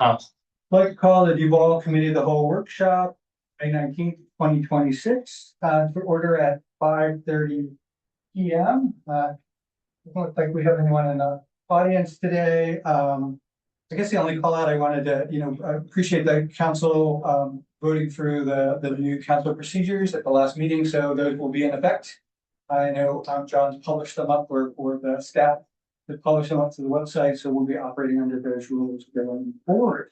I'd like to call the Duval Committee of the Whole Workshop, May 19th, 2026, to order at 5:30 p.m. Doesn't look like we have anyone in the audience today. I guess the only call out I wanted to, appreciate the council voting through the new council procedures at the last meeting, so those will be in effect. I know John's published them up for the staff to publish them up to the website, so we'll be operating under those rules going forward.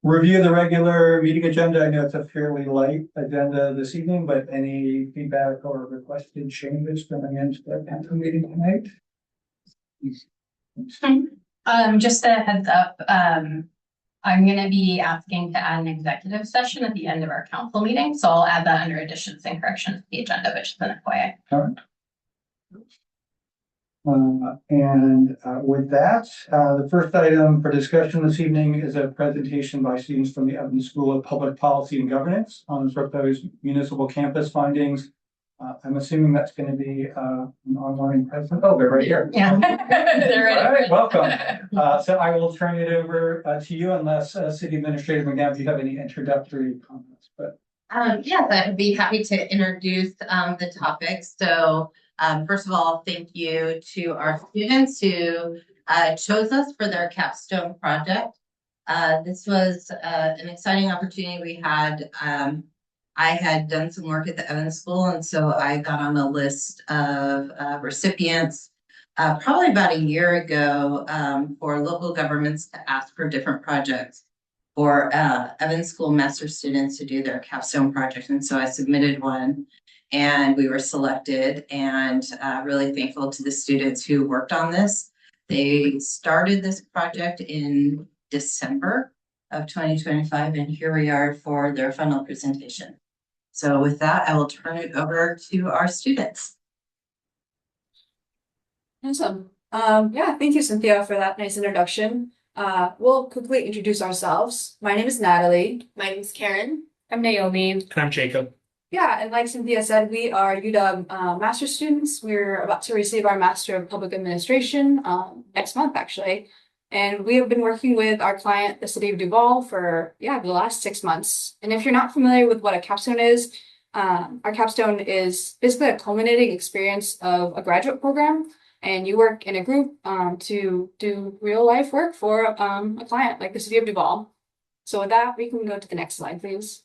Review the regular meeting agenda. I know it's a fairly light agenda this evening, but any feedback or requested changes coming into the council meeting tonight? Just a heads up, I'm going to be asking to add an executive session at the end of our council meeting, so I'll add that under additions and corrections to the agenda, which is an FYI. All right. With that, the first item for discussion this evening is a presentation by students from the Evans School of Public Policy and Governance on the proposed municipal campus findings. I'm assuming that's going to be an online presentation. Oh, they're right here. Yeah, they're ready. All right, welcome. So I will turn it over to you, unless City Administrator McNabb, if you have any introductory comments. But yes, I'd be happy to introduce the topic. So first of all, thank you to our students who chose us for their capstone project. This was an exciting opportunity we had. I had done some work at the Evans School, and so I got on a list of recipients probably about a year ago for local governments to ask for different projects for Evans School master students to do their capstone project. And so I submitted one, and we were selected, and really thankful to the students who worked on this. They started this project in December of 2025, and here we are for their final presentation. So with that, I will turn it over to our students. Awesome. Yeah, thank you, Cynthia, for that nice introduction. We'll quickly introduce ourselves. My name is Natalie. My name is Karen. I'm Naomi. And I'm Jacob. Yeah, and like Cynthia said, we are UW master students. We're about to receive our Master of Public Administration next month, actually. And we have been working with our client, the City of Duval, for the last 6 months. And if you're not familiar with what a capstone is, our capstone is basically a culminating experience of a graduate program. And you work in a group to do real life work for a client like the City of Duval. So with that, we can go to the next slide, please.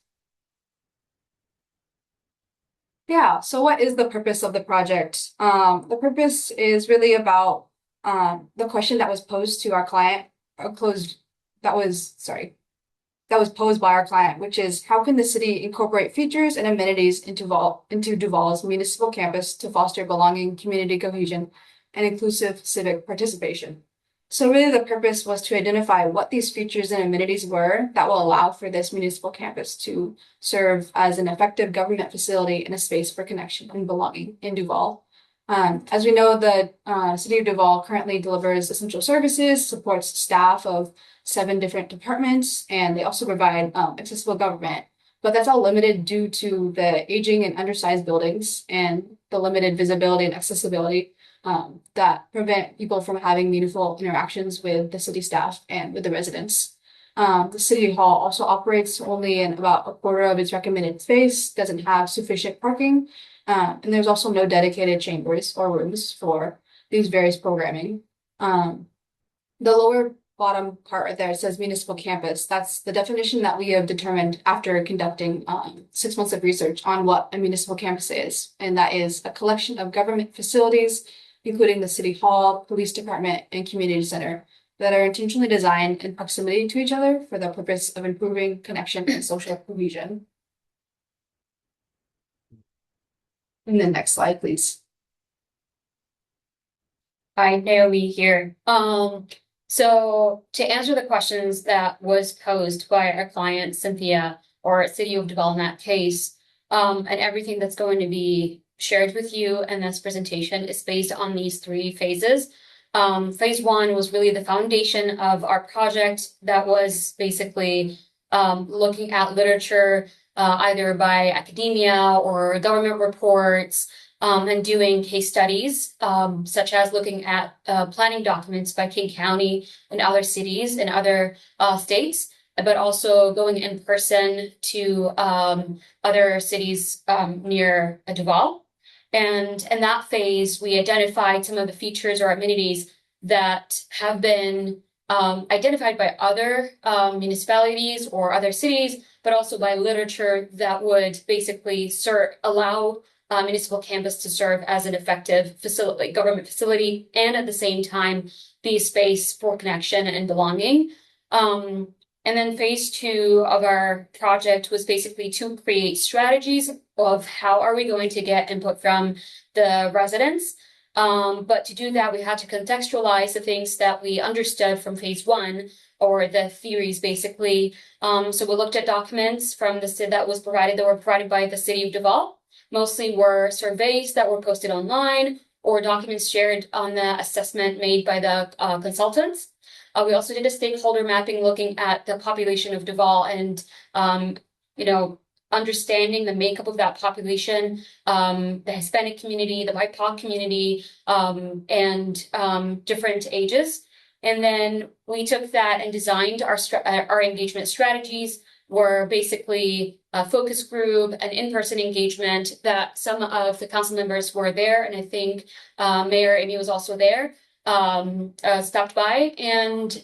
Yeah, so what is the purpose of the project? The purpose is really about the question that was posed to our client, that was posed by our client, which is, how can the city incorporate features and amenities into Duval's municipal campus to foster belonging, community cohesion, and inclusive civic participation? So really the purpose was to identify what these features and amenities were that will allow for this municipal campus to serve as an effective government facility and a space for connection and belonging in Duval. As we know, the City of Duval currently delivers essential services, supports staff of 7 different departments, and they also provide accessible government. But that's all limited due to the aging and undersized buildings and the limited visibility and accessibility that prevent people from having meaningful interactions with the city staff and with the residents. The City Hall also operates only in about a quarter of its recommended space, doesn't have sufficient parking, and there's also no dedicated chambers or rooms for these various programming. The lower bottom part right there says municipal campus. That's the definition that we have determined after conducting 6 months of research on what a municipal campus is. And that is a collection of government facilities, including the City Hall, Police Department, and Community Center, that are intentionally designed in proximity to each other for the purpose of improving connection and social cohesion. And the next slide, please. Hi, Naomi here. So to answer the questions that was posed by our client, Cynthia, or City of Duval in that case, and everything that's going to be shared with you in this presentation is based on these 3 phases. Phase 1 was really the foundation of our project that was basically looking at literature either by academia or government reports, and doing case studies, such as looking at planning documents by King County and other cities and other states, but also going in person to other cities near Duval. And in that phase, we identified some of the features or amenities that have been identified by other municipalities or other cities, but also by literature that would basically allow municipal campus to serve as an effective facility, government facility, and at the same time be a space for connection and belonging. And then phase 2 of our project was basically to create strategies of how are we going to get input from the residents. But to do that, we had to contextualize the things that we understood from phase 1, or the theories basically. So we looked at documents from the city that were provided by the city of Duval. Mostly were surveys that were posted online or documents shared on the assessment made by the consultants. We also did a stakeholder mapping looking at the population of Duval and, understanding the makeup of that population, the Hispanic community, the BIPOC community, and different ages. And then we took that and designed our engagement strategies, were basically a focus group, an in-person engagement that some of the council members were there. And I think Mayor Amy was also there, stopped by, and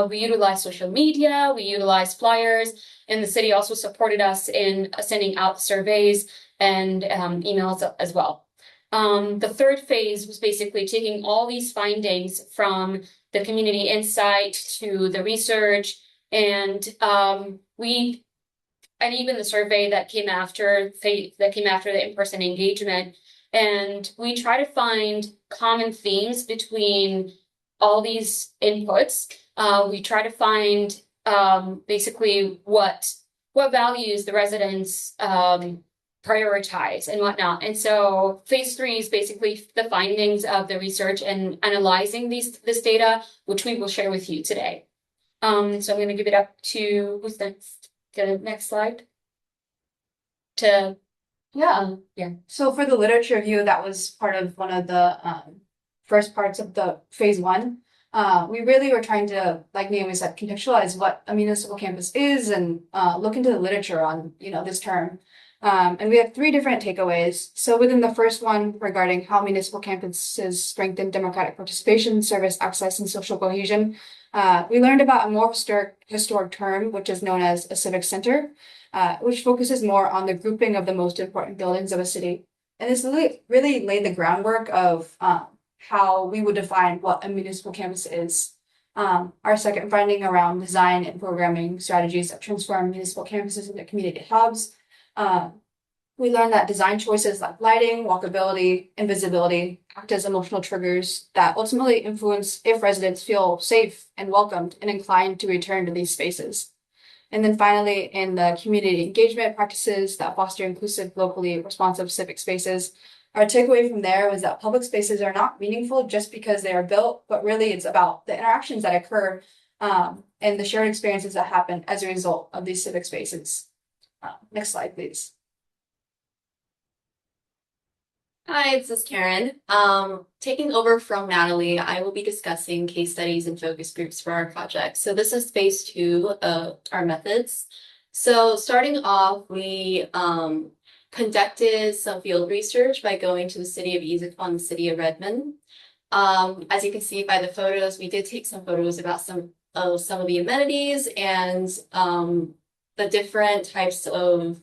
we utilized social media, we utilized flyers, and the city also supported us in sending out surveys and emails as well. The third phase was basically taking all these findings from the community insight to the research and even the survey that came after the in-person engagement. And we try to find common themes between all these inputs. We try to find basically what values the residents prioritize and whatnot. And so phase 3 is basically the findings of the research and analyzing this data, which we will share with you today. So I'm going to give it up to who's next. The next slide. So for the literature review, that was part of one of the first parts of the phase 1. We really were trying to, like Naomi said, contextualize what a municipal campus is and look into the literature on this term. And we had 3 different takeaways. So within the first one, regarding how municipal campuses strengthen democratic participation, service access, and social cohesion, we learned about a more historic term, which is known as a civic center, which focuses more on the grouping of the most important buildings of a city. And this really laid the groundwork of how we would define what a municipal campus is. Our second finding around design and programming strategies that transform municipal campuses into community hubs. We learned that design choices like lighting, walkability, and visibility act as emotional triggers that ultimately influence if residents feel safe and welcomed and inclined to return to these spaces. And then finally, in the community engagement practices that foster inclusive, locally responsive civic spaces, our takeaway from there was that public spaces are not meaningful just because they are built, but really it's about the interactions that occur and the shared experiences that happen as a result of these civic spaces. Next slide, please. Hi, this is Karen. Taking over from Natalie, I will be discussing case studies and focus groups for our project. So this is phase 2 of our methods. So starting off, we conducted some field research by going to the city of Issaquah and the city of Redmond. As you can see by the photos, we did take some photos about some of the amenities and the different types of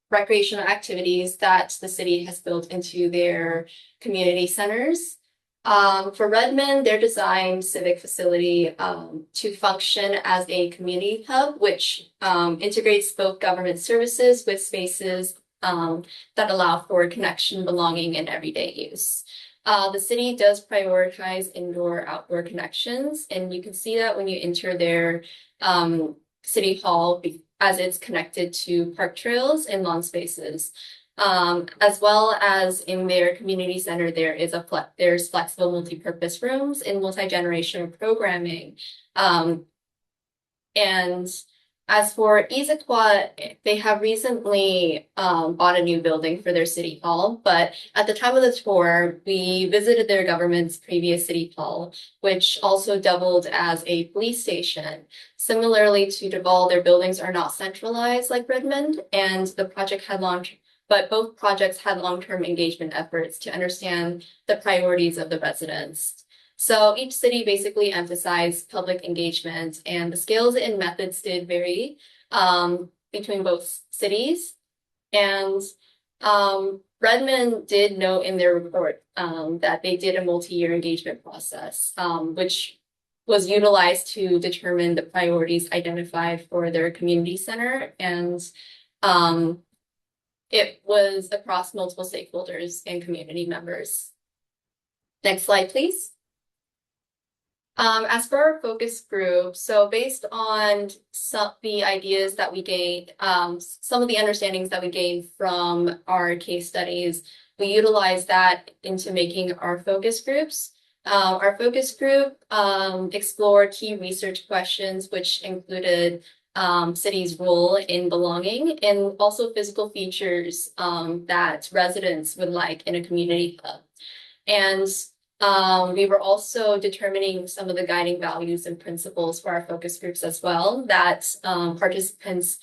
recreational activities that the city has built into their community centers. For Redmond, their designed civic facility to function as a community hub, which integrates both government services with spaces that allow for connection, belonging, and everyday use. The city does prioritize indoor-outdoor connections, and you can see that when you enter their city hall as it's connected to park trails and lawn spaces. As well as in their community center, there's flexible multi-purpose rooms and multi-generational programming. And As for Issaquah, they have recently bought a new building for their city hall, but at the time of the tour, we visited their government's previous city hall, which also doubled as a police station. Similarly to Duval, their buildings are not centralized like Redmond, and the project had but both projects had long-term engagement efforts to understand the priorities of the residents. So each city basically emphasized public engagement, and the skills and methods did vary between both cities. And Redmond did note in their report that they did a multi-year engagement process, which was utilized to determine the priorities identified for their community center. And it was across multiple stakeholders and community members. Next slide, please. As for our focus group, so based on some the ideas that we gained, some of the understandings that we gained from our case studies, we utilized that into making our focus groups. Our focus group explored key research questions, which included city's role in belonging and also physical features that residents would like in a community hub. And we were also determining some of the guiding values and principles for our focus groups as well that participants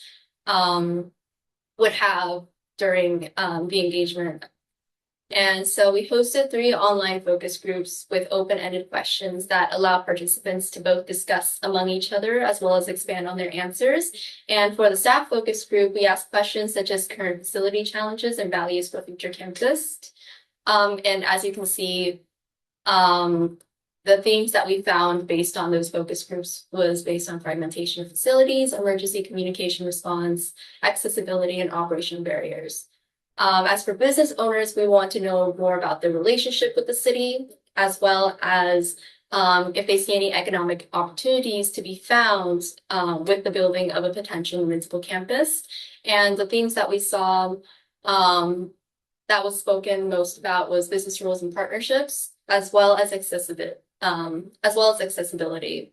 would have during the engagement. And so we hosted 3 online focus groups with open-ended questions that allow participants to both discuss among each other as well as expand on their answers. And for the staff focus group, we asked questions such as current facility challenges and values for future campus. And as you can see, the themes that we found based on those focus groups was based on fragmentation of facilities, emergency communication response, accessibility, and operational barriers. As for business owners, we want to know more about their relationship with the city, as well as if they see any economic opportunities to be found with the building of a potential municipal campus. And the themes that we saw that was spoken most about was business rules and partnerships, as well as accessibility.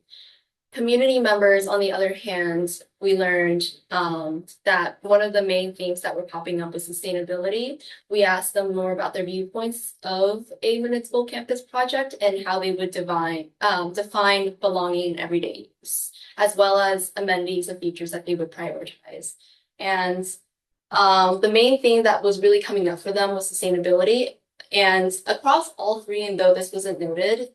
Community members, on the other hand, we learned that one of the main themes that were popping up was sustainability. We asked them more about their viewpoints of a municipal campus project and how they would define belonging in everyday use, as well as amenities and features that they would prioritize. And the main thing that was really coming up for them was sustainability. And across all 3, and though this wasn't noted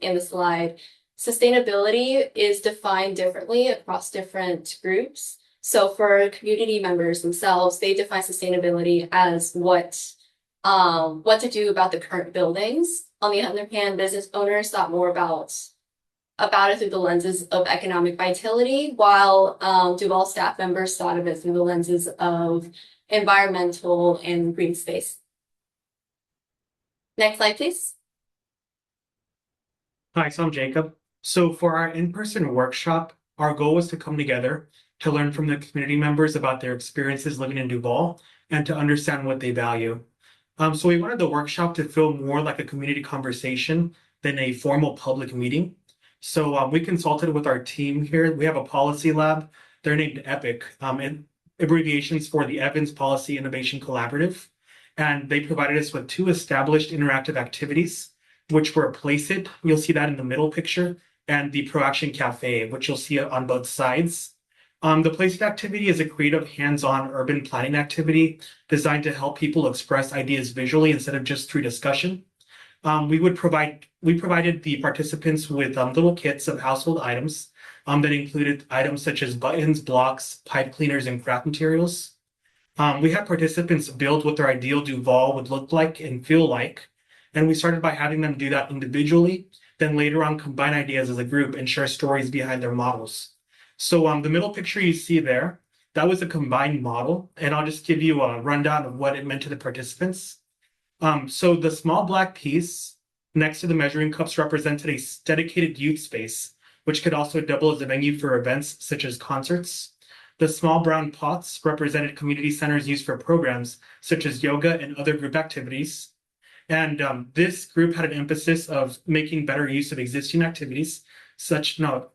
in the slide, sustainability is defined differently across different groups. So for community members themselves, they define sustainability as what to do about the current buildings. On the other hand, business owners thought more about it through the lenses of economic vitality, while Duval staff members thought of it through the lenses of environmental and green space. Next slide, please. Hi, so I'm Jacob. So for our in-person workshop, our goal was to come together to learn from the community members about their experiences living in Duval and to understand what they value. So we wanted the workshop to feel more like a community conversation than a formal public meeting. So we consulted with our team here. We have a policy lab. They're named EPIC, and abbreviations for the Evans Policy Innovation Collaborative. And they provided us with 2 established interactive activities, which were Place It, you'll see that in the middle picture, and the ProAction Cafe, which you'll see on both sides. The Place It activity is a creative, hands-on urban planning activity designed to help people express ideas visually instead of just through discussion. We provided the participants with little kits of household items that included items such as buttons, blocks, pipe cleaners, and craft materials. We had participants build what their ideal Duval would look like and feel like. And we started by having them do that individually, then later on combine ideas as a group and share stories behind their models. So the middle picture you see there, that was a combined model. And I'll just give you a rundown of what it meant to the participants. So the small black piece next to the measuring cups represented a dedicated youth space, which could also double as a venue for events such as concerts. The small brown pots represented community centers used for programs such as yoga and other group activities. And this group had an emphasis of making better use of existing activities,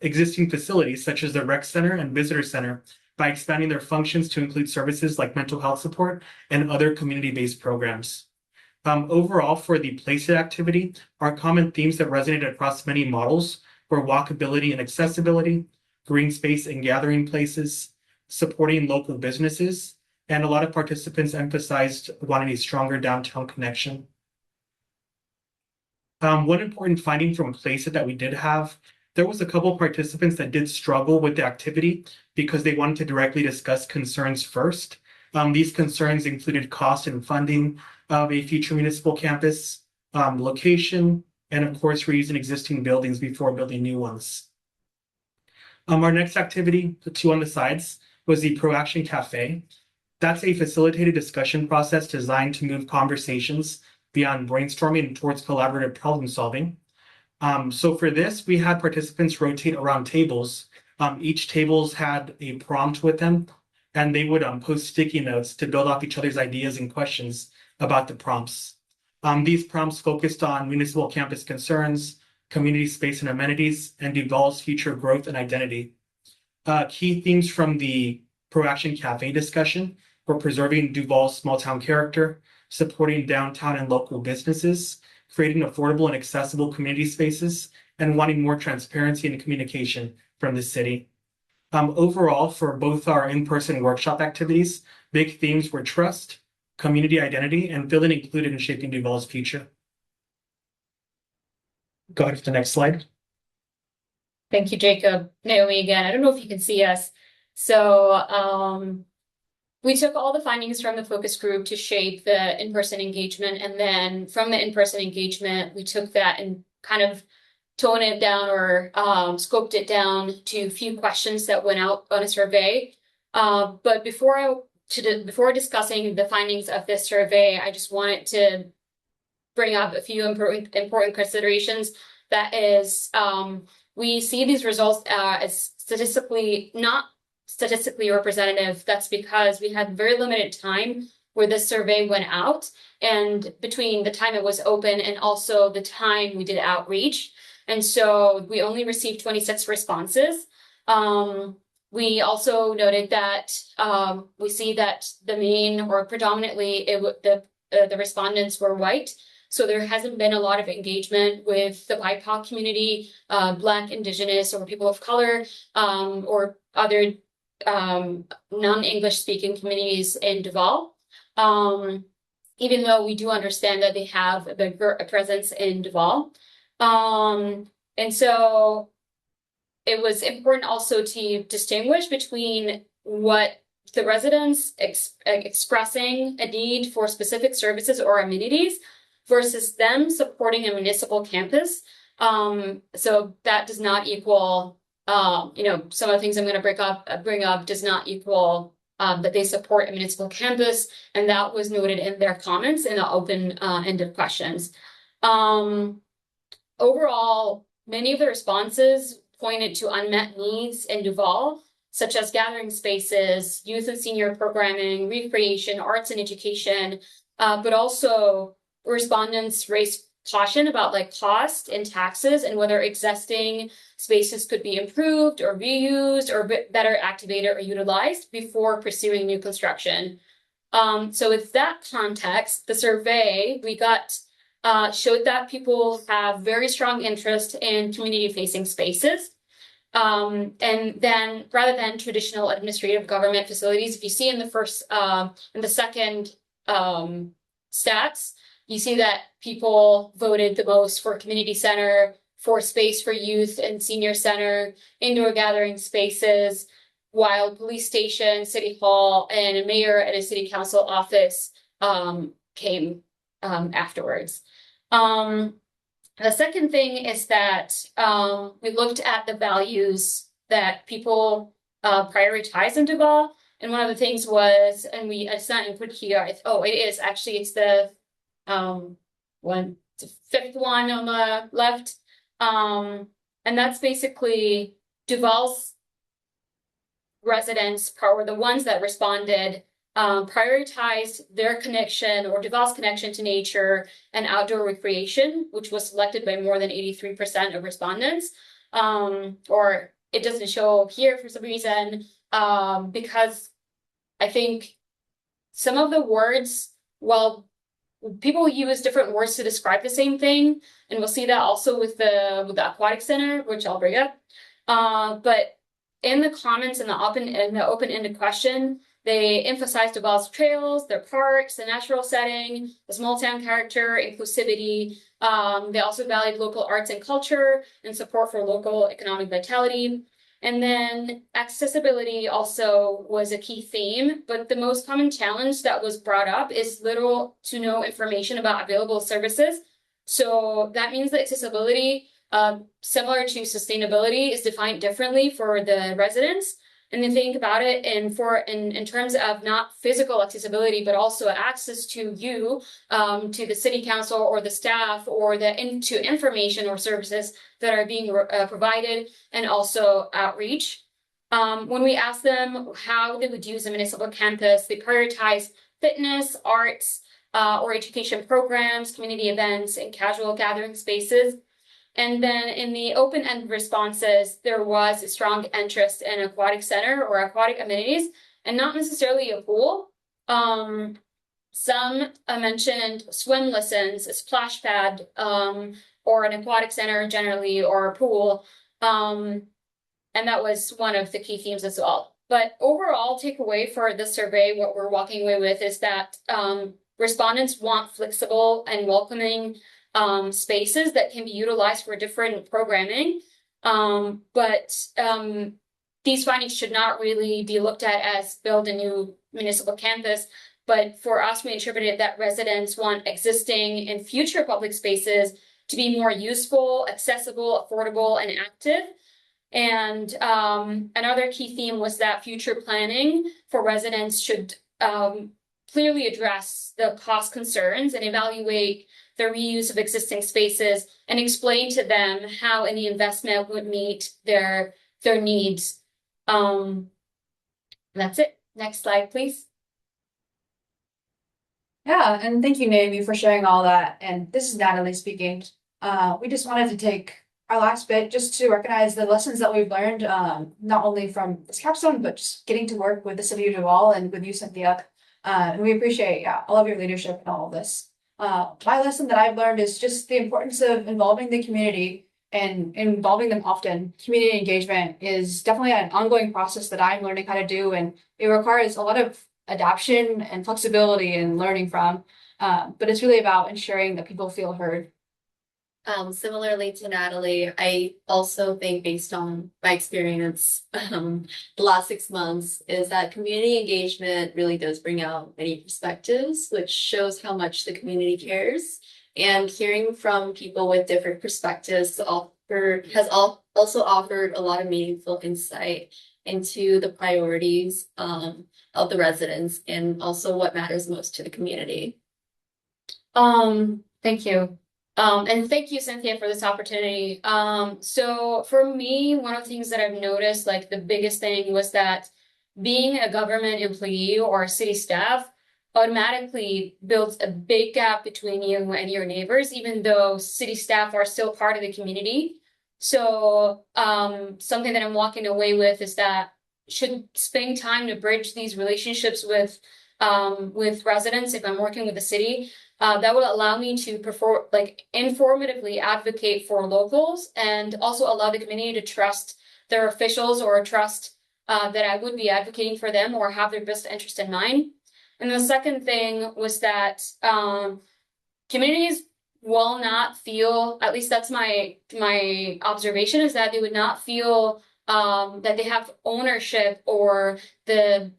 existing facilities such as the rec center and visitor center by expanding their functions to include services like mental health support and other community-based programs. Overall, for the Place It activity, our common themes that resonated across many models were walkability and accessibility, green space and gathering places, supporting local businesses, and a lot of participants emphasized wanting a stronger downtown connection. One important finding from Place It that we did have, there was a couple of participants that did struggle with the activity because they wanted to directly discuss concerns first. These concerns included cost and funding of a future municipal campus, location, and of course, reusing existing buildings before building new ones. Our next activity, the two on the sides, was the ProAction Cafe. That's a facilitated discussion process designed to move conversations beyond brainstorming and towards collaborative problem solving. So for this, we had participants rotate around tables. Each tables had a prompt with them, and they would post sticky notes to build off each other's ideas and questions about the prompts. These prompts focused on municipal campus concerns, community space and amenities, and Duval's future growth and identity. Key themes from the ProAction Cafe discussion were preserving Duval's small town character, supporting downtown and local businesses, creating affordable and accessible community spaces, and wanting more transparency and communication from the city. Overall, for both our in-person workshop activities, big themes were trust, community identity, and feeling included in shaping Duval's future. Go ahead to the next slide. Thank you, Jacob. Naomi again. I don't know if you can see us. So we took all the findings from the focus group to shape the in-person engagement. And then from the in-person engagement, we took that and kind of toned it down or scoped it down to a few questions that went out on a survey. But before discussing the findings of this survey, I just wanted to bring up a few important considerations. That is, we see these results as not statistically representative. That's because we had very limited time where this survey went out, and between the time it was open and also the time we did outreach. And so we only received 26 responses. We also noted that we see that the main or predominantly the respondents were white. So there hasn't been a lot of engagement with the BIPOC community, Black, Indigenous, or people of color, or other non-English speaking communities in Duval. Even though we do understand that they have a presence in Duval. And so it was important also to distinguish between what the residents expressing a need for specific services or amenities versus them supporting a municipal campus. So that does not equal, some of the things I'm going to bring up does not equal that they support a municipal campus, and that was noted in their comments in the open-ended questions. Overall, many of the responses pointed to unmet needs in Duval, such as gathering spaces, youth and senior programming, recreation, arts and education, but also respondents raised caution about cost and taxes and whether existing spaces could be improved or reused or better activated or utilized before pursuing new construction. So with that context, the survey we got showed that people have very strong interest in community-facing spaces. And then rather than traditional administrative government facilities, if you see in the second stats, you see that people voted the most for community center, for space for youth and senior center, indoor gathering spaces, while police station, city hall, and a mayor and a city council office came afterwards. The second thing is that we looked at the values that people prioritize in Duval. And one of the things was, and it's not input here, it's the fifth one on the left. And that's basically Duval's residents, or the ones that responded, prioritized their connection or Duval's connection to nature and outdoor recreation, which was selected by more than 83% of respondents. or it doesn't show here for some reason, because I think some of the words, well, people use different words to describe the same thing, and we'll see that also with the aquatic center, which I'll bring up. But in the comments in the open-ended question, they emphasize Duval's trails, their parks, the natural setting, the small town character, inclusivity. They also valued local arts and culture and support for local economic vitality. And then accessibility also was a key theme, but the most common challenge that was brought up is little to no information about available services. So that means that accessibility, similar to sustainability, is defined differently for the residents. And then think about it in terms of not physical accessibility, but also access to you, to the city council or the staff or to information or services that are being provided, and also outreach. When we asked them how they would use a municipal campus, they prioritize fitness, arts, or education programs, community events, and casual gathering spaces. And then in the open-end responses, there was a strong interest in aquatic center or aquatic amenities, and not necessarily a pool. Some mentioned swim lessons, a splash pad, or an aquatic center generally, or a pool. And that was one of the key themes as well. But overall takeaway for the survey, what we're walking away with is that respondents want flexible and welcoming spaces that can be utilized for different programming. But these findings should not really be looked at as build a new municipal campus. But for us, we interpreted that residents want existing and future public spaces to be more useful, accessible, affordable, and active. And another key theme was that future planning for residents should clearly address the cost concerns and evaluate the reuse of existing spaces and explain to them how any investment would meet their needs. That's it. Next slide, please. Yeah, and thank you, Naomi, for sharing all that. And this is Natalie speaking. We just wanted to take our last bit just to recognize the lessons that we've learned, not only from this capstone, but just getting to work with the city of Duval and with you, Cynthia. And we appreciate, all of your leadership in all of this. My lesson that I've learned is just the importance of involving the community and involving them often. Community engagement is definitely an ongoing process that I'm learning how to do, and it requires a lot of adaptation and flexibility and learning from. But it's really about ensuring that people feel heard. Similarly to Natalie, I also think based on my experience, the last 6 months is that community engagement really does bring out many perspectives, which shows how much the community cares. And hearing from people with different perspectives has also offered a lot of meaningful insight into the priorities of the residents and also what matters most to the community. Thank you. And thank you, Cynthia, for this opportunity. So for me, one of the things that I've noticed, like the biggest thing was that being a government employee or a city staff automatically builds a big gap between you and your neighbors, even though city staff are still part of the community. So something that I'm walking away with is that should spending time to bridge these relationships with residents, if I'm working with the city, that will allow me to informatively advocate for locals and also allow the community to trust their officials or trust that I would be advocating for them or have their best interest in mind. And the second thing was that communities will not feel, at least that's my observation, is that they would not feel that they have ownership or the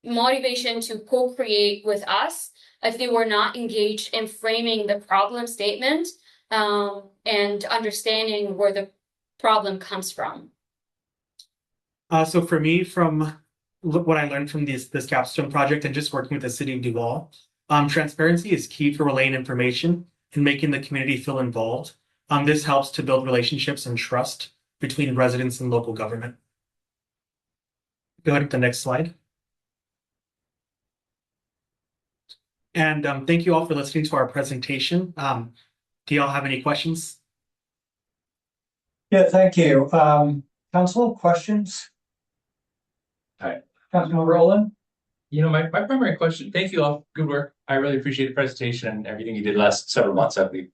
motivation to co-create with us if they were not engaged in framing the problem statement and understanding where the problem comes from. So for me, from what I learned from this capstone project and just working with the city of Duval, transparency is key for relaying information and making the community feel involved. This helps to build relationships and trust between residents and local government. Go ahead to the next slide. And thank you all for listening to our presentation. Do y'all have any questions? Yeah, thank you. Council, questions? Hi. Councilman Rowland? My primary question, thank you all, good work. I really appreciate the presentation and everything you did last several months, I believe,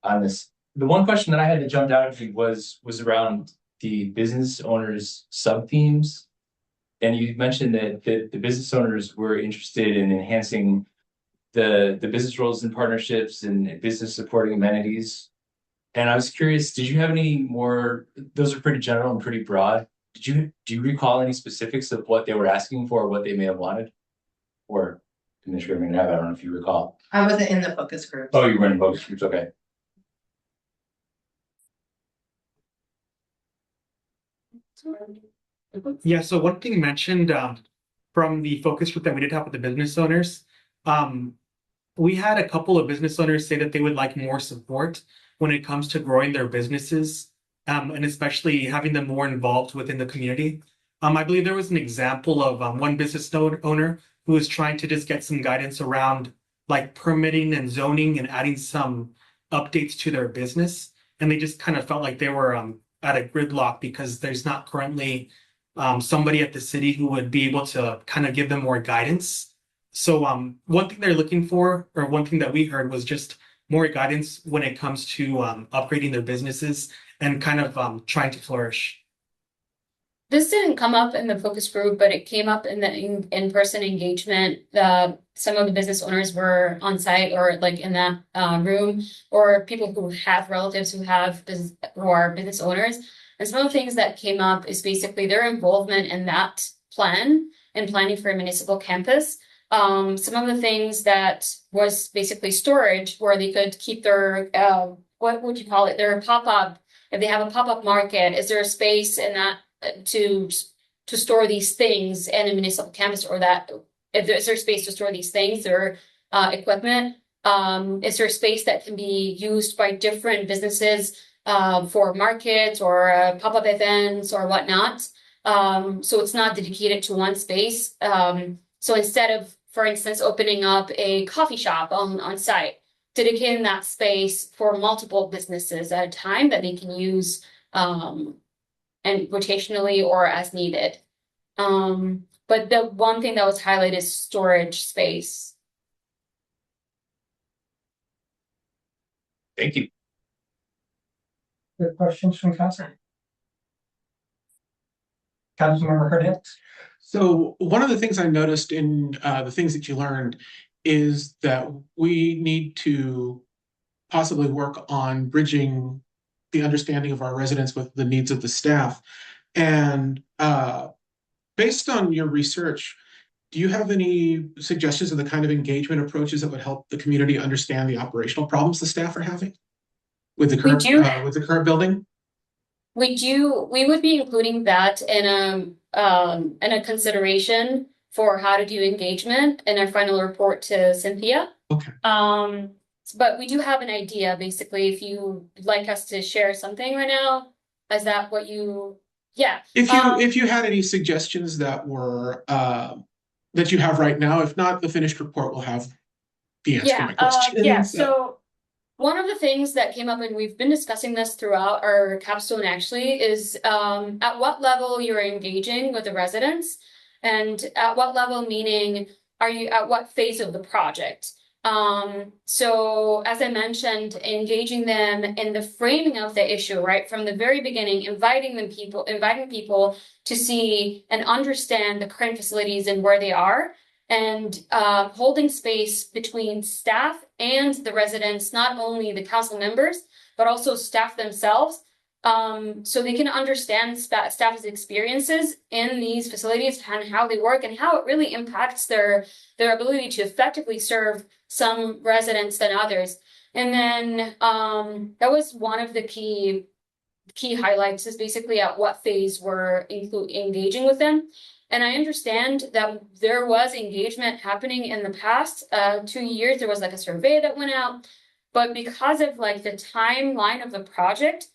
on this. The one question that I had to jump down to was around the business owners sub themes. And you mentioned that the business owners were interested in enhancing the business roles and partnerships and business supporting amenities. And I was curious, did you have any more, those are pretty general and pretty broad. Do you recall any specifics of what they were asking for or what they may have wanted? Or Administrator McNabb, I don't know if you recall. I wasn't in the focus group. Oh, you were in focus groups, okay. Yeah, so one thing mentioned from the focus group that we did have with the business owners, we had a couple of business owners say that they would like more support when it comes to growing their businesses, and especially having them more involved within the community. I believe there was an example of one business owner who was trying to just get some guidance around like permitting and zoning and adding some updates to their business. And they just kind of felt like they were at a gridlock because there's not currently somebody at the city who would be able to kind of give them more guidance. So one thing they're looking for, or one thing that we heard, was just more guidance when it comes to upgrading their businesses and kind of trying to flourish. This didn't come up in the focus group, but it came up in the in-person engagement. Some of the business owners were on site or like in that room, or people who have relatives who are business owners. And some of the things that came up is basically their involvement in that plan and planning for a municipal campus. Some of the things that was basically storage, where they could keep their what would you call it? Their pop-up. If they have a pop-up market, is there a space in that to store these things in a municipal campus, or that if there's space to store these things or equipment? Is there space that can be used by different businesses for markets or pop-up events or whatnot? So it's not dedicated to one space. So instead of, for instance, opening up a coffee shop on site, dedicating that space for multiple businesses at a time that they can use and rotationally or as needed. But the one thing that was highlighted is storage space. Thank you. Good questions from council? Councilmember Hernandez? So one of the things I noticed in the things that you learned is that we need to possibly work on bridging the understanding of our residents with the needs of the staff. And based on your research, do you have any suggestions of the kind of engagement approaches that would help the community understand the operational problems the staff are having with the current building? We would be including that in a consideration for how to do engagement in our final report to Cynthia. Okay. But we do have an idea, basically, if you would like us to share something right now. Is that what you, yeah. If you had any suggestions that were that you have right now, if not, the finished report will have the answer to my question. Yeah, so one of the things that came up, and we've been discussing this throughout our capstone actually, is at what level you're engaging with the residents, and at what level, meaning are you at what phase of the project? So as I mentioned, engaging them in the framing of the issue, right from the very beginning, inviting people to see and understand the current facilities and where they are, and holding space between staff and the residents, not only the council members, but also staff themselves, so they can understand staff's experiences in these facilities and how they work and how it really impacts their ability to effectively serve some residents than others. And then that was one of the key highlights, is basically at what phase we're engaging with them. And I understand that there was engagement happening in the past 2 years. There was like a survey that went out, but because of like the timeline of the project,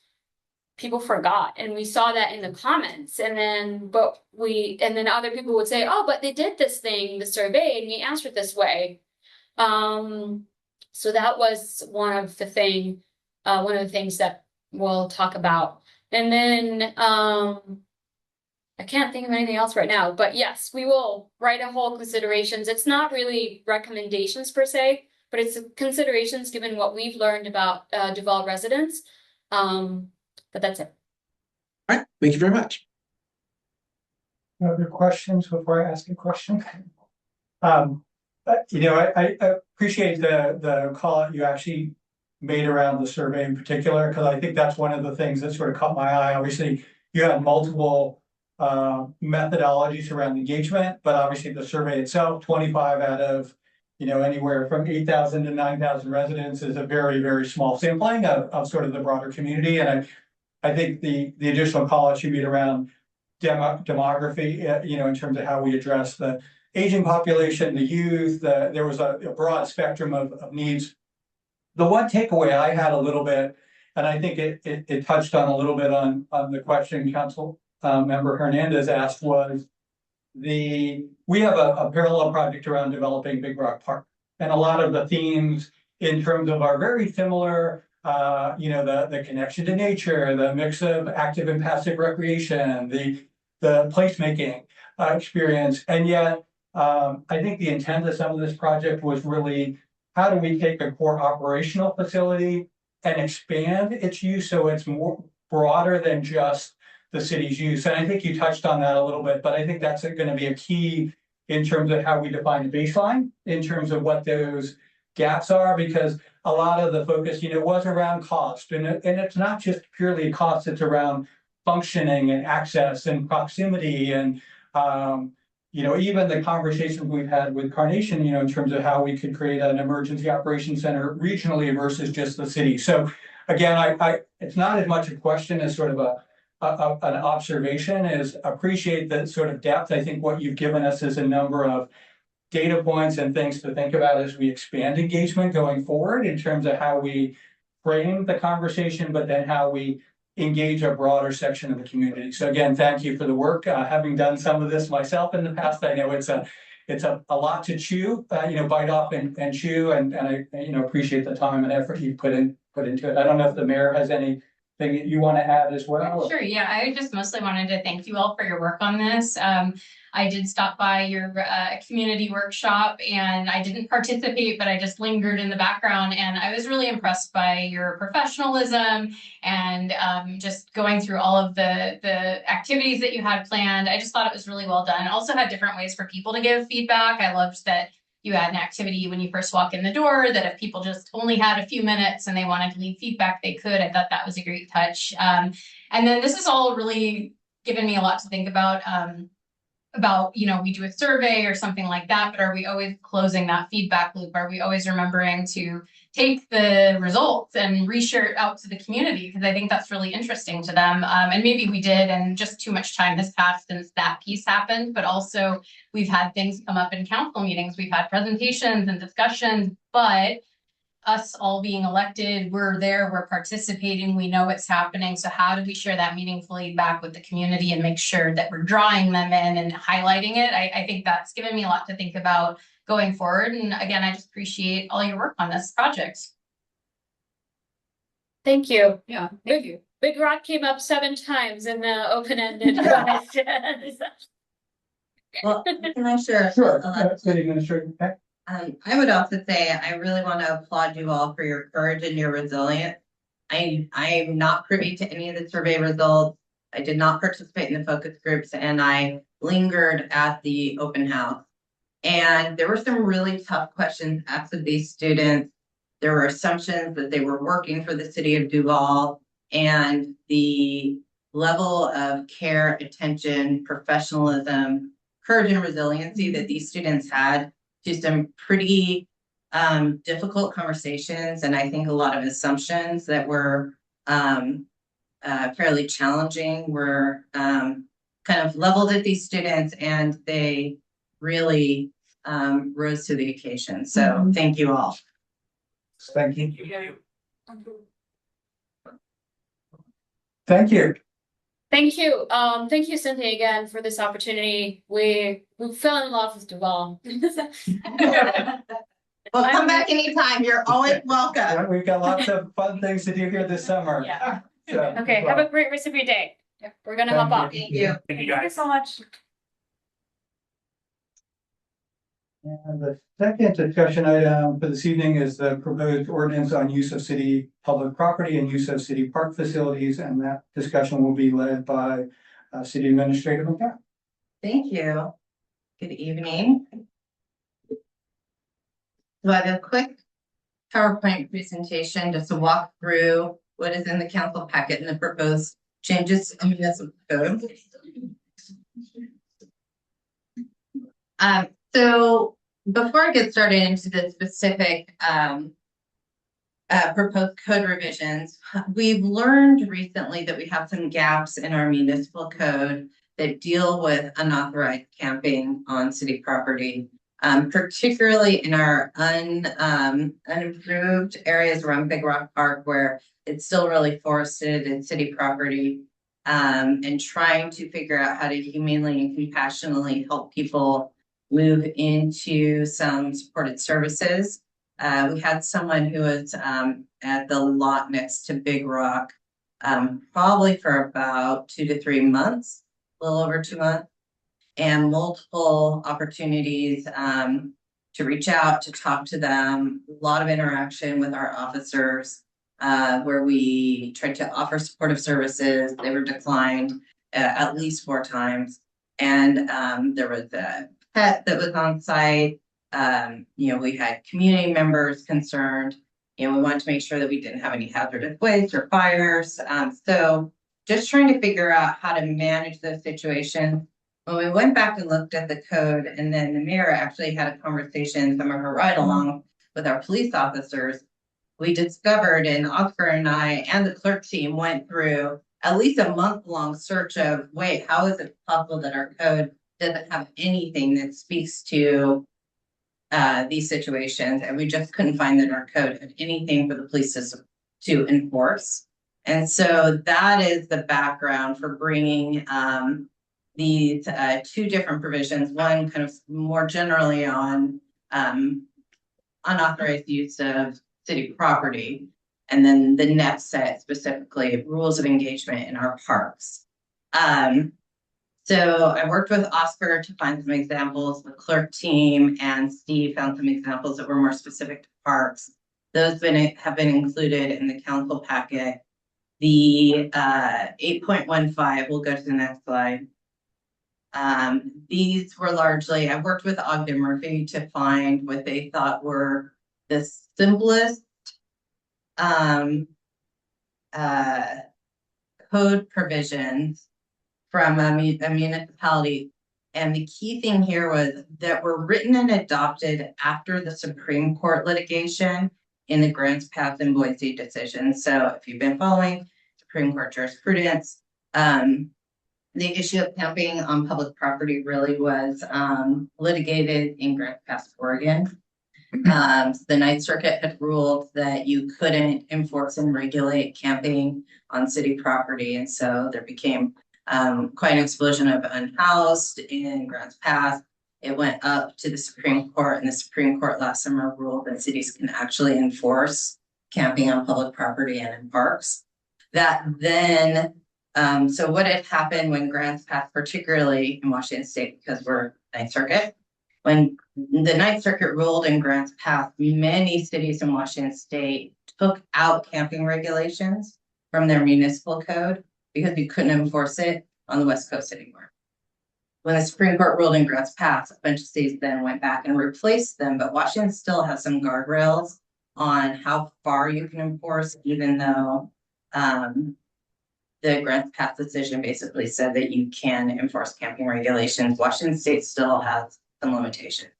people forgot, and we saw that in the comments. And then other people would say, "Oh, but they did this thing, the survey, and we answered this way." So that was one of the things that we'll talk about. And then, I can't think of anything else right now, but yes, we will write a whole considerations. It's not really recommendations per se, but it's considerations given what we've learned about Duval residents. But that's it. All right, thank you very much. Other questions before I ask a question? You know, I appreciate the call out you actually made around the survey in particular, because I think that's one of the things that sort of caught my eye. Obviously, you have multiple methodologies around engagement, but obviously the survey itself, 25 out of, you know, anywhere from 8,000 to 9,000 residents is a very, very small sampling of sort of the broader community. And I think the additional call out should be around demography, you know, in terms of how we address the aging population, the youth, there was a broad spectrum of needs. The one takeaway I had a little bit, and I think it touched on a little bit on the question Council Member Hernandez asked, was we have a parallel project around developing Big Rock Park. And a lot of the themes in terms of are very similar, you know, the connection to nature, the mix of active and passive recreation, the placemaking experience. And yet, I think the intent of some of this project was really, how do we take a core operational facility and expand its use so it's more broader than just the city's use? And I think you touched on that a little bit, but I think that's going to be a key in terms of how we define the baseline, in terms of what those gaps are, because a lot of the focus, you know, was around cost. And it's not just purely cost, it's around functioning and access and proximity and, you know, even the conversations we've had with Carnation, you know, in terms of how we could create an emergency operations center regionally versus just the city. So again, it's not as much a question as sort of an observation, is appreciate that sort of depth. I think what you've given us is a number of data points and things to think about as we expand engagement going forward in terms of how we frame the conversation, but then how we engage a broader section of the community. So again, thank you for the work. Having done some of this myself in the past, I know it's a lot to chew, you know, bite off and chew, and I, you know, appreciate the time and effort you put into it. I don't know if the mayor has anything that you want to add as well. Sure, yeah, I just mostly wanted to thank you all for your work on this. I did stop by your community workshop and I didn't participate, but I just lingered in the background, and I was really impressed by your professionalism and just going through all of the activities that you had planned. I just thought it was really well done. Also had different ways for people to give feedback. I loved that you had an activity when you first walk in the door, that if people just only had a few minutes and they wanted to leave feedback, they could. I thought that was a great touch. And then this is all really given me a lot to think about, you know, we do a survey or something like that, but are we always closing that feedback loop? Are we always remembering to take the results and reshare it out to the community? Because I think that's really interesting to them. And maybe we did, and just too much time has passed since that piece happened. But also we've had things come up in council meetings. We've had presentations and discussions, but us all being elected, we're there, we're participating, we know what's happening. So how do we share that meaningfully back with the community and make sure that we're drawing them in and highlighting it? I think that's given me a lot to think about going forward. And again, I just appreciate all your work on this project. Thank you. Yeah, thank you. Big Rock came up 7 times in the open-ended questions. Well, can I share? Sure. City Administrator. I would also say I really want to applaud you all for your courage and your resilience. I am not privy to any of the survey results. I did not participate in the focus groups, and I lingered at the open house. And there were some really tough questions asked of these students. There were assumptions that they were working for the city of Duval, and the level of care, attention, professionalism, courage, and resiliency that these students had to some pretty difficult conversations, and I think a lot of assumptions that were fairly challenging were kind of leveled at these students, and they really rose to the occasion. So thank you all. Thank you. Thank you. Thank you. Thank you, Cynthia, again for this opportunity. We fell in love with Duval. Well, come back anytime. You're always welcome. We've got lots of fun things to do here this summer. Yeah. Okay, have a great rest of your day. We're gonna hop off. Thank you. Thank you, Thank you guys. so much. And the second discussion item for this evening is the proposed ordinance on use of city public property and use of city park facilities, and that discussion will be led by City Administrator McCann. Thank you. Good evening. So I have a quick PowerPoint presentation just to walk through what is in the council packet and the proposed changes in municipal code. So before I get started into the specific proposed code revisions, we've learned recently that we have some gaps in our municipal code that deal with unauthorized camping on city property, particularly in our unimproved areas around Big Rock Park, where it's still really forested and city property, and trying to figure out how to humanely and compassionately help people move into some supported services. We had someone who was at the lot next to Big Rock, probably for about 2 to 3 months, a little over 2 months, and multiple opportunities to reach out, to talk to them, a lot of interaction with our officers, where we tried to offer supportive services. They were declined at least 4 times. And there was a pet that was on site. We had community members concerned. We wanted to make sure that we didn't have any hazardous waste or fires. So just trying to figure out how to manage those situations. When we went back and looked at the code, and then the mayor actually had a conversation, some of her ride along with our police officers, we discovered, and Oscar and I and the clerk team went through at least a month-long search of, wait, how is it possible that our code doesn't have anything that speaks to these situations? And we just couldn't find that our code had anything for the police system to enforce. And so that is the background for bringing these 2 different provisions, one kind of more generally on unauthorized use of city property, and then the next set specifically rules of engagement in our parks. So I worked with Oscar to find some examples. The clerk team and Steve found some examples that were more specific to parks. Those have been included in the council packet. The 8.15, we'll go to the next slide. These were largely, I worked with Ogden Murphy to find what they thought were the simplest code provisions from a municipality. And the key thing here was that were written and adopted after the Supreme Court litigation in the Grants Pass and Boise decision. So if you've been following Supreme Court jurisprudence, the issue of camping on public property really was litigated in Grants Pass, Oregon. The Ninth Circuit had ruled that you couldn't enforce and regulate camping on city property. And so there became quite an explosion of unhoused in Grants Pass. It went up to the Supreme Court, and the Supreme Court last summer ruled that cities can actually enforce camping on public property and in parks. That then, so what had happened when Grants Pass, particularly in Washington State, because we're Ninth Circuit, when the Ninth Circuit ruled in Grants Pass, many cities in Washington State took out camping regulations from their municipal code because you couldn't enforce it on the West Coast anymore. When the Supreme Court ruled in Grants Pass, a bunch of cities then went back and replaced them, but Washington still has some guardrails on how far you can enforce, even though the Grants Pass decision basically said that you can enforce camping regulations. Washington State still has some limitations.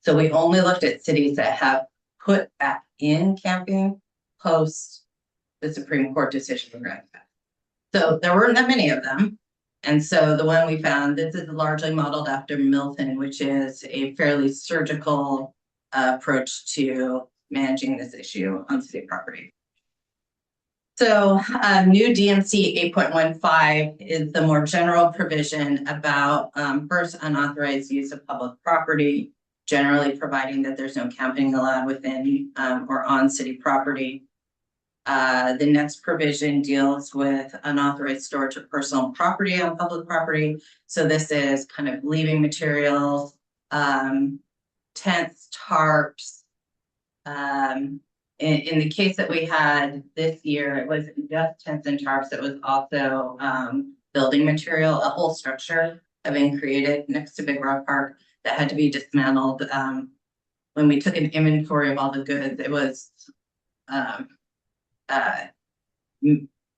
So we only looked at cities that have put back in camping post the Supreme Court decision for Grants Pass. So there weren't that many of them. And so the one we found, this is largely modeled after Milton, which is a fairly surgical approach to managing this issue on city property. So new DMC 8.15 is the more general provision about first unauthorized use of public property, generally providing that there's no camping allowed within or on city property. The next provision deals with unauthorized storage of personal property on public property. So this is kind of leaving materials, tents, tarps. In the case that we had this year, it wasn't just tents and tarps, it was also building material, a whole structure had been created next to Big Rock Park that had to be dismantled. When we took an inventory of all the goods, it was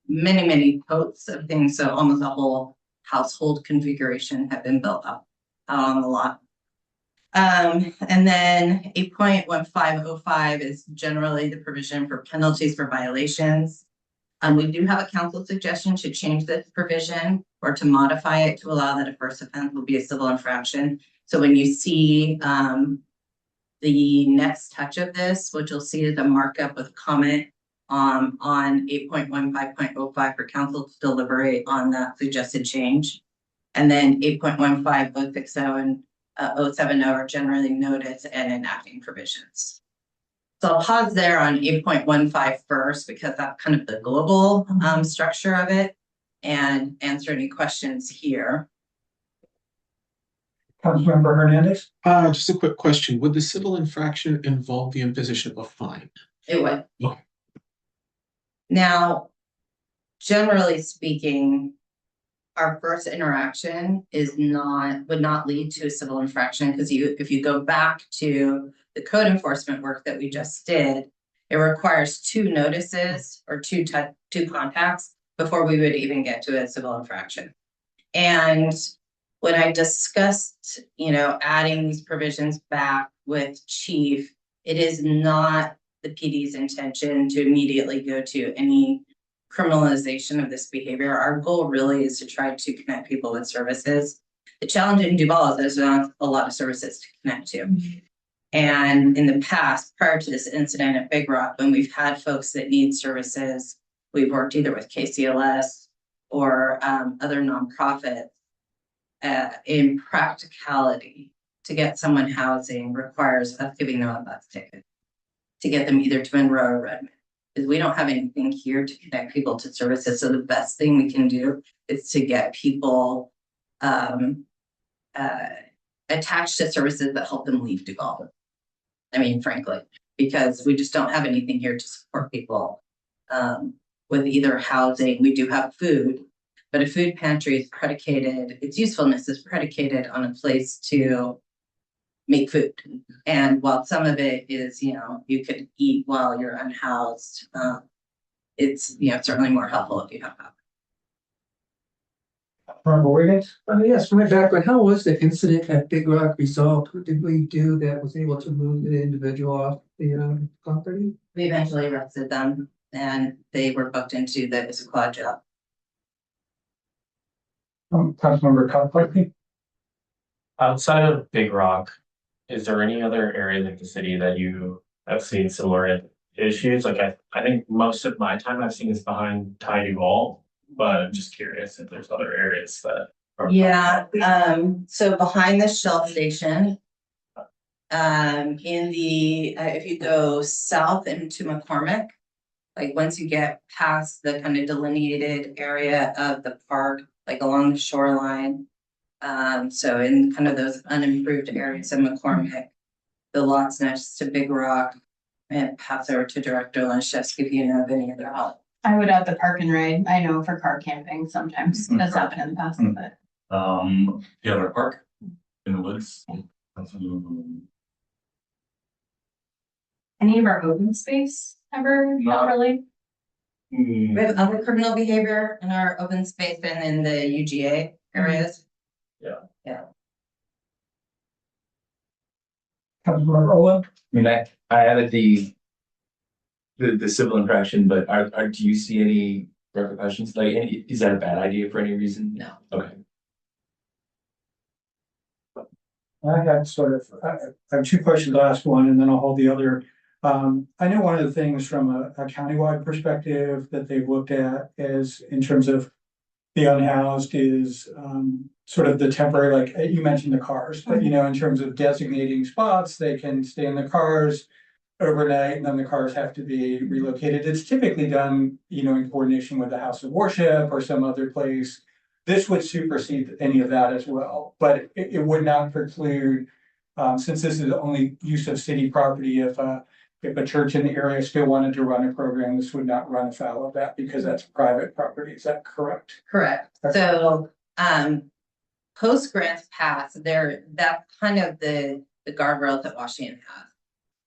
many totes of things, so almost a whole household configuration had been built up on the lot. And then 8.1505 is generally the provision for penalties for violations. We do have a council suggestion to change this provision or to modify it to allow that a first offense will be a civil infraction. So when you see the next touch of this, what you'll see is a markup with comment on 8.15.05 for council to deliberate on that suggested change. And then 8.15, 060, and 070 are generally notice and enacting provisions. So I'll pause there on 8.15 first, because that's kind of the global structure of it, and answer any questions here. Councilmember Hernandez? Just a quick question. Would the civil infraction involve the imposition of a fine? It would. Oh. Now, generally speaking, our first interaction would not lead to a civil infraction, because if you go back to the code enforcement work that we just did, it requires 2 notices or two contacts before we would even get to a civil infraction. And when I discussed, adding these provisions back with chief, it is not the PD's intention to immediately go to any criminalization of this behavior. Our goal really is to try to connect people with services. The challenge in Duval is there's not a lot of services to connect to. And in the past, prior to this incident at Big Rock, when we've had folks that need services, we've worked either with KCLS or other nonprofits. In practicality, to get someone housing requires us giving them a bus ticket to get them either to Monroe or Redmond, because we don't have anything here to connect people to services. So the best thing we can do is to get people attached to services that help them leave Duval. I mean, frankly, because we just don't have anything here to support people with either housing. We do have food, but a food pantry is predicated, its usefulness is predicated on a place to make food. And while some of it is, you could eat while you're unhoused, it's, certainly more helpful if you have that. Councilmember Wiggins? Yes, from my background, how was the incident at Big Rock resolved? What did we do that was able to move the individual off the property? We eventually arrested them and they were booked into the Issaquah jail. Councilmember Conklin? Outside of Big Rock, is there any other areas of the city that you have seen similar issues? Like I think most of my time I've seen is behind Ty Duval, but I'm just curious if there's other areas that are. Yeah, so behind the Shell station, in the, if you go south into McCormick, like once you get past the kind of delineated area of the park, like along the shoreline. So in kind of those unimproved areas of McCormick, the lots next to Big Rock, and pass over to Director Lenshevsky if you know of any other help. I would add the park and ride. I know for car camping sometimes that's happened in the past, but. The other park in the woods. Any of our open space ever, not really? We have other criminal behavior in our open space and in the UGA areas. Yeah. Councilmember Owen? I mean, I added the civil infraction, but do you see any repercussions? Like, is that a bad idea for any reason? No. Okay. I had I have 2 questions. I'll ask one and then I'll hold the other. I know one of the things from a countywide perspective that they've looked at is in terms of the unhoused is sort of the temporary, like you mentioned the cars, but in terms of designating spots, they can stay in the cars. overnight, and then the cars have to be relocated. It's typically done, in coordination with the house of worship or some other place. This would supersede any of that as well, but it would not preclude, since this is the only use of city property, if a church in the area still wanted to run a program, this would not run afoul of that because that's private property. Is that correct? Correct. Okay. So, post grants pass, that's kind of the guardrails that Washington has.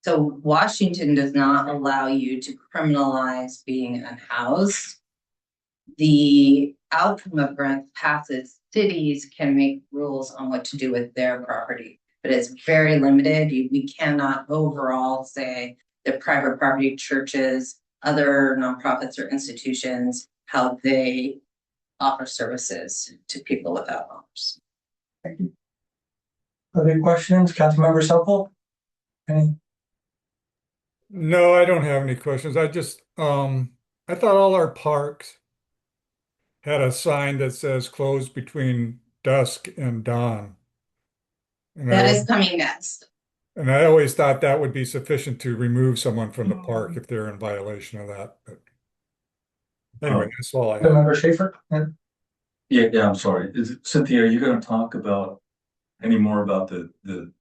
So Washington does not allow you to criminalize being unhoused. The outcome of grants passes, cities can make rules on what to do with their property, but it's very limited. We cannot overall say that private property, churches, other nonprofits or institutions, how they offer services to people without homes. Thank you. Other questions, Councilmember Supple? Any? No, I don't have any questions. I just, I thought all our parks had a sign that says closed between dusk and dawn. And That is coming next. and I always thought that would be sufficient to remove someone from the park if they're in violation of that. But anyway, that's all I have. Councilmember Schaefer? Yeah, I'm sorry. Cynthia, are you gonna talk about any more about the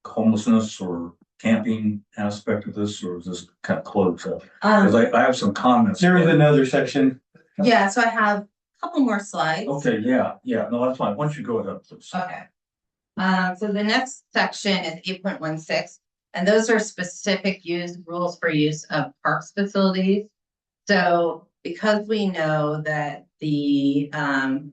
homelessness or camping aspect of this, or is this kind of closed up? Because I have some comments. There is another section. Yeah, so I have a couple more slides. Okay, yeah, no, that's fine. Once you go ahead, please. Okay. So the next section is 8.16, and those are specific rules for use of parks facilities. So because we know that that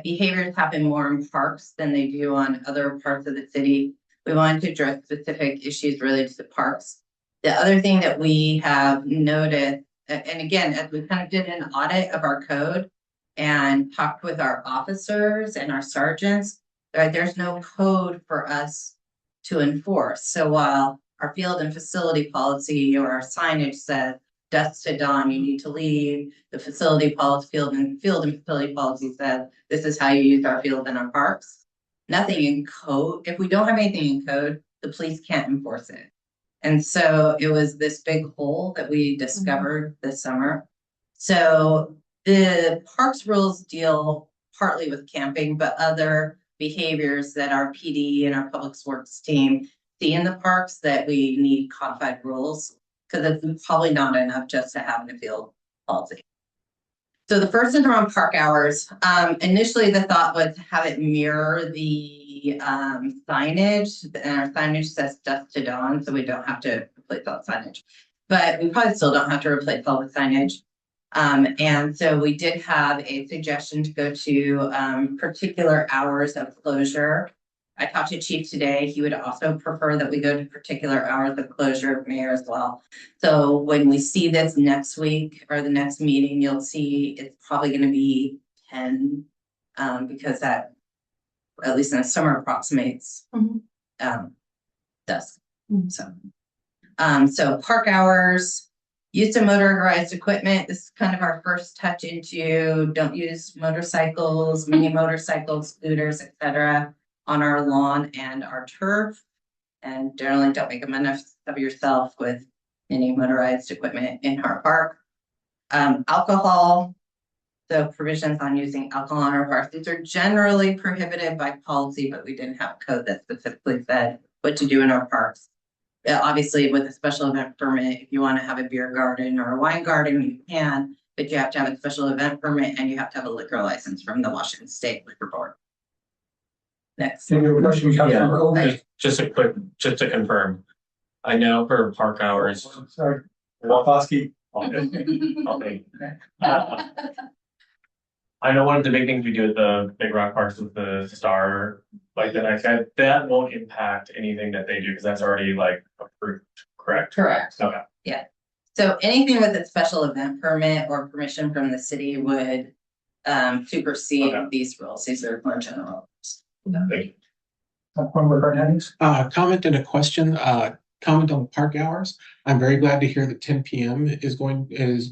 behaviors happen more in parks than they do on other parts of the city, we wanted to address specific issues related to parks. The other thing that we have noted, and again, as we kind of did an audit of our code and talked with our officers and our sergeants, there's no code for us to enforce. So while our field and facility policy or our signage says dusk to dawn, you need to leave, the facility policy, field and facility policy says this is how you use our field and our parks. Nothing in code. If we don't have anything in code, the police can't enforce it. And so it was this big hole that we discovered this summer. So the parks rules deal partly with camping, but other behaviors that our PD and our public works team see in the parks that we need codified rules, because it's probably not enough just to have a field policy. So the first is around park hours. Initially, the thought was to have it mirror the signage, and our signage says dusk to dawn, so we don't have to replace all the signage. But we probably still don't have to replace all the signage. And so we did have a suggestion to go to particular hours of closure. I talked to Chief today. He would also prefer that we go to particular hours of closure, Mayor as well. So when we see this next week or the next meeting, you'll see it's probably going to be 10 because that, at least in the summer, approximates dusk. So park hours. Use of motorized equipment. This is kind of our first touch into don't use motorcycles, mini motorcycles, scooters, etc. on our lawn and our turf. And generally don't make a mess of yourself with any motorized equipment in our park. Alcohol. The provisions on using alcohol in our parks. These are generally prohibited by policy, but we didn't have a code that specifically said what to do in our parks. Obviously, with a special event permit, if you want to have a beer garden or a wine garden, you can, but you have to have a special event permit and you have to have a liquor license from the Washington State Liquor Board. Next. Just to confirm. I know for park hours. Sorry. Wolfowski. I know one of the big things we do at the Big Rock Parks with the star, like the next guy, that won't impact anything that they do because that's already like approved, correct? Correct. Okay. Yeah. So anything with a special event permit or permission from the city would supersede these rules. These are more general. Thank you. Comment and a question. Comment on park hours. I'm very glad to hear that 10 p.m. is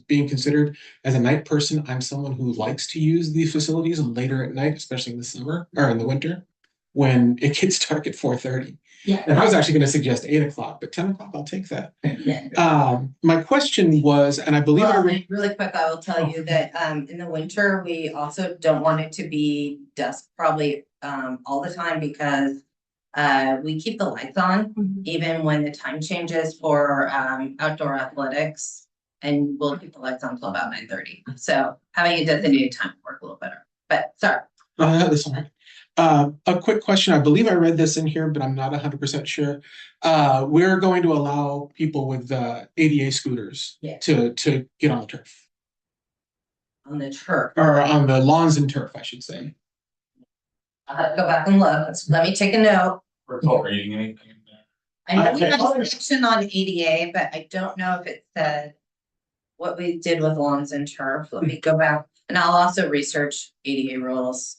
being considered. As a night person, I'm someone who likes to use the facilities later at night, especially in the summer or in the winter. when it gets dark at 4:30. Yeah. And I was actually going to suggest 8 o'clock, but 10 o'clock, I'll take that. Yeah. My question was, and I believe I Well, read, really quick, I will tell you that in the winter, we also don't want it to be dusk probably all the time because we keep the lights on even when the time changes for outdoor athletics, and we'll keep the lights on until about 9:30. So having a designated time will work a little better. But sorry. that's all right. A quick question. I believe I read this in here, but I'm not 100% sure. We're going to allow people with ADA scooters Yeah. to get on the turf, On the turf. or on the lawns and turf, I should say. I'll have to go back and look. Let me take a note. Recall reading anything in there? I know we have a section on ADA, but I don't know if it said what we did with lawns and turf. Let me go back, and I'll also research ADA rules.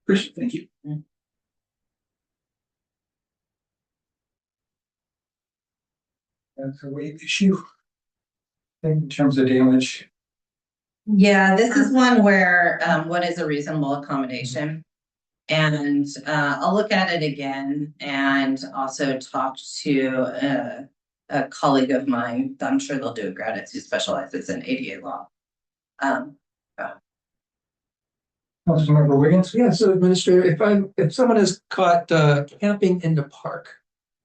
Appreciate it. Thank you. That's a weight issue. In terms of damage. Yeah, this is one where what is a reasonable accommodation? And I'll look at it again and also talk to a colleague of mine. I'm sure they'll do a grad who specializes in ADA law. Councilmember Wiggins? Yeah, so Administrator, if someone is caught camping in the park,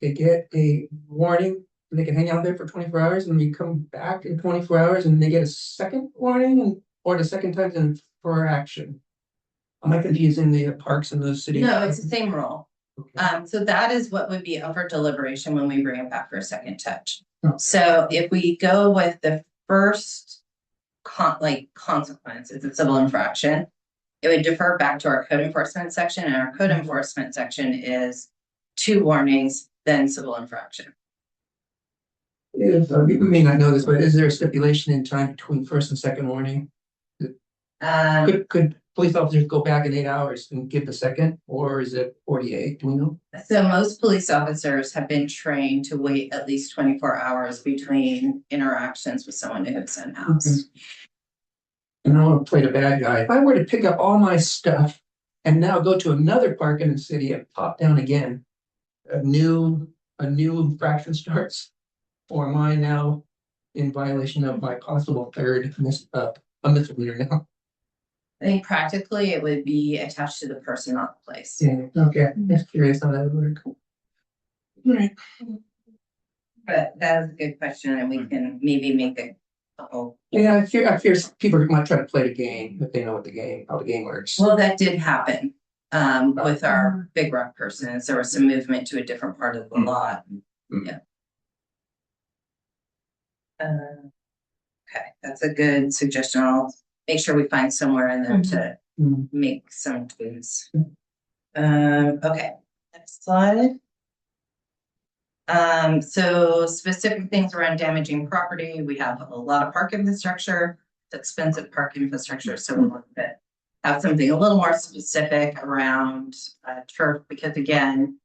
they get a warning, and they can hang out there for 24 hours, and we come back in 24 hours, and they get a second warning, or the second time's in for action. Am I confusing the parks in those cities? No, it's the same rule. Okay. So that is what would be up for deliberation when we bring it back for a second touch. Oh. So if we go with the first consequence, it's a civil infraction, it would defer back to our code enforcement section, and our code enforcement section is 2 warnings, then civil infraction. We may not know this, but is there a stipulation in time between first and second warning? Could police officers go back in 8 hours and give the second, or is it 48? Do we know? So most police officers have been trained to wait at least 24 hours between interactions with someone who has sent house. Okay. And I want to play the bad guy. If I were to pick up all my stuff and now go to another park in the city and pop down again, a new infraction starts, or am I now in violation of my possible third misdemeanor now? I think practically it would be attached to the person, not the place. Yeah, okay, just curious how that would work. All right. But that is a good question, and we can maybe make it a whole. Yeah, I fear people might try to play the game if they know what how the game works. Well, that did happen with our Big Rock person. There was some movement to a different part of the lot. Yeah. Okay, that's a good suggestion. I'll make sure we find somewhere in there to make some tweaks. Okay, next slide. So specific things around damaging property. We have a lot of park infrastructure. It's expensive park infrastructure, so we want to have something a little more specific around turf, because again,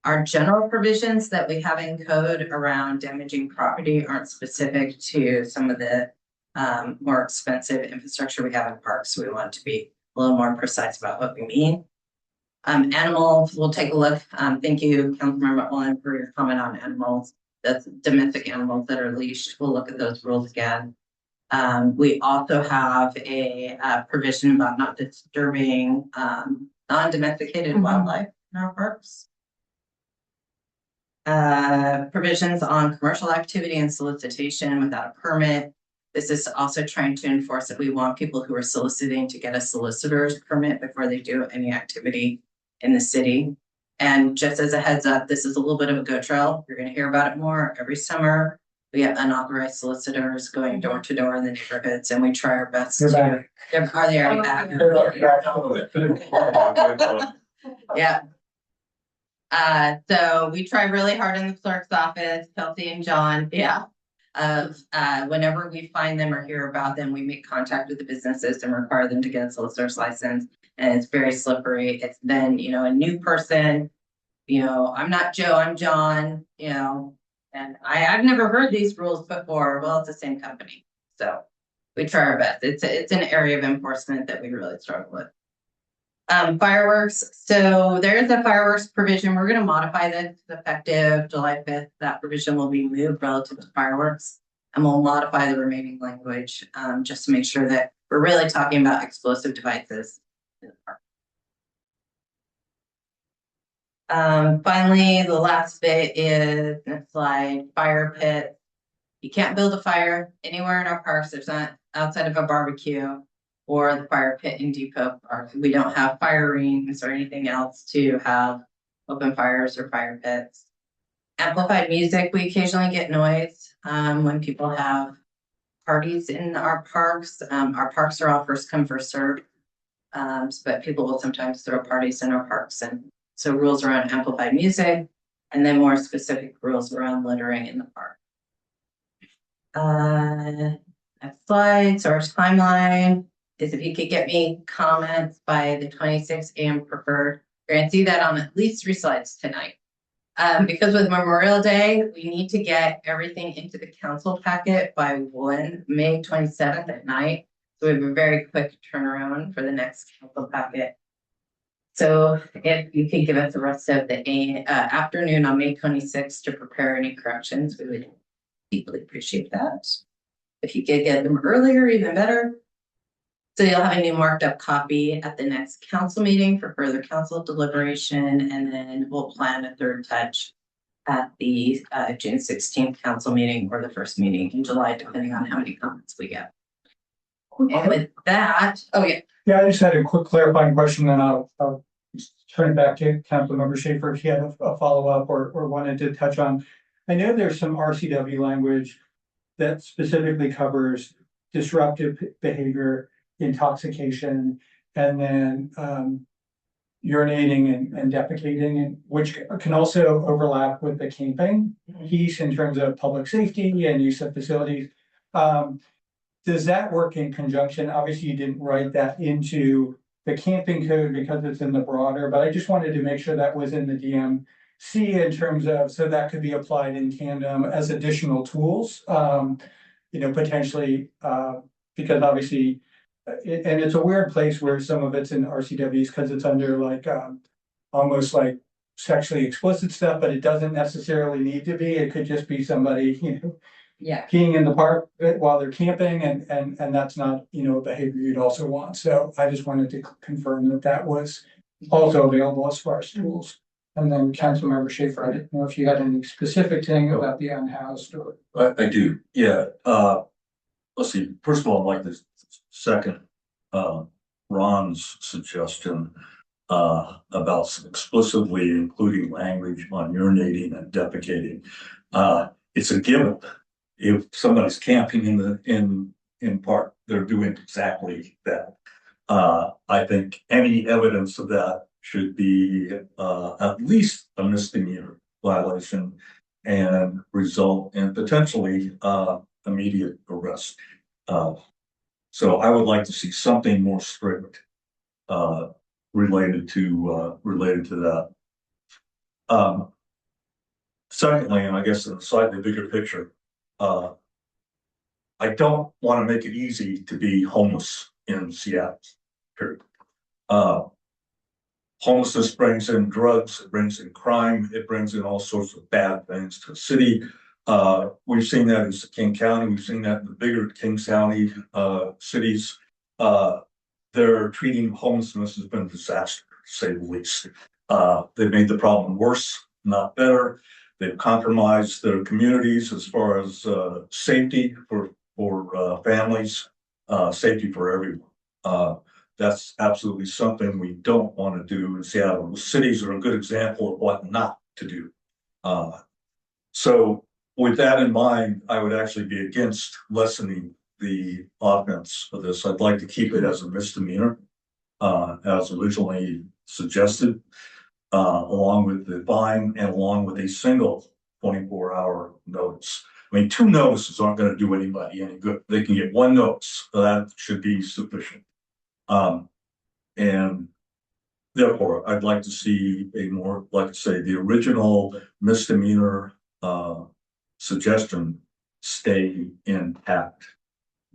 our general provisions that we have in code around damaging property aren't specific to some of the more expensive infrastructure we have in parks. So we want to be a little more precise about what we mean. Animals, we'll take a look. Thank you, Councilmember Owen, for your comment on animals. That's domestic animals that are leashed. We'll look at those rules again. We also have a provision about not disturbing non-domesticated wildlife in our parks. Provisions on commercial activity and solicitation without a permit. This is also trying to enforce that we want people who are soliciting to get a solicitor's permit before they do any activity in the city. And just as a heads up, this is a little bit of a go trail. You're going to hear about it more every summer. We have unauthorized solicitors going door to door in the neighborhoods, and we try our best to. Are they already back? Yeah. So we try really hard in the clerk's office, Kelsey and John. Yeah. Whenever we find them or hear about them, we make contact with the businesses and require them to get a solicitor's license. And it's very slippery. It's then, a new person, I'm not Joe, I'm John, and I've never heard these rules before. Well, it's the same company. So we try our best. It's an area of enforcement that we really struggle with. Fireworks, so there is a fireworks provision. We're gonna modify this effective July 5th. That provision will be moved relative to fireworks. And we'll modify the remaining language, just to make sure that we're really talking about explosive devices. Finally, the last bit is, next slide, fire pit. You can't build a fire anywhere in our parks. There's not outside of a barbecue or the fire pit in Depot Park. We don't have fire rings or anything else to have open fires or fire pits. Amplified music, we occasionally get noise when people have parties in our parks. Our parks are all first come, first served. But people will sometimes throw parties in our parks, and so rules around amplified music, and then more specific rules around littering in the park. Next slide. So our timeline is if you could get me comments by the 26th AM preferred. You're gonna see that on at least 3 slides tonight. Because with Memorial Day, we need to get everything into the council packet by May 27th at night. So we have a very quick turnaround for the next council packet. So if you could give us the rest of the afternoon on May 26th to prepare any corrections, we would deeply appreciate that. If you could get them earlier, even better. So you'll have a new marked up copy at the next council meeting for further council deliberation, and then we'll plan a third touch at the June 16th council meeting or the first meeting in July, depending on how many comments we get. And with that, oh yeah. Yeah, I just had a quick clarifying question, and I'll turn it back to Councilmember Schaefer if he had a follow-up or wanted to touch on. I know there's some RCW language that specifically covers disruptive behavior, intoxication, and then urinating and defecating, which can also overlap with the camping piece in terms of public safety and use of facilities. Does that work in conjunction? Obviously, you didn't write that into the camping code because it's in the broader, but I just wanted to make sure that was in the DMC in terms of, so that could be applied in tandem as additional tools, potentially, because obviously, and it's a weird place where some of it's in RCWs because it's under like, almost like sexually explicit stuff, but it doesn't necessarily need to be. It could just be somebody, Yeah. peeing in the park while they're camping, and that's not, a behavior you'd also want. So I just wanted to confirm that that was also available as far as tools. And then Councilmember Schaefer, I didn't know if you had any specific thing about the unhoused or. I do, yeah. Let's see, first of all, I'd like to second Ron's suggestion about explicitly including language on urinating and defecating. It's a given. If somebody's camping in park, they're doing exactly that. I think any evidence of that should be at least a misdemeanor violation and result in potentially immediate arrest. So I would like to see something more strict related to that. Secondly, and I guess in a slightly bigger picture, I don't want to make it easy to be homeless in Seattle, period. Homelessness brings in drugs, it brings in crime, it brings in all sorts of bad things to the city. We've seen that in King County, we've seen that in the bigger King County cities. Their treating homelessness has been a disaster, to say the least. They've made the problem worse, not better. They've compromised their communities as far as safety for families, safety for everyone. That's absolutely something we don't want to do in Seattle. The cities are a good example of what not to do. So with that in mind, I would actually be against lessening the offense of this. I'd like to keep it as a misdemeanor, as originally suggested, along with the fine and along with a single 24-hour notice. I mean, 2 notices aren't going to do anybody any good. They can get 1 notice, so that should be sufficient. And therefore, I'd like to see a more, like I say, the original misdemeanor suggestion stay intact.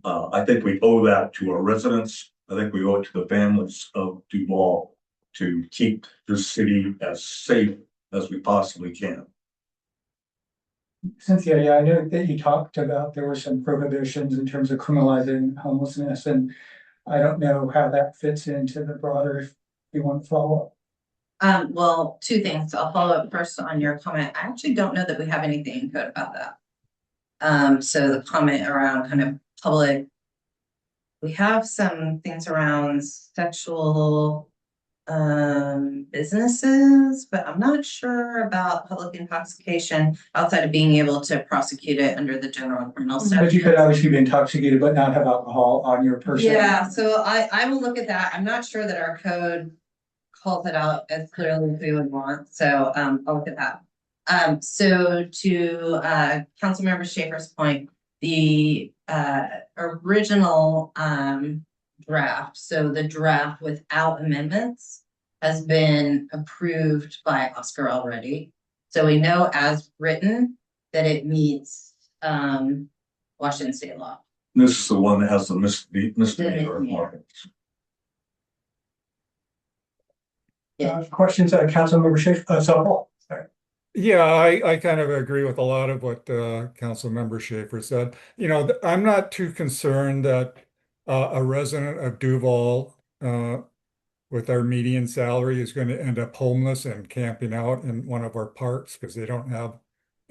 I think we owe that to our residents. I think we owe it to the families of Duval to keep the city as safe as we possibly can. Cynthia, yeah, I know that you talked about there were some prohibitions in terms of criminalizing homelessness, and I don't know how that fits into the broader, if you want to follow up. Well, two things. I'll follow up first on your comment. I actually don't know that we have anything in code about that. So the comment around kind of public. We have some things around sexual businesses, but I'm not sure about public intoxication outside of being able to prosecute it under the general criminal statute. But you could obviously be intoxicated but not have alcohol on your person. Yeah, so I will look at that. I'm not sure that our code calls it out as clearly as we would want, so I'll look at that. So to Councilmember Schaefer's point, the original draft, so the draft without amendments has been approved by Oscar already. So we know as written that it meets Washington state law. This is the one that has the misdemeanor mark. Questions, Councilmember Schaefer, Paul. Sorry. Yeah, I kind of agree with a lot of what Councilmember Schaefer said. You know, I'm not too concerned that a resident of Duval with our median salary is going to end up homeless and camping out in one of our parks because they don't have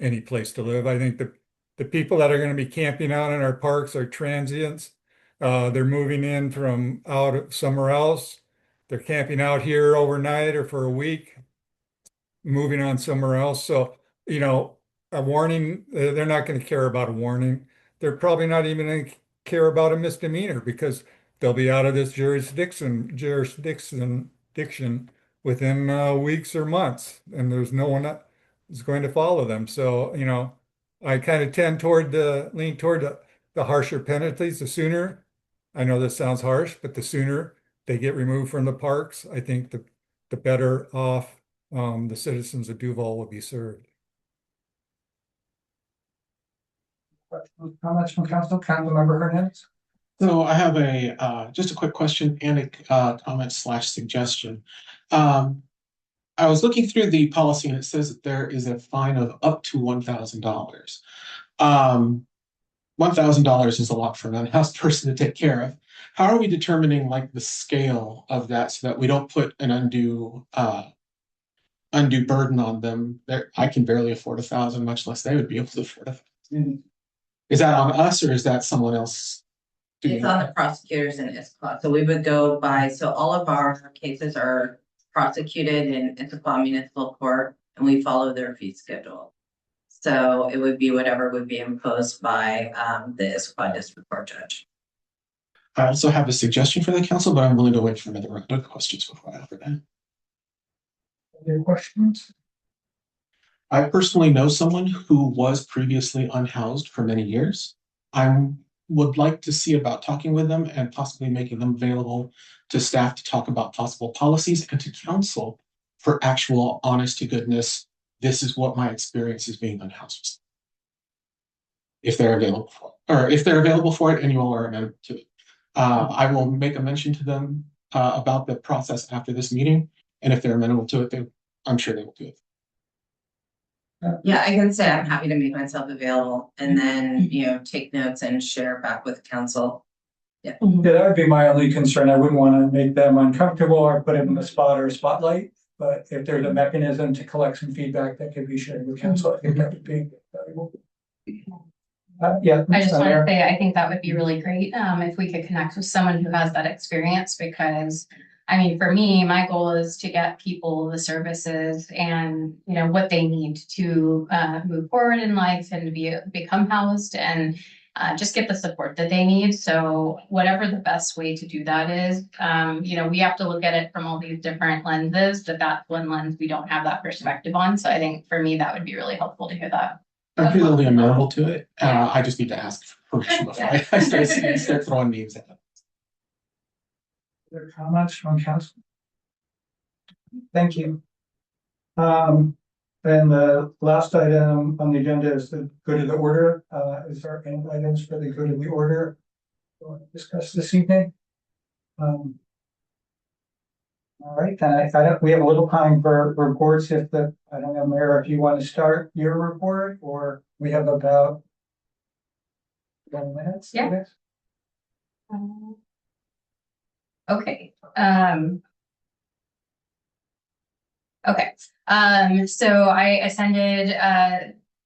any place to live. I think the people that are going to be camping out in our parks are transients. They're moving in from out somewhere else. They're camping out here overnight or for a week, moving on somewhere else. So, you know, a warning, they're not going to care about a warning. They're probably not even going to care about a misdemeanor because they'll be out of this jurisdiction within weeks or months, and there's no one that is going to follow them. So, you know, I kind of tend toward lean toward the harsher penalties. The sooner, I know this sounds harsh, but the sooner they get removed from the parks, I think the better off the citizens of Duval will be served. Comments from Councilmember Hernandez? So I have just a quick question and a comment / suggestion. I was looking through the policy and it says that there is a fine of up to $1,000. $1,000 is a lot for an unhoused person to take care of. How are we determining like the scale of that so that we don't put an undue burden on them? I can barely afford 1,000, much less they would be able to afford 1,000. Is that on us or is that someone else? It's on the prosecutors in Issaquah. So we would go by, so all of our cases are prosecuted in Issaquah Municipal Court and we follow their fee schedule. So it would be whatever would be imposed by the Issaquah District Court judge. I also have a suggestion for the council, but I'm willing to wait for another round of questions before I offer that. Any questions? I personally know someone who was previously unhoused for many years. I would like to see about talking with them and possibly making them available to staff to talk about possible policies and to counsel for actual honest to goodness. This is what my experience is being unhoused. If they're available for it, or if they're available for it and you all are amenable to it. I will make a mention to them about the process after this meeting. And if they're amenable to it, I'm sure they will do it. Yeah, I can say I'm happy to make myself available and then, you know, take notes and share back with council. Yeah. Yeah, that would be my only concern. I wouldn't want to make them uncomfortable or put them in the spot or a spotlight. But if there's a mechanism to collect some feedback that could be shared with council, I think that would be valuable. Yeah. I just want to say, I think that would be really great if we could connect with someone who has that experience, because I mean, for me, my goal is to get people the services and, you know, what they need to move forward in life and to become housed and just get the support that they need. So whatever the best way to do that is, you know, we have to look at it from all these different lenses, but that's one lens we don't have that perspective on. So I think for me, that would be really helpful to hear that. I'm feeling amenable to it. I just need to ask for permission before I start throwing names at them. Other comments from council? Thank you. And the last item on the agenda is the good of the order. Is there any items for the good of the order we want to discuss this evening? All right, then I don't, we have a little time for reports if I don't know, Mayor, if you want to start your report or we have about 10 minutes, I Yeah. guess. Okay, so I attended,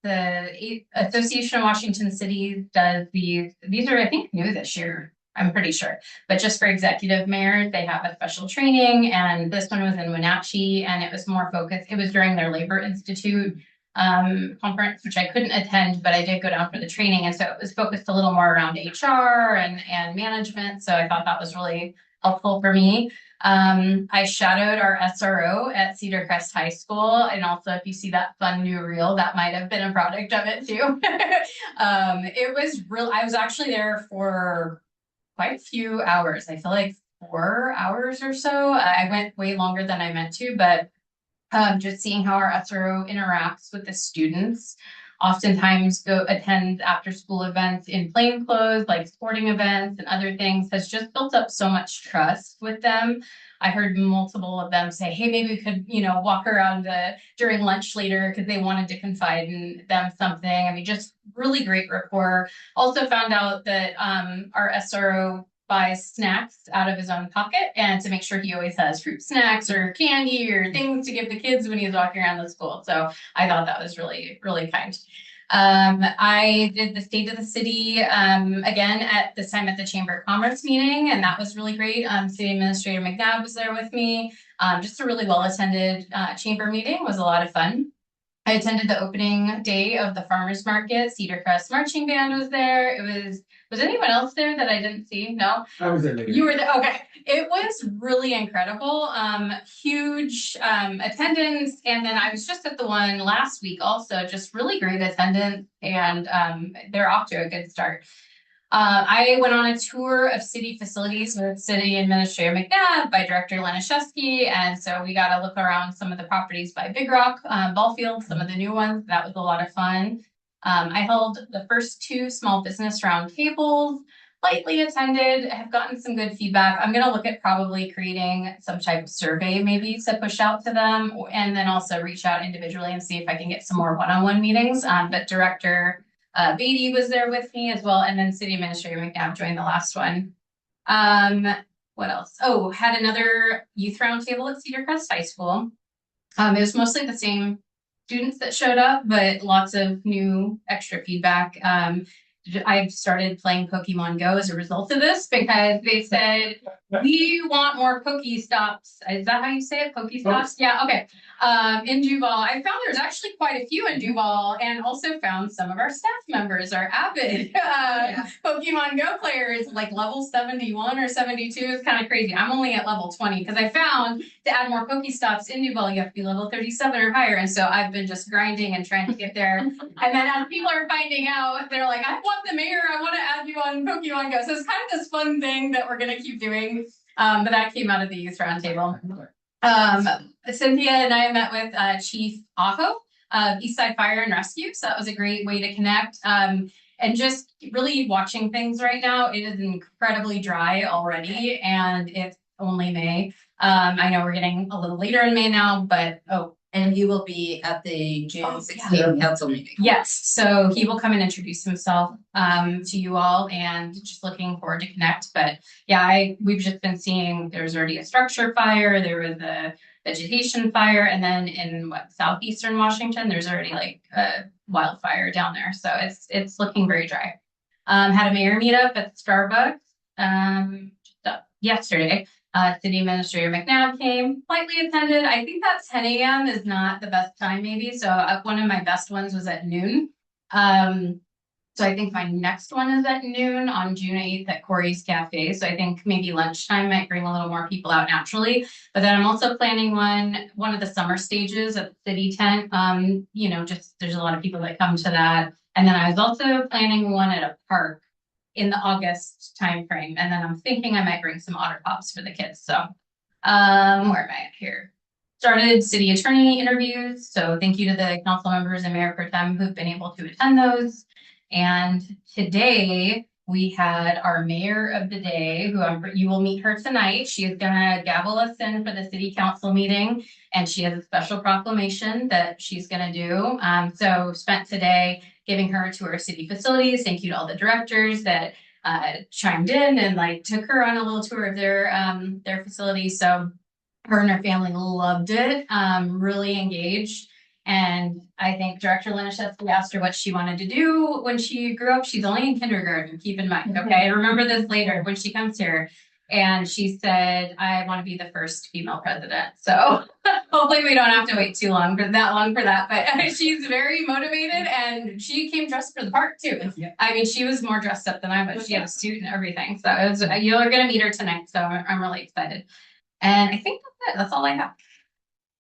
the Association of Washington Cities does these are, I think, new this year. I'm pretty sure, but just for executive mayors, they have a special training, and this one was in Wenatchee, and it was more focused. It was during their Labor Institute conference, which I couldn't attend, but I did go down for the training, and so it was focused a little more around HR and management. So I thought that was really helpful for me. I shadowed our SRO at Cedar Crest High School, and also if you see that fun new reel, that might have been a product of it too. It was real. I was actually there for quite a few hours. I feel like 4 hours or so. I went way longer than I meant to, but just seeing how our SRO interacts with the students. Oftentimes go attend after school events in plain clothes, like sporting events and other things, has just built up so much trust with them. I heard multiple of them say, hey, maybe we could, walk around during lunch later, because they wanted to confide in them something. I mean, just really great rapport. Also found out that our SRO buys snacks out of his own pocket, and to make sure he always has fruit snacks or candy or things to give the kids when he's walking around the school. So I thought that was really, really kind. I did the State of the City again at this time at the Chamber of Commerce meeting, and that was really great. City Administrator McNabb was there with me. Just a really well-attended chamber meeting. It was a lot of fun. I attended the opening day of the farmers market. Cedar Crest Marching Band was there. Was anyone else there that I didn't see? No? I was there. You were there, okay. It was really incredible. Huge attendance. And then I was just at the one last week also, just really great attendance, and they're off to a good start. I went on a tour of city facilities with City Administrator McNabb by Director Laniszewski, and so we got to look around some of the properties by Big Rock ball field, some of the new ones. That was a lot of fun. I held the first 2 small business roundtables, lightly attended, have gotten some good feedback. I'm going to look at probably creating some type of survey maybe to push out to them, and then also reach out individually and see if I can get some more one-on-one meetings. But Director Beatty was there with me as well, and then City Administrator McNabb joined the last one. What else? Oh, had another youth roundtable at Cedar Crest High School. It was mostly the same students that showed up, but lots of new extra feedback. I've started playing Pokemon Go as a result of this, because they said, we want more Pokestops. Is that how you say it? Pokestops? Yeah, okay. In Duval, I found there's actually quite a few in Duval, and also found some of our staff members are avid Pokemon Go players, like level 71 or 72 is kind of crazy. I'm only at level 20, because I found to add more Pokestops in Duval, you have to be level 37 or higher. And so I've been just grinding and trying to get there. And then as people are finding out, they're like, I want the mayor, I want to add you on Pokemon Go. So it's kind of this fun thing that we're going to keep doing. But that came out of the youth roundtable. Cynthia and I met with Chief Aho of Eastside Fire and Rescue. So that was a great way to connect. And just really watching things right now, it is incredibly dry already, and it's only May. I know we're getting a little later in May now, but And you will be at the June 16th council meeting. yes, so he will come and introduce himself to you all, and just looking forward to connect. But yeah, we've just been seeing there's already a structure fire, there was a vegetation fire, and then in southeastern Washington, there's already like a wildfire down there. So it's looking very dry. Had a mayor meetup at Starbucks yesterday. City Administrator McNabb came, lightly attended. I think that 10 a.m. is not the best time maybe. So one of my best ones was at noon. So I think my next one is at noon on June 8th at Corey's Cafe. So I think maybe lunchtime might bring a little more people out naturally. But then I'm also planning one of the summer stages at the city tent. Just there's a lot of people that come to that. And then I was also planning one at a park in the August timeframe. And then I'm thinking I might bring some Otter Pops for the kids. So where am I at here? Started city attorney interviews. So thank you to the council members and Mayor Pro Tem who've been able to attend those. And today we had our mayor of the day, you will meet her tonight. She is gonna gavel us in for the city council meeting, and she has a special proclamation that she's gonna do. So spent today giving her a tour of city facilities. Thank you to all the directors that chimed in and like took her on a little tour of their facilities. So her and her family loved it, really engaged. And I think Director Laniszewski asked her what she wanted to do when she grew up. She's only in kindergarten, keep in mind, okay? Remember this later when she comes here. And she said, I want to be the first female president. So hopefully we don't have to wait too long for that. But she's very motivated, and she came dressed for the part too. I mean, she was more dressed up than I was. She had a suit and everything. So you're going to meet her tonight. So I'm really excited. And I think that's it. That's all I have.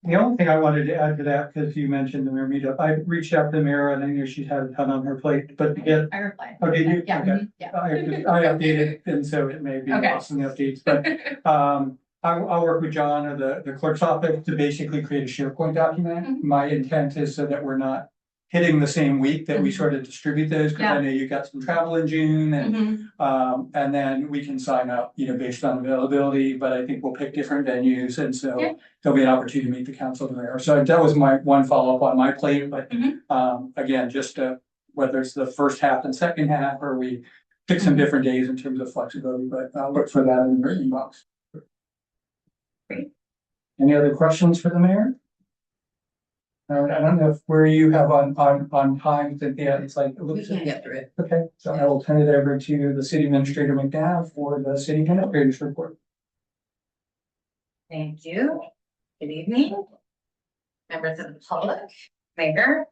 The only thing I wanted to add to that, because you mentioned the mayor meetup, I reached out to Mara and I knew she had a ton on her plate, but again. I replied. Oh, did you? Yeah. Okay. Yeah. I updated, and so it may be Okay. lost in the updates, but I'll work with John or the clerk's office to basically create a SharePoint document. Mhm. My intent is so that we're not hitting the same week that we Mhm. sort of distribute those, because I know you got some travel in June and then we can sign up, based on availability, but I think we'll pick different venues, and so Yeah. there'll be an opportunity to meet the council there. So that was my one follow-up on my plate, but Mhm. again, just whether it's the first half and second half, or we pick some different days in terms of flexibility, but I'll look for that in your inbox. Great. Any other questions for the mayor? I don't know where you have on time, Cynthia, it's like. We can get through it. Okay, so I will turn it over to the city administrator McNabb for the city administrator's report. Thank you. Good evening. Members of the public, mayor,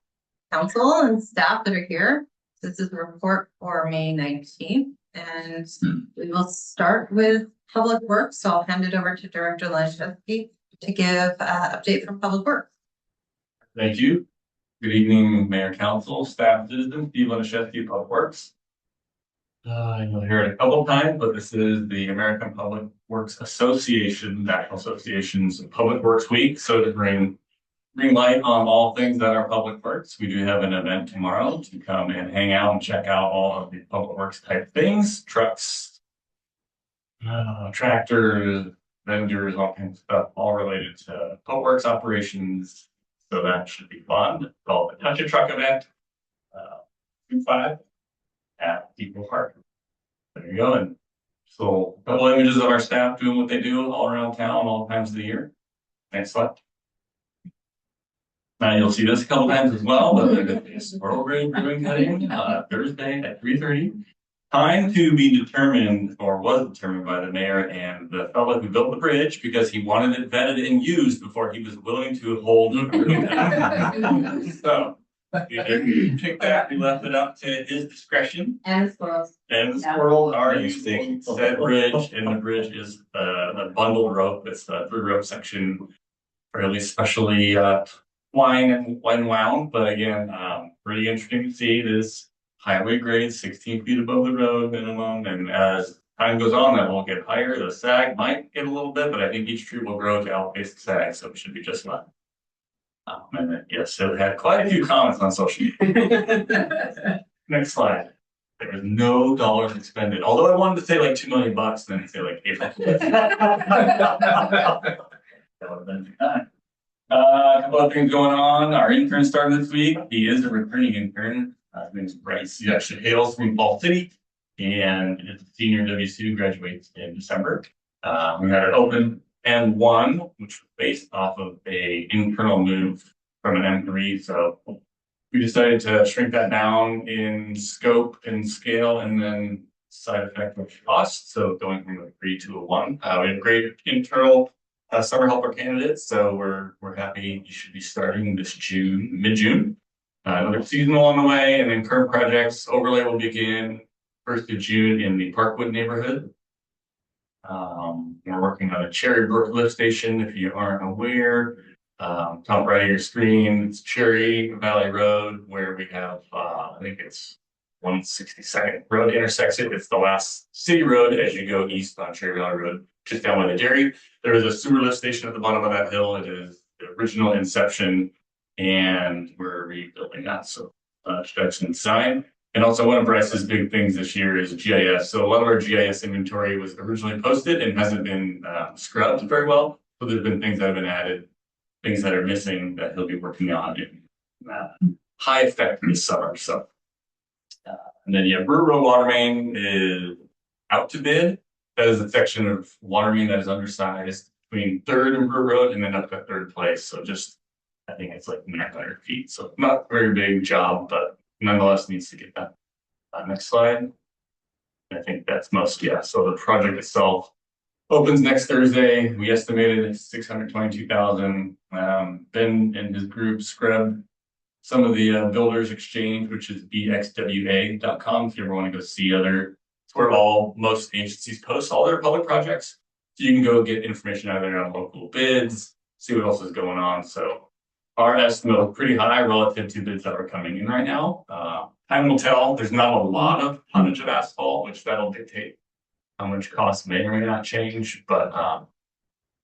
council, and staff that are here. This is a report for May 19th, and we will start with Public Works. So I'll hand it over to Director Laniszewski to give an update from Public Works. Thank you. Good evening, Mayor, Council, staff, citizens, Steve Laniszewski, Public Works. You'll hear it a couple of times, but this is the American Public Works Association, National Association's Public Works Week. So to bring light on all things that are public works, we do have an event tomorrow to come and hang out and check out all of the public works type things, trucks, tractors, vendors, all kinds of stuff, all related to public works operations. So that should be fun. It's called the Touch a Truck event, 5 at Depot Park. There you go. And so a couple images of our staff doing what they do all around town, all times of the year. Next slide. Now you'll see this a couple times as well, but it's Squirrel Grove ribbon cutting, Thursday at 3:30. Time to be determined, or was determined by the mayor and the fellow who built the bridge, because he wanted it vetted and used before he was willing to hold. So we picked that, we left it up to his discretion. And squirrels. And the squirrels are using said bridge, and the bridge is a bundled rope. It's the through rope section, fairly specially twined and wound. But again, pretty interesting to see. It is highway grade, 16 feet above the road minimum, and as time goes on, that will get higher. The sag might get a little bit, but I think each tree will grow to outpace the sag, so it should be just fine. And then, yes, it had quite a few comments on social media. Next slide. There was no dollars expended, although I wanted to say like $2 million, then I'd say like $800. That would have been fine. A couple of things going on. Our intern started this week. He is a returning intern. His name is Bryce. He actually hails from Fall City and is a senior WSU, graduates in December. We had an open N1, which was based off of a internal move from an M3. So we decided to shrink that down in scope and scale, and then side effect of cost. So going from a 3 to a 1. We have great internal summer helper candidates. So we're happy. You should be starting this June, mid-June. Another seasonal on the way, and then current projects overlay will begin 1st of June in the Parkwood neighborhood. We're working on a Cherry Brook lift station. If you aren't aware, top right of your screen, it's Cherry Valley Road, where we have, I think it's 162nd Road intersects it. It's the last city road as you go east on Cherry Valley Road, just down by the dairy. There is a sewer lift station at the bottom of that hill. It is the original inception, and we're rebuilding that. So, stretch and sign. And also one of Bryce's big things this year is GIS. So a lot of our GIS inventory was originally posted and hasn't been scrubbed very well. So there's been things that have been added, things that are missing that he'll be working on in high effect this summer. So, and then yeah, Brewer Road water main is out to bid. That is a section of water main that is undersized between 3rd and Brewer Road and then up to 3rd place. So just, I think it's like 900 feet. So not a very big job, but nonetheless needs to get done. Next slide. I think that's most, yeah. So the project itself opens next Thursday. We estimated it's 622,000. Ben and his group scrubbed some of the builders exchange, which is bxwa.com. If you ever want to go see other, it's where most agencies post all their public projects. So you can go get information out of there on local bids, see what else is going on. So our estimate is pretty high relative to bids that are coming in right now. Time will tell. There's not a lot of tonnage of asphalt, which that'll dictate how much cost may or may not change. But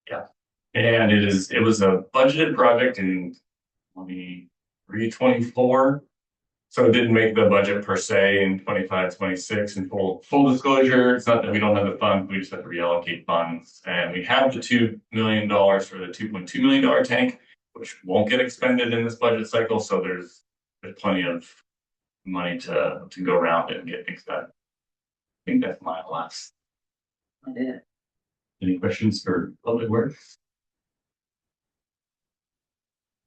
yeah, and it was a budgeted project in 2024, so it didn't make the budget per se in 25-26. And full disclosure, it's not that we don't have the funds; we just have to reallocate funds. And we have the $2 million for the $2.2 million tank, which won't get expended in this budget cycle. So there's plenty of money to go around and get things done. I think that's my last. Any questions for Public Works?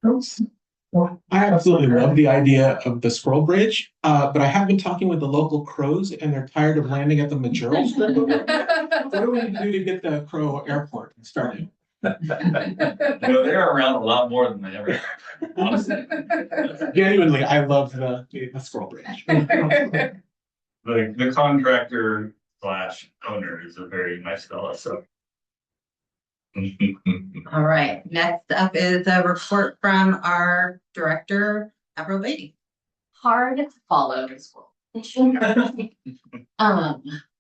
I absolutely love the idea of the scroll bridge, but I have been talking with the local crows and they're tired of landing at the Majerle Strip. What do we do to get the Crow Airport started? They're around a lot more than they ever have. Honestly. Genuinely, I love the scroll bridge. The contractor / owner is a very nice fella. So. All right, next up is a report from our director, Avril Beatty. Hard to follow this role.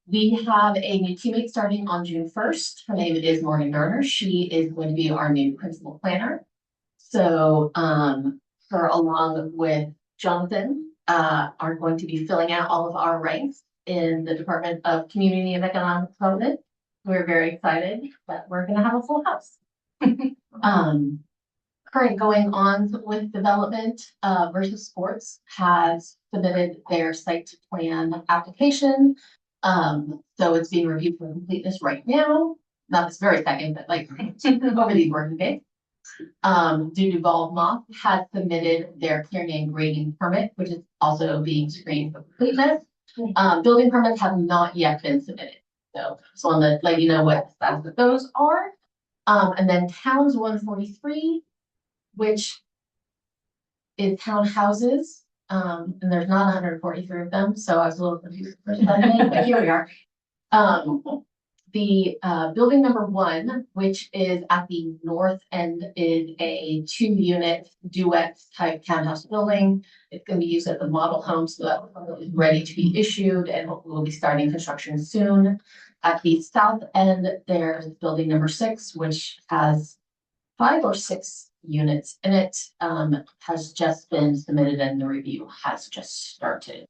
We have a new teammate starting on June 1st. Her name is Morgan Garner. She is going to be our new principal planner. So her along with Jonathan are going to be filling out all of our ranks in the Department of Community and Economic Development. We're very excited that we're going to have a full house. Current going on with development, Versus Sports has submitted their site plan application. So it's being reviewed for completeness right now. Not this very second, but like over these working days. Duval Moth has submitted their clearing and grading permit, which is also being screened for completeness. Building permits have not yet been submitted. So just want to let you know what the status of those are. And then Towns 143, which is townhouses. And there's not 143 of them, so I was a little confused for a second, but here we are. The building number 1, which is at the north end, is a 2-unit duet type townhouse building. It's going to be used as a model home, so that is ready to be issued, and hopefully we'll be starting construction soon. At the south end, there's building number 6, which has 5 or 6 units in it, has just been submitted and the review has just started.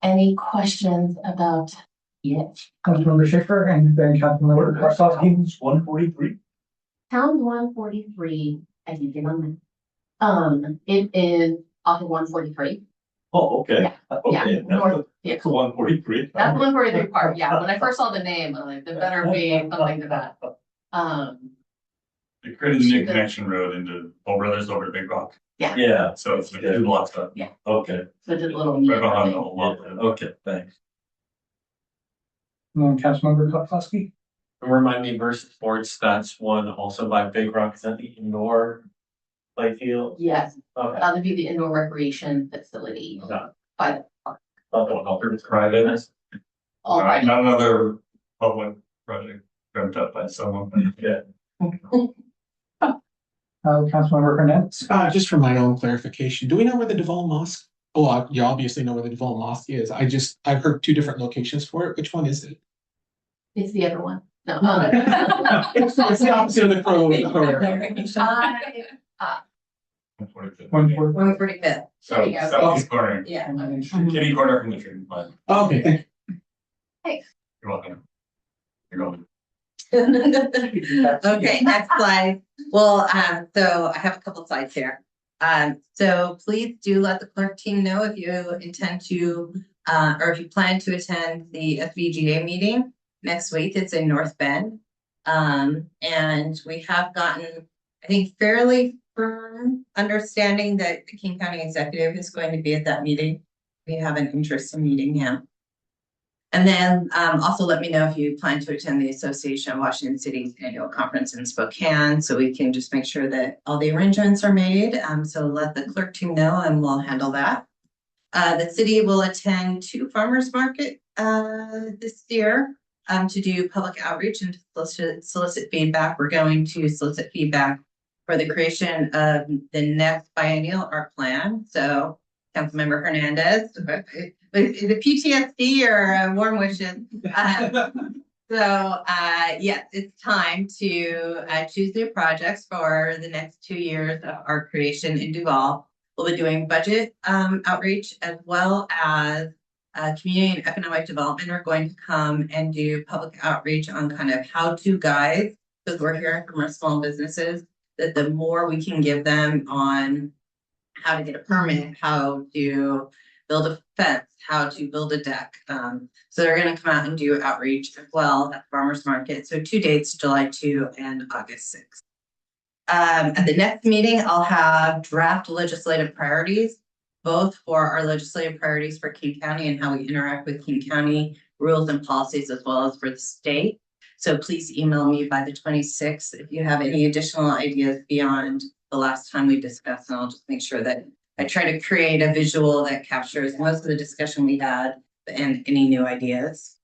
Any questions about it? Councilmember Schaefer and then Councilmember Karstoff. 143. Town 143, I think it on that. It is off of 143. Oh, okay. Yeah. Okay. Yeah, north, yeah. That's 143. That's the 143 part, yeah. When I first saw the name, I'm like, there better be something to that. They created a new connection road into Toll Brothers over to Big Rock. Yeah. Yeah. So it's like 2 blocks up. Yeah. Okay. So just a little. Right behind the whole lot. Okay, thanks. And then Councilmember Kopowski. Remind me, Versus Sports, that's one also by Big Rock. Is that the indoor play field? Yes, Okay. that would be the indoor recreation facility Okay. by the park. It's private. All right. Not another public project dreamt up by someone. Yeah. Councilmember Hernandez. Just for my own clarification, do we know where the Duval Mosque? Oh, you obviously know where the Duval Mosque is. I've heard 2 different locations for it. Which one is it? It's the other one. No. It's the opposite of the Crow. One 45th. So southeast corner, Yeah. kitty corner from the treatment plant. Okay, thank Thanks. You're welcome. You're welcome. Okay, next slide. Well, so I have a couple slides here. So please do let the clerk team know if you intend to, or if you plan to attend the SVGA meeting next week. It's in North Bend. And we have gotten, I think, fairly firm understanding that the King County Executive is going to be at that meeting. We have an interest in meeting him. And then also let me know if you plan to attend the Association of Washington Cities annual conference in Spokane, so we can just make sure that all the arrangements are made. So let the clerk team know and we'll handle that. The city will attend 2 farmers market this year to do public outreach and to solicit feedback. We're going to solicit feedback for the creation of the next biennial art plan. So Councilmember Hernandez, is it PTSD or warm wishes? Yes, it's time to choose new projects for the next 2 years of art creation in Duval. We'll be doing budget outreach as well as community and economic development are going to come and do public outreach on kind of how-to guides, because we're hearing from our small businesses that the more we can give them on how to get a permit, how to build a fence, how to build a deck. So they're going to come out and do outreach as well at farmers market. So 2 dates, July 2 and August 6th. At the next meeting, I'll have draft legislative priorities, both for our legislative priorities for King County and how we interact with King County rules and policies, as well as for the state. So please email me by the 26th if you have any additional ideas beyond the last time we discussed, and I'll just make sure that I try to create a visual that captures most of the discussion we had and any new ideas.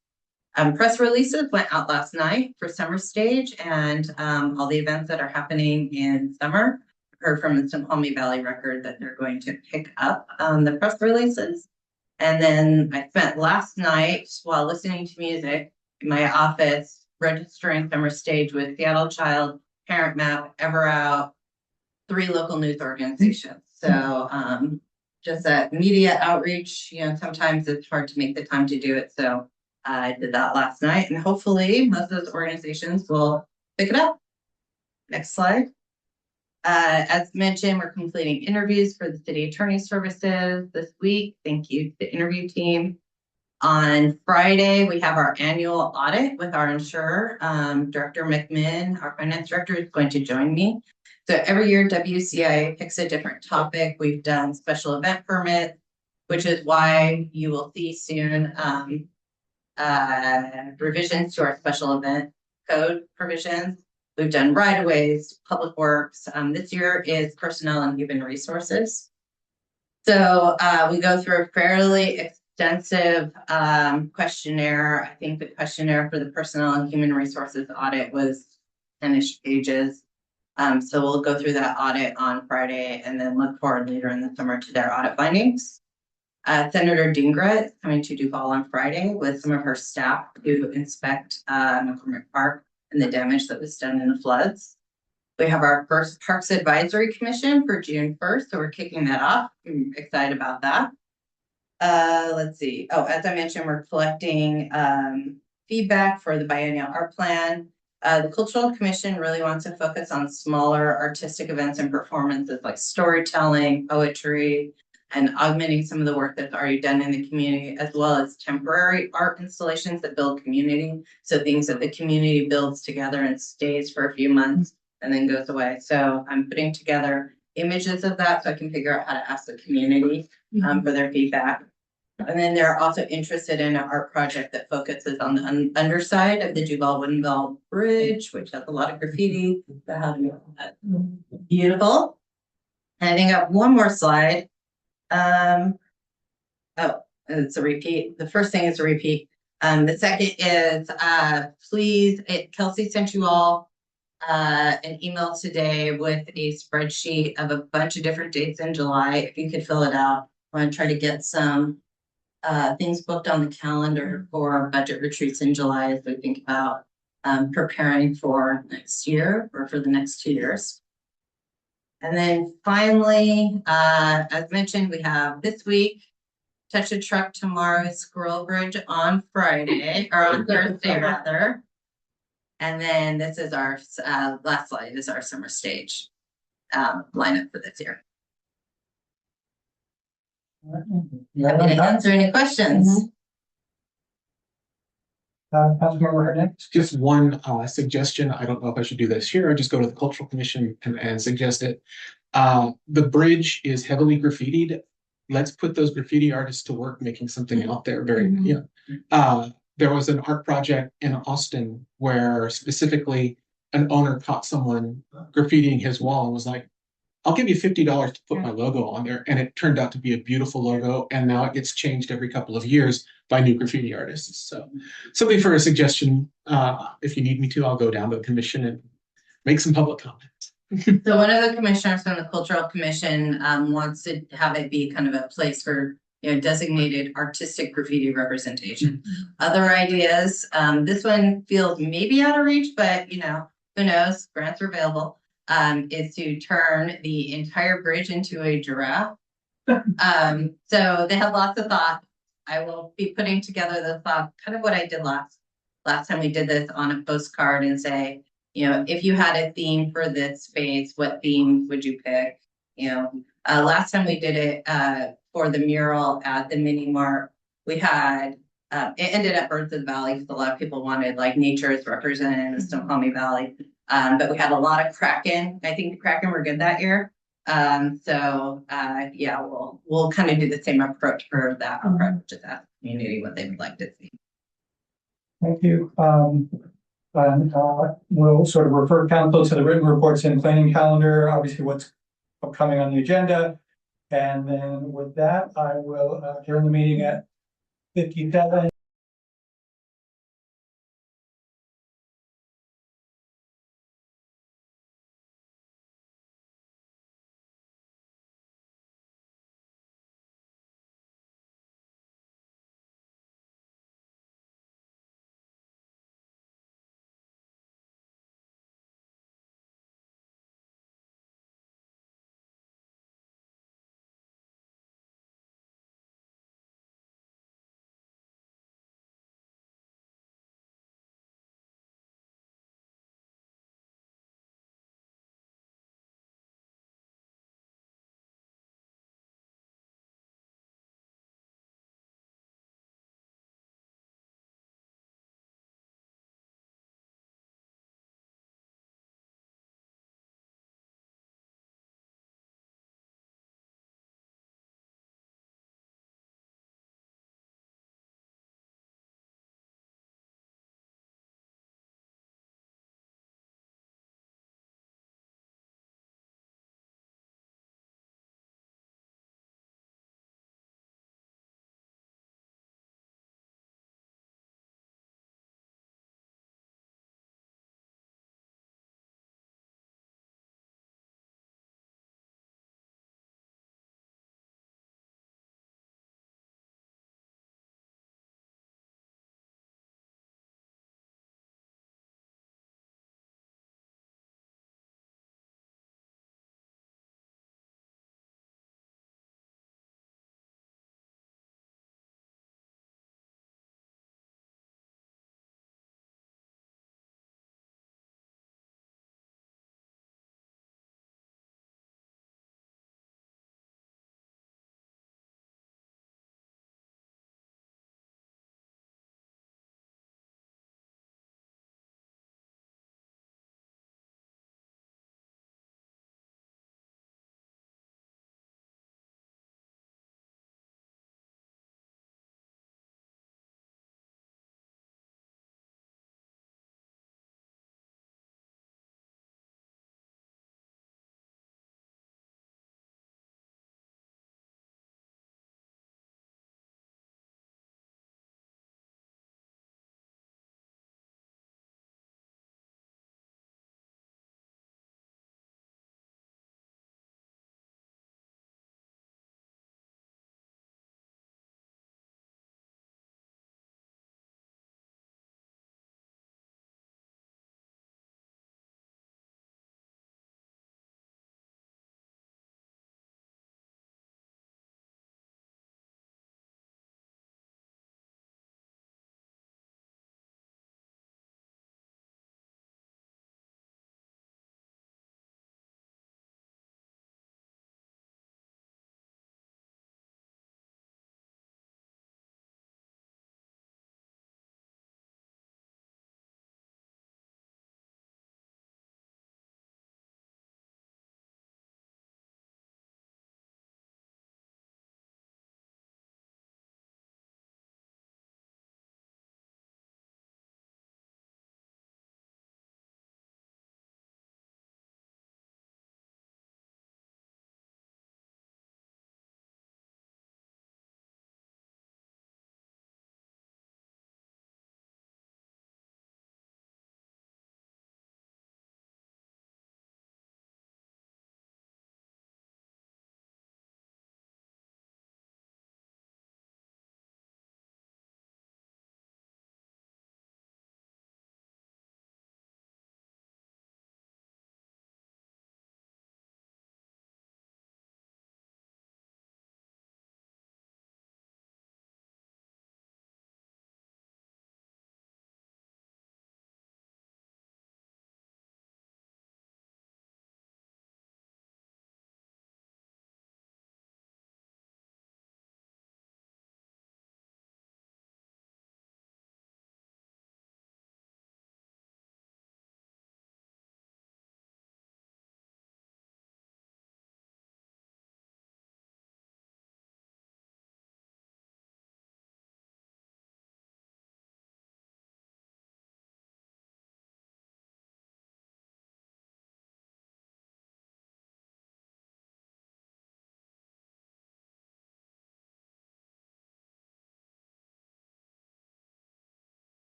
Press releases went out last night for Summer Stage and all the events that are happening in summer. Heard from the Snoqualmie Valley Record that they're going to pick up the press releases. And then I spent last night while listening to music in my office registering Summer Stage with Seattle Child, Parent Map, Ever Out, 3 local news organizations. So just that media outreach, you know, sometimes it's hard to make the time to do it. So I did that last night, and hopefully most of those organizations will pick it up. Next slide. As mentioned, we're completing interviews for the city attorney services this week. Thank you to the interview team. On Friday, we have our annual audit with our insurer. Director McMinn, our finance director, is going to join me. So every year, WCIA picks a different topic. We've done special event permits, which is why you will see soon revisions to our special event code provisions. We've done right-of-ways, public works. This year is personnel and human resources. So we go through a fairly extensive questionnaire. I think the questionnaire for the personnel and human resources audit was 10-ish pages. So we'll go through that audit on Friday and then look forward later in the summer to their audit findings. Senator Dingra is coming to Duval on Friday with some of her staff to inspect McCormick Park and the damage that was done in the floods. We have our first Parks Advisory Commission for June 1st, so we're kicking that off. I'm excited about that. Let's see. Oh, as I mentioned, we're collecting feedback for the biennial art plan. The Cultural Commission really wants to focus on smaller artistic events and performances like storytelling, poetry, and augmenting some of the work that's already done in the community, as well as temporary art installations that build community. So things that the community builds together and stays for a few months and then goes away. So I'm putting together images of that so I can figure out how to ask the community for their feedback. And then they're also interested in an art project that focuses on the underside of the Duval-Woodinville Bridge, which has a lot of graffiti. So how do we do that? Beautiful. And I think I have one more slide. Oh, it's a repeat. The first thing is a repeat. The second is please, Kelsey sent you all an email today with a spreadsheet of a bunch of different dates in July. If you could fill it out, I want to try to get some things booked on the calendar for budget retreats in July as we think about preparing for next year or for the next 2 years. And then finally, as mentioned, we have this week, Touch a Truck tomorrow, Squirrel Bridge on Friday, or on Thursday rather. And then this is our, last slide is our summer stage, lineup for this year. Happy to answer any questions. Councilmember Hernandez? Just one suggestion. I don't know if I should do this here or just go to the cultural commission and suggest it. The bridge is heavily graffitied. Let's put those graffiti artists to work making something out there. There was an art project in Austin where specifically an owner caught someone graffitiing his wall and was like, I'll give you $50 to put my logo on there. And it turned out to be a beautiful logo. And now it gets changed every couple of years by new graffiti artists. So something for a suggestion. If you need me to, I'll go down to the commission and make some public comments. So one of the commissioners from the Cultural Commission wants to have it be kind of a place for, you know, designated artistic graffiti representation. Other ideas, this one feels maybe out of reach, but you know, who knows, grants are available, is to turn the entire bridge into a giraffe. So they have lots of thought. I will be putting together the thought, kind of what I did last time we did this, on a postcard and say, you know, if you had a theme for this space, what theme would you pick? You know, last time we did it for the mural at the mini mart, we had it ended at Birds of the Valley because a lot of people wanted like nature is represented in the Snoqualmie Valley. But we had a lot of Kraken. I think the Kraken were good that year. Yeah, we'll kind of do the same approach for that approach to that community, what they would like to see. Thank you. We'll sort of refer council to the written reports and planning calendar, obviously what's upcoming on the agenda. And then with that, I will adjourn the meeting at 57.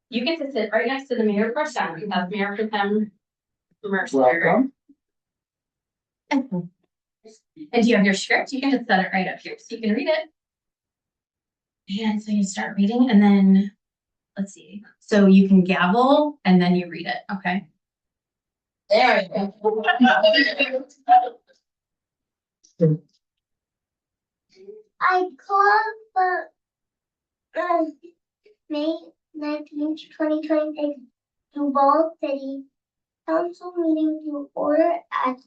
You get to sit right next to the mayor pro tem. That's Mayor Pro Tem Mercer. Welcome. And do you have your script? You can just set it right up here so you can read it. And so you start reading and then, let's see. So you can gavel and then you read it, okay? There we go. I called the May 19th, 2026 Duval City Council meeting to order at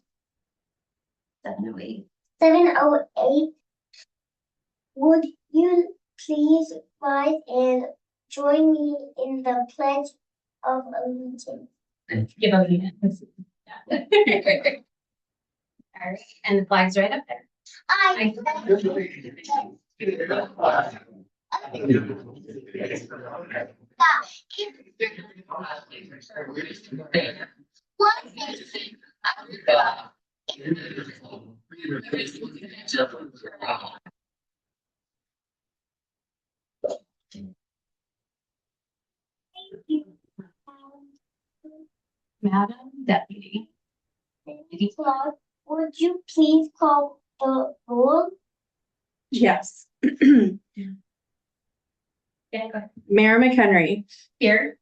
7:08. 7:08. Would you please rise and join me in the Pledge of Allegiance? Give a minute. All right, and the flag's right up there. I Madam Deputy. Claude, would you please call the roll? Yes. Yeah, go ahead. Mayor McHenry, Here.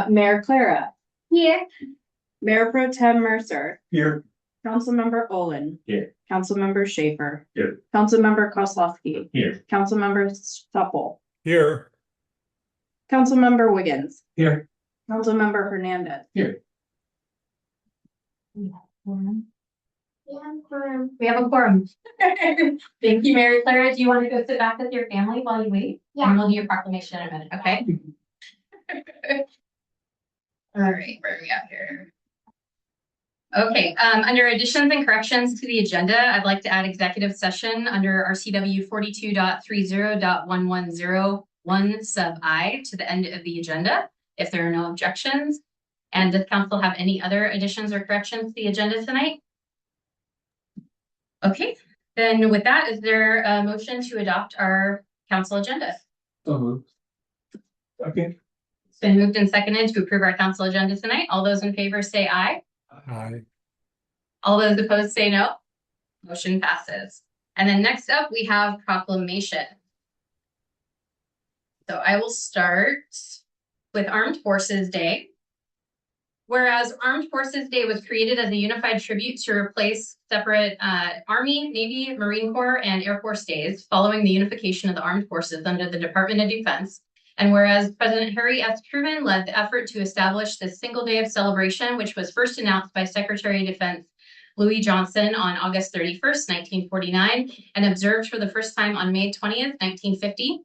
Mayor Clara, Here. Mayor Pro Tem Mercer, Here. Councilmember Olin. Here. Councilmember Schaefer. Here. Councilmember Kozlowski. Here. Councilmember Supple. Here. Councilmember Wiggins. Here. Councilmember Hernandez. Here. Yeah, We have a quorum. Thank you, Mary Clara. Do you want to go sit back with your family while you wait? Yeah. And we'll do your proclamation in a minute, okay? All right, where are we at here? Okay, under additions and corrections to the agenda, I'd like to add executive session under RCW 42.30.1101 sub I to the end of the agenda, if there are no objections. And does council have any other additions or corrections to the agenda tonight? Okay, then with that, is there a motion to adopt our council agenda? So moved. Okay. It's been moved and seconded to approve our council agenda tonight. All those in favor say aye. Aye. All those opposed say no. Motion passes. And then next up, we have proclamation. So I will start with Armed Forces Day. Whereas Armed Forces Day was created as a unified tribute to replace separate Army, Navy, Marine Corps, and Air Force days following the unification of the armed forces under the Department of Defense. And whereas President Harry S. Truman led the effort to establish this single day of celebration, which was first announced by Secretary of Defense Louis Johnson on August 31st, 1949, and observed for the first time on May 20th, 1950.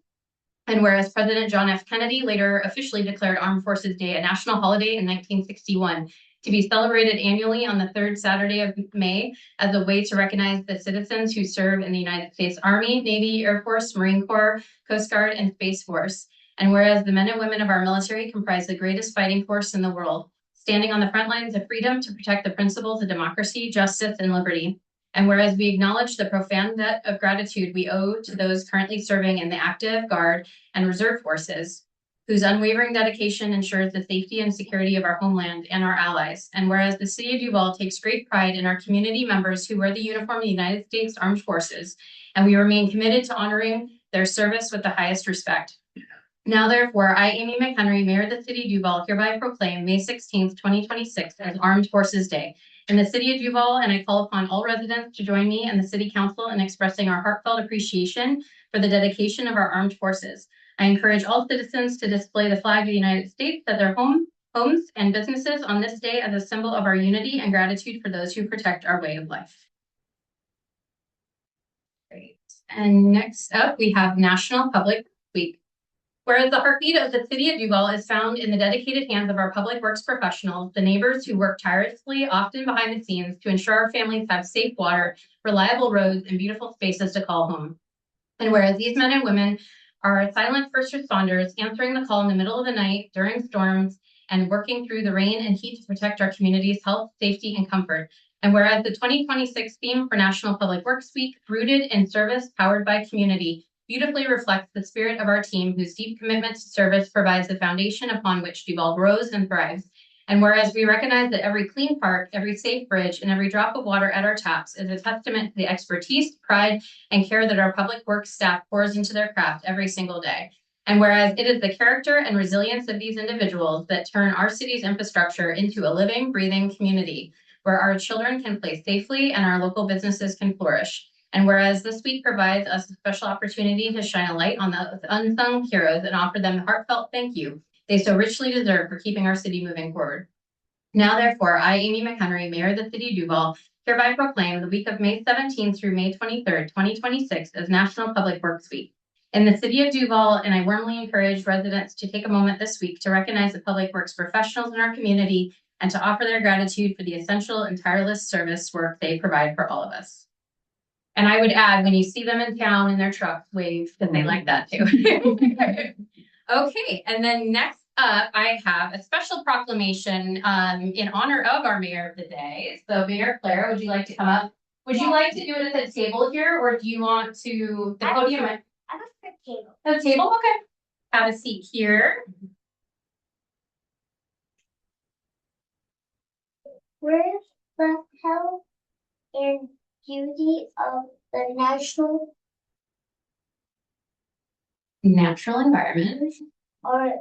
And whereas President John F. Kennedy later officially declared Armed Forces Day a national holiday in 1961 to be celebrated annually on the third Saturday of May as a way to recognize the citizens who serve in the United States Army, Navy, Air Force, Marine Corps, Coast Guard, and Space Force. And whereas the men and women of our military comprise the greatest fighting force in the world, standing on the front lines of freedom to protect the principles of democracy, justice, and liberty. And whereas we acknowledge the profound debt of gratitude we owe to those currently serving in the active, guard, and reserve forces, whose unwavering dedication ensures the safety and security of our homeland and our allies. And whereas the City of Duval takes great pride in our community members who wear the uniform of the United States Armed Forces, and we remain committed to honoring their service with the highest respect. Now, therefore, I, Amy McHenry, Mayor of the City of Duval, hereby proclaim May 16th, 2026 as Armed Forces Day in the City of Duval, and I call upon all residents to join me and the City Council in expressing our heartfelt appreciation for the dedication of our armed forces. I encourage all citizens to display the flag of the United States at their homes and businesses on this day as a symbol of our unity and gratitude for those who protect our way of life. Great. And next up, we have National Public Week. Whereas the heartbeat of the City of Duval is found in the dedicated hands of our public works professionals, the neighbors who work tirelessly, often behind the scenes, to ensure our families have safe water, reliable roads, and beautiful spaces to call home. And whereas these men and women are silent first responders, answering the call in the middle of the night during storms and working through the rain and heat to protect our community's health, safety, and comfort. And whereas the 2026 theme for National Public Works Week, Rooted in Service, Powered by Community, beautifully reflects the spirit of our team, whose deep commitment to service provides the foundation upon which Duval grows and thrives. And whereas we recognize that every clean park, every safe bridge, and every drop of water at our taps is a testament to the expertise, pride, and care that our public works staff pours into their craft every single day. And whereas it is the character and resilience of these individuals that turn our city's infrastructure into a living, breathing community where our children can play safely and our local businesses can flourish. And whereas this week provides us a special opportunity to shine a light on the unsung heroes and offer them a heartfelt thank you they so richly deserve for keeping our city moving forward. Now, therefore, I, Amy McHenry, Mayor of the City of Duval, hereby proclaim the week of May 17th through May 23rd, 2026 as National Public Works Week in the City of Duval, and I warmly encourage residents to take a moment this week to recognize the public works professionals in our community and to offer their gratitude for the essential and tireless service work they provide for all of us. And I would add, when you see them in town in their trucks, wave, because they like that too. Okay, and then next up, I have a special proclamation in honor of our Mayor of the Day. So Mayor Claire, would you like to come up? Would you like to do it at the table here, or do you want to the podium? I have a table. The table, okay. Have a seat here. Where's the health and beauty of the Natural environment are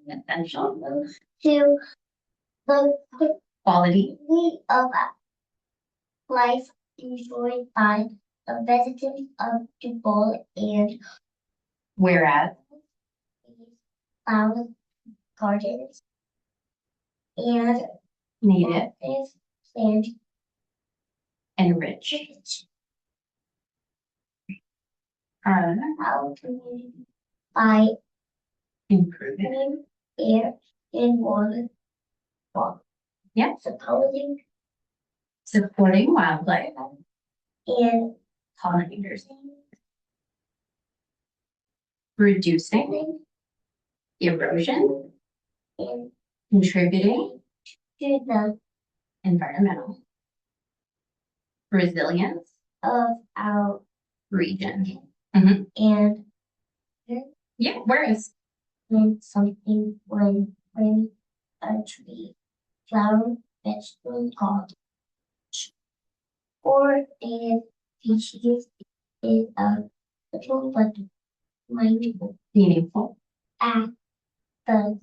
essential to the quality of life enjoyed by the residents of Duval, and whereas flower gardens and native and rich our community by improving air and water. Yeah. Supporting wildlife and pollinators, reducing erosion, and contributing to the environmental resilience of our region. and Yeah, whereas when something when a tree, flower, vegetable, garden, or a species is a little but mindful meaningful act the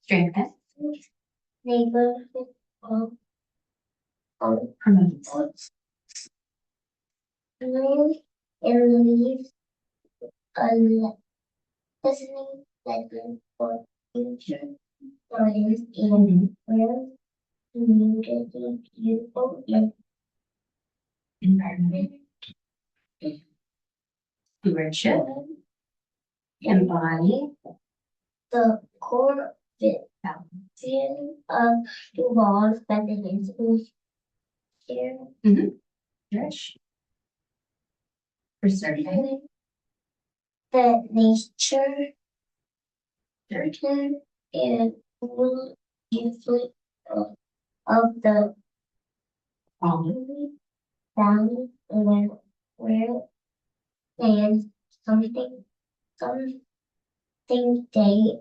strengthen neighborhood of promotes and leaves a listening lesson for future stories and where community beautiful and environment stewardship embody the core vision of Duval's residents who share preserving the nature and full beauty of the valley where and something they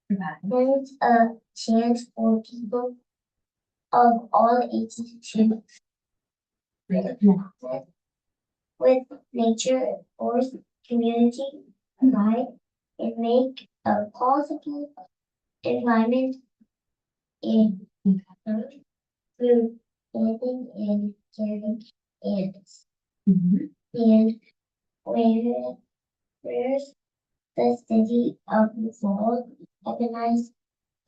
provides a chance for people of all ages to connect with nature or community, provide and make a possible environment in through living and caring and where's the city of Duval organize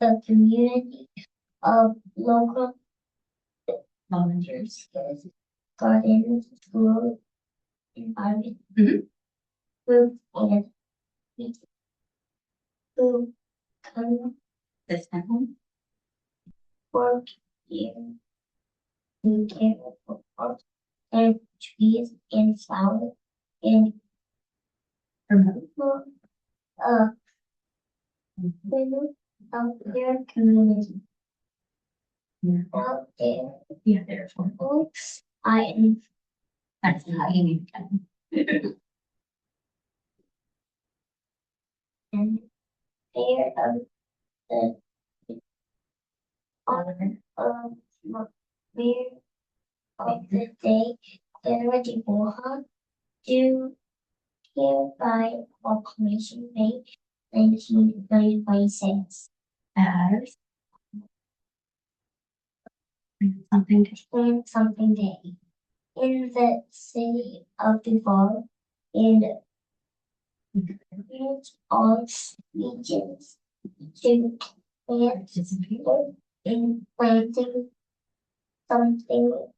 the community of local volunteers, gardens, schools, environment groups, and people who come this time work here to care for parks and trees and flowers and promote of their community. Out there, yeah, therefore I am That's not Amy again. Mayor of the honor of Mayor of the day, Sarah DeBoha, do hereby proclamation May 2026 as something day in the city of Duval and all regions to plant in planting something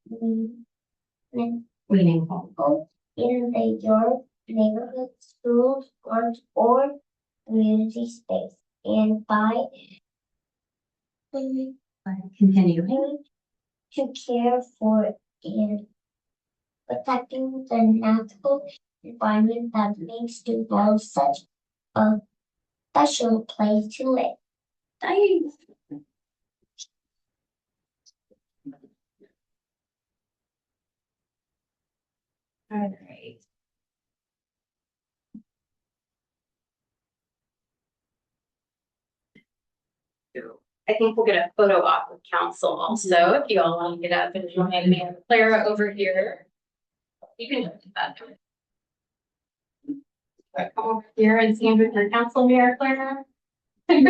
meaningful in the yard, neighborhood, school, park, or community space, and by continuing to care for and protecting the natural environment that makes Duval such a special place to live. Thanks. All right. I think we'll get a photo op with council also, if you all want to get up and join Mayor Clara over here. You can do that. Come over here and stand with your council, Mayor Clara. We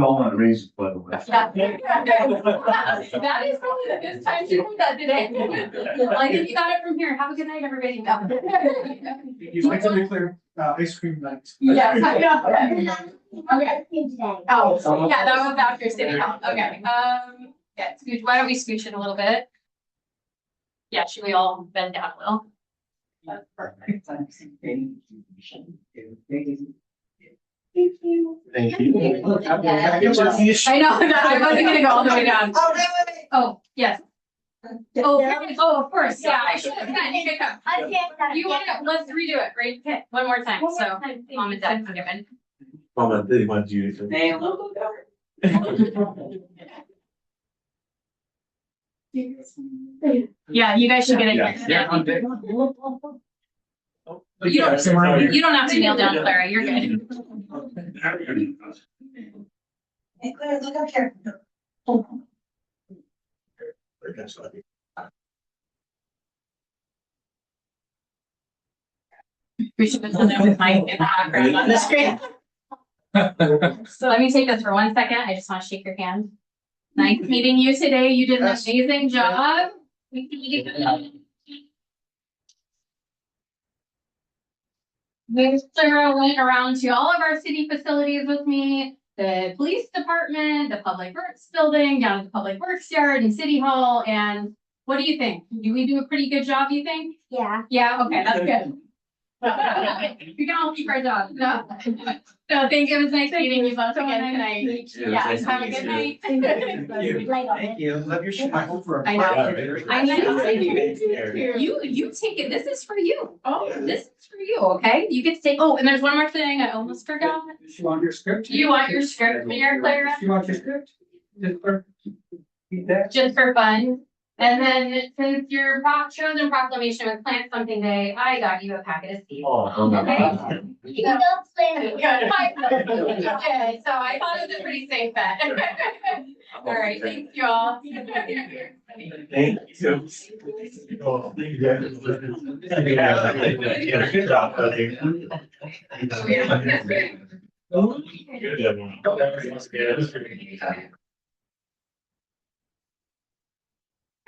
all want to raise, by the way. That is probably the best time to do that today. Like, if you got it from here, have a good night, everybody. You'd like to declare ice cream night. Yes, I know. Okay. Oh, yeah, that was after city hall. Okay, yeah, scooch, why don't we scooch it a little bit? Yeah, should we all bend down a little? That's perfect. Thank you. Thank you. I know, I wasn't gonna go all the way down. Oh, yes. Oh, of course, yeah, I should have, you can come. You wanna, let's redo it, right? Okay, one more time, so mom and dad forgiven. Mama, they want you to. Yeah, you guys should get in here. You don't have to kneel down, Clara, you're good. Hey, Claire, look up here. We should have done that with Mike in the background on the screen. So let me take this for 1 second. I just want to shake your hand. Nice meeting you today. You did an amazing job. Sarah went around to all of our city facilities with me, the police department, the public works building, down to the public works yard and city hall. And what do you think? Do we do a pretty good job, you think? Yeah. Yeah, okay, that's good. We can all keep our jobs. No, no, thank you. It was nice meeting you both again tonight. Yeah, have a good night. Thank you. Love your shirt. I hope for a. I know. I know. You take it. This is for you. Oh, this is for you. Okay, you get to take. Oh, and there's one more thing I almost forgot. You want your script? You want your script, Mayor Clara? You want your script? Just for fun. And then since your chosen proclamation was Plant Something Day, I got you a packet of seeds. Oh, Okay. You don't play. Okay, so I thought it was a pretty safe bet. All right, thanks you all. Thank you. Good job, buddy.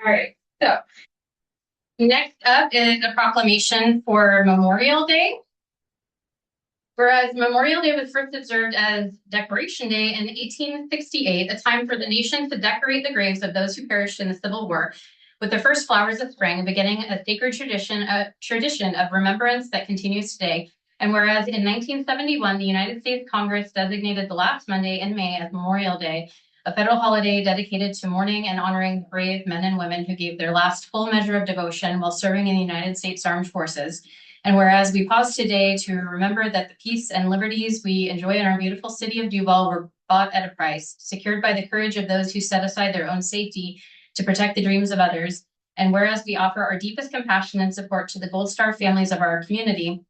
All right, so next up is a proclamation for Memorial Day. Whereas Memorial Day was first observed as Decoration Day in 1868, a time for the nation to decorate the graves of those who perished in the Civil War with the first flowers of spring, beginning a sacred tradition of remembrance that continues today. And whereas in 1971, the United States Congress designated the last Monday in May as Memorial Day, a federal holiday dedicated to mourning and honoring brave men and women who gave their last full measure of devotion while serving in the United States Armed Forces. And whereas we pause today to remember that the peace and liberties we enjoy in our beautiful city of Duval were bought at a price, secured by the courage of those who set aside their own safety to protect the dreams of others. And whereas we offer our deepest compassion and support to the Gold Star families of our community,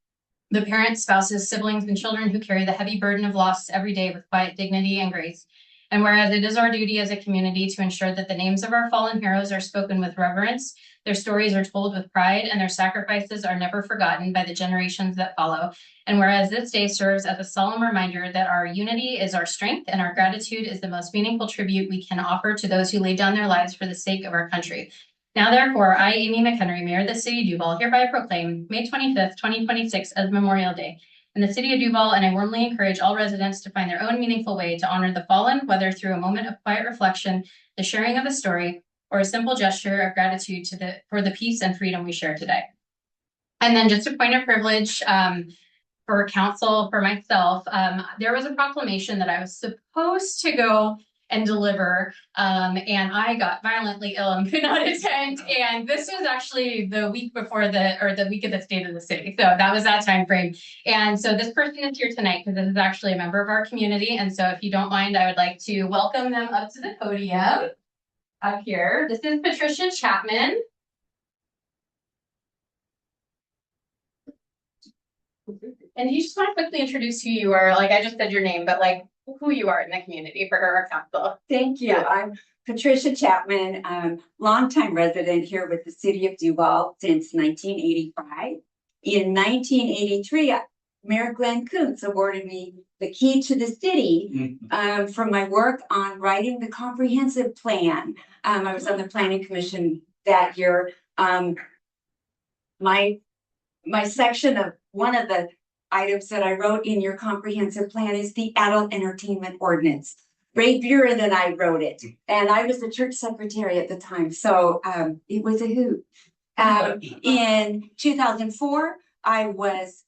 the parents, spouses, siblings, and children who carry the heavy burden of loss every day with quiet dignity and grace. And whereas it is our duty as a community to ensure that the names of our fallen heroes are spoken with reverence, their stories are told with pride, and their sacrifices are never forgotten by the generations that follow. And whereas this day serves as a solemn reminder that our unity is our strength and our gratitude is the most meaningful tribute we can offer to those who laid down their lives for the sake of our country. Now, therefore, I, Amy McHenry, Mayor of the City of Duval, hereby proclaim May 25th, 2026 as Memorial Day in the City of Duval, and I warmly encourage all residents to find their own meaningful way to honor the fallen, whether through a moment of quiet reflection, the sharing of a story, or a simple gesture of gratitude for the peace and freedom we share today. And then just a point of privilege for council, for myself, there was a proclamation that I was supposed to go and deliver, and I got violently ill and could not attend. And this was actually the week before the week of the State of the City. So that was that time frame. And so this person is here tonight because this is actually a member of our community. And so if you don't mind, I would like to welcome them up to the podium up here. This is Patricia Chapman. And you just want to quickly introduce who you are. Like I just said your name, but like who you are in the community for our council. Thank you. I'm Patricia Chapman, longtime resident here with the City of Duval since 1985. In 1983, Mayor Glenn Kuntz awarded me the key to the city for my work on writing the comprehensive plan. I was on the Planning Commission that year. My section of one of the items that I wrote in your comprehensive plan is the adult entertainment ordinance. Ray Buren and I wrote it, and I was the church secretary at the time, so it was a hoot. In 2004, I was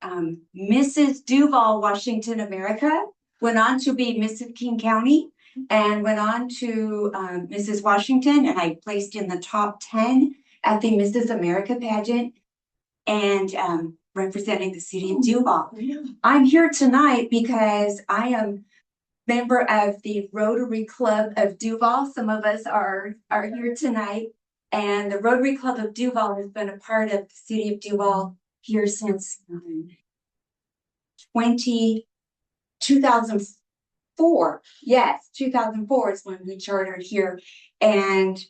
Mrs. Duval, Washington, America, went on to be Mrs. King County, and went on to Mrs. Washington, and I placed in the top 10 at the Mrs. America pageant, and representing the City of Duval. I'm here tonight because I am member of the Rotary Club of Duval. Some of us are here tonight, and the Rotary Club of Duval has been a part of the City of Duval here since 2004. Yes, 2004 is when we chartered here, and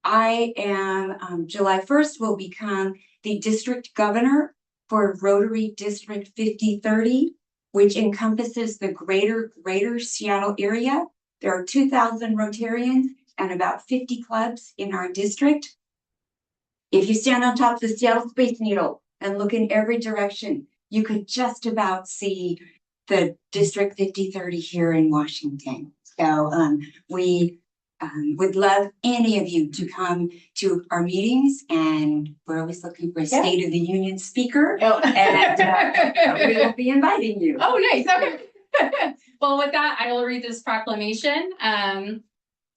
I am July 1st will become the district governor for Rotary District 5030, which encompasses the greater Seattle area. There are 2,000 Rotarians and about 50 clubs in our district. If you stand on top of the Seattle Space Needle and look in every direction, you could just about see the District 5030 here in Washington. So we would love any of you to come to our meetings, and we're always looking for a State of the Union speaker, and we will be inviting you. Oh, nice. Okay. Well, with that, I will read this proclamation.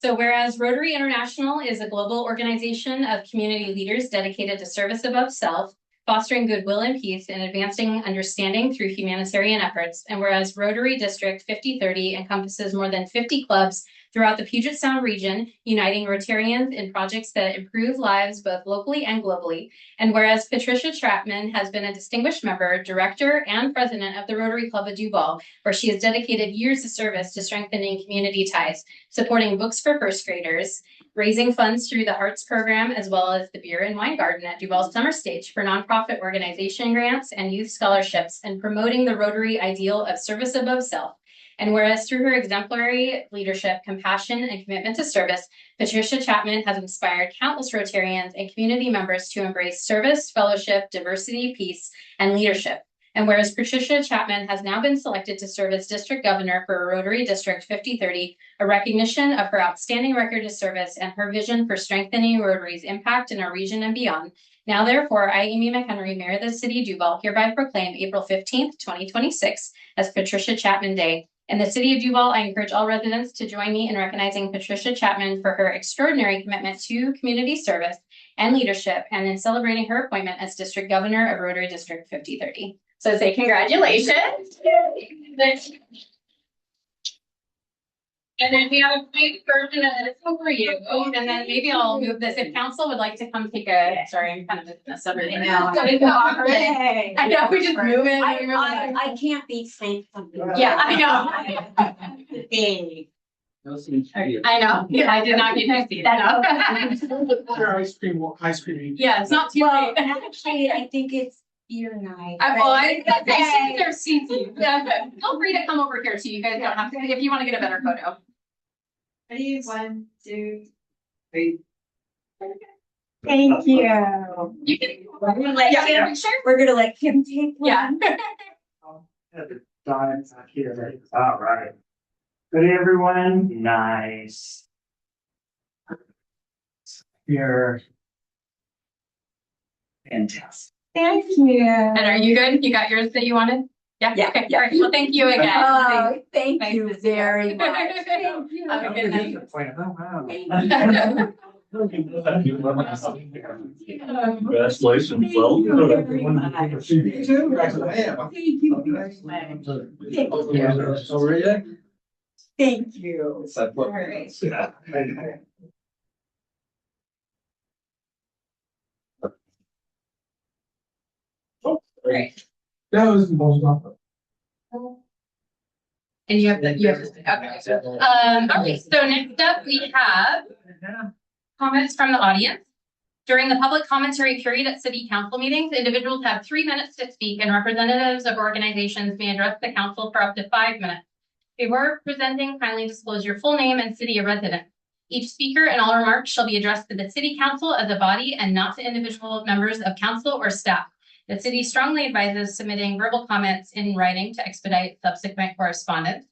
So whereas Rotary International is a global organization of community leaders dedicated to service above self, fostering goodwill and peace, and advancing understanding through humanitarian efforts. And whereas Rotary District 5030 encompasses more than 50 clubs throughout the Puget Sound region, uniting Rotarians in projects that improve lives both locally and globally. And whereas Patricia Chapman has been a distinguished member, director, and president of the Rotary Club of Duval, where she has dedicated years of service to strengthening community ties, supporting books for first graders, raising funds through the Hearts program, as well as the Beer and Wine Garden at Duval's Summer Stage for nonprofit organization grants and youth scholarships, and promoting the Rotary ideal of service above self. And whereas through her exemplary leadership, compassion, and commitment to service, Patricia Chapman has inspired countless Rotarians and community members to embrace service, fellowship, diversity, peace, and leadership. And whereas Patricia Chapman has now been selected to serve as district governor for Rotary District 5030, a recognition of her outstanding record of service and her vision for strengthening Rotary's impact in our region and beyond. Now, therefore, I, Amy McHenry, Mayor of the City of Duval, hereby proclaim April 15th, 2026 as Patricia Chapman Day. In the City of Duval, I encourage all residents to join me in recognizing Patricia Chapman for her extraordinary commitment to community service and leadership, and in celebrating her appointment as District Governor of Rotary District 5030. So say congratulations. And then we have a big version of this over you, and then maybe I'll move this, if council would like to come take sorry, I'm kind of moving this over. I know. I know, we just move it. I can't be safe. Yeah, I know. Hey. I know, yeah, I did not get to see that. Ice cream. Yeah, it's not too Well, late. actually, I think it's you and I. I their seats. Yeah, feel free to come over here too. You guys don't have to, if you want to get a better photo. Ready? 1, 2, 3. Thank you. You can. We're gonna let Kim, we're gonna let Kim take one. Don's not here. All right. Good, everyone. Nice. You're fantastic. Thank you. And are you good? You got yours that you wanted? Yeah. Yeah, Okay. yeah. All right. Well, thank you again. Oh, thank Nice you to see you. very much. Thank you. Have a good night. Congratulations, well. Thank you very much. Thank you very much. Thank you. All right. Great. That was the most. And you have the, okay. Okay, so next up we have comments from the audience. During the public commentary period at city council meetings, individuals have 3 minutes to speak and representatives of organizations may address the council for up to 5 minutes. Before presenting, kindly disclose your full name and city of residence. Each speaker and all remarks shall be addressed to the city council as a body and not to individual members of council or staff. The city strongly advises submitting verbal comments in writing to expedite subsequent correspondence.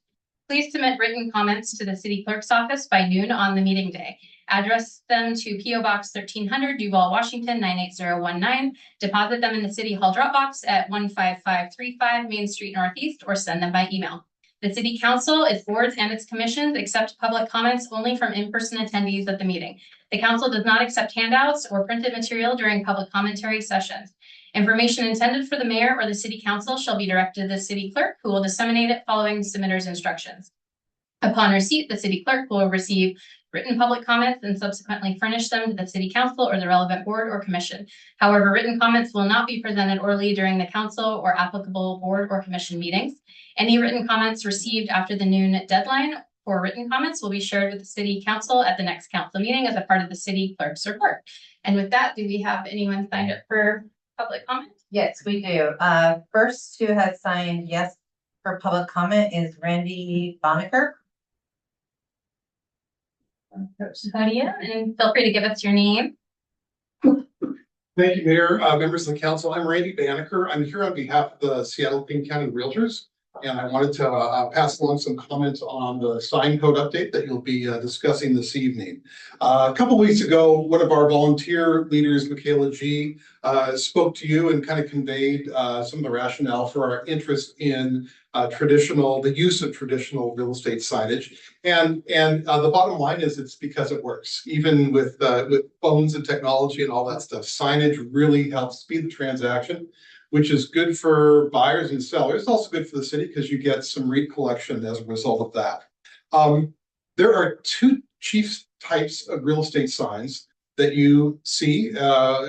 Please submit written comments to the city clerk's office by noon on the meeting day. Address them to P.O. Box 1300, Duval, Washington 98019. Deposit them in the City Hall drop box at 15535 Main Street Northeast or send them by email. The City Council, its boards, and its commissions accept public comments only from in-person attendees at the meeting. The council does not accept handouts or printed material during public commentary sessions. Information intended for the mayor or the city council shall be directed to the city clerk, who will disseminate it following the submitter's instructions. Upon receipt, the city clerk will receive written public comments and subsequently furnish them to the city council or the relevant board or commission. However, written comments will not be presented orally during the council or applicable board or commission meetings. Any written comments received after the noon deadline for written comments will be shared with the city council at the next council meeting as a part of the city clerk's report. And with that, do we have anyone signed up for public comment? Yes, we do. First who has signed yes for public comment is Randy Boniker. Claudia, and feel free to give us your name. Thank you, Mayor, members of the council. I'm Randy Banneker. I'm here on behalf of the Seattle King County Realtors. And I wanted to pass along some comments on the sign code update that you'll be discussing this evening. A couple weeks ago, one of our volunteer leaders, Michaela G, spoke to you and kind of conveyed some of the rationale for our interest in the use of traditional real estate signage. And the bottom line is it's because it works. Even with phones and technology and all that stuff, signage really helps speed the transaction, which is good for buyers and sellers. It's also good for the city because you get some REIT collection as a result of that. There are two chief types of real estate signs that you see,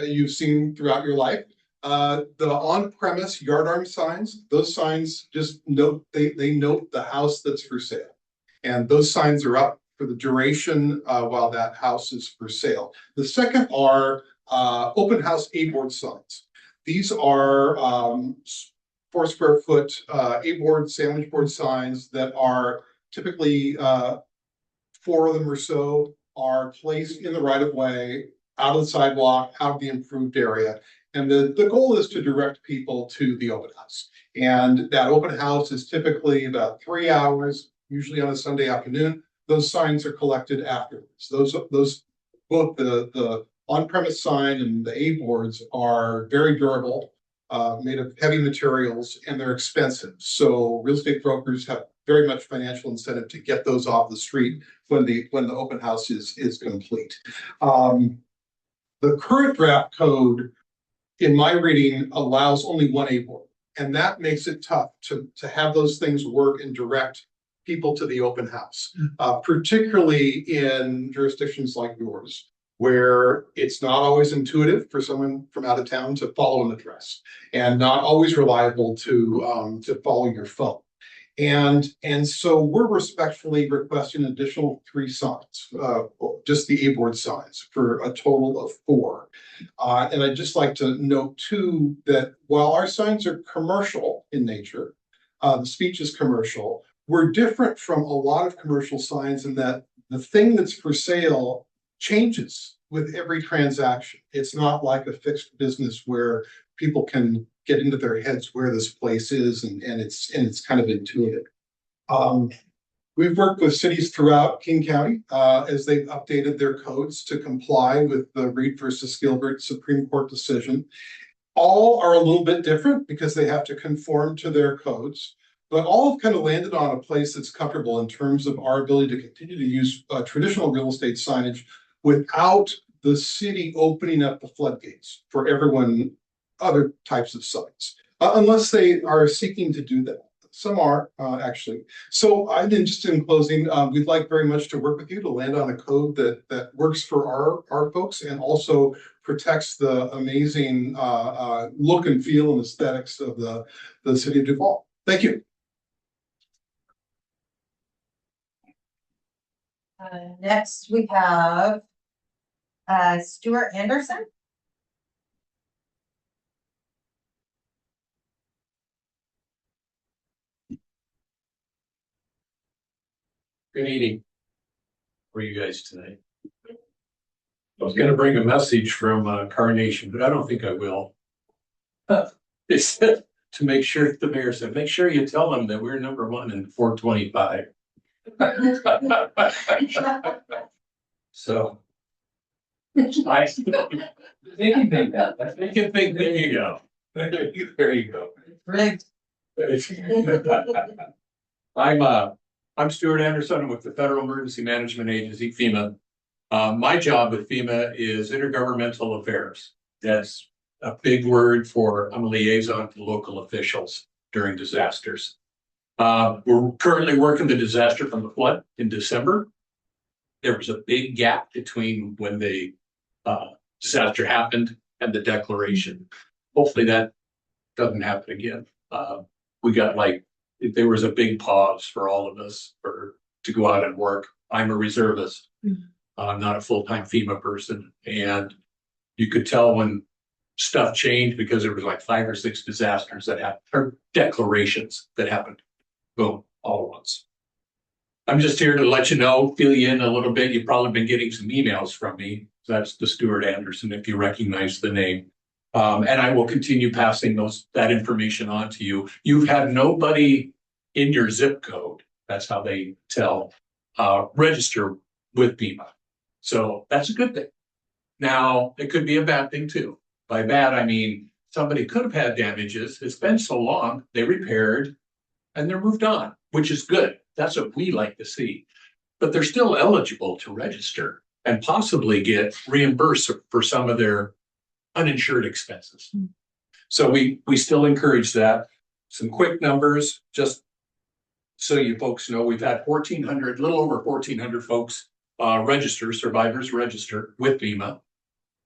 you've seen throughout your life. The on-premise yard arm signs, those signs just note, they note the house that's for sale. And those signs are up for the duration while that house is for sale. The second are open house A-board signs. These are 4 square foot A-board sandwich board signs that are typically 4 of them or so are placed in the right of way, out of the sidewalk, out of the improved area. And the goal is to direct people to the open house. And that open house is typically about 3 hours, usually on a Sunday afternoon. Those signs are collected afterwards. Those both the on-premise sign and the A-boards are very durable, made of heavy materials, and they're expensive. So real estate brokers have very much financial incentive to get those off the street when the open house is complete. The current draft code, in my reading, allows only one A-board, and that makes it tough to have those things work and direct people to the open house, particularly in jurisdictions like yours, where it's not always intuitive for someone from out of town to follow an address and not always reliable to follow your phone. And so we're respectfully requesting an additional 3 signs, just the A-board signs, for a total of 4. And I'd just like to note too, that while our signs are commercial in nature, the speech is commercial, we're different from a lot of commercial signs in that the thing that's for sale changes with every transaction. It's not like a fixed business where people can get into their heads where this place is, and it's kind of intuitive. We've worked with cities throughout King County as they've updated their codes to comply with the Reed versus Gilbert Supreme Court decision. All are a little bit different because they have to conform to their codes, but all have kind of landed on a place that's comfortable in terms of our ability to continue to use traditional real estate signage without the city opening up the floodgates for everyone, other types of signs, unless they are seeking to do that. Some are actually. So I then, just in closing, we'd like very much to work with you to land on a code that works for our folks and also protects the amazing look and feel and aesthetics of the city of Duval. Thank you. Next we have Stuart Anderson. Good evening. How are you guys tonight? I was gonna bring a message from Carnation, but I don't think I will. They said to make sure, the mayor said, make sure you tell them that we're #1 in 425. So. I they can think that. They can think, there you go. There you go. Rigged. I'm Stuart Anderson. I'm with the Federal Emergency Management Agency, FEMA. My job with FEMA is intergovernmental affairs. That's a big word for, I'm a liaison to local officials during disasters. We're currently working the disaster from the flood in December. There was a big gap between when the disaster happened and the declaration. Hopefully that doesn't happen again. We got there was a big pause for all of us to go out and work. I'm a reservist. I'm not a full-time FEMA person. And you could tell when stuff changed because there was 5 or 6 disasters that happened, or declarations that happened. Boom, all at once. I'm just here to let you know, fill you in a little bit. You've probably been getting some emails from me. That's the Stuart Anderson, if you recognize the name. And I will continue passing that information on to you. You've had nobody in your zip code, that's how they tell, register with FEMA. So that's a good thing. Now, it could be a bad thing too. By bad, I mean, somebody could have had damages. It's been so long, they repaired and they're moved on, which is good. That's what we like to see. But they're still eligible to register and possibly get reimbursed for some of their uninsured expenses. So we still encourage that. Some quick numbers, just so you folks know, we've had 1,400, little over 1,400 folks survivors register with FEMA.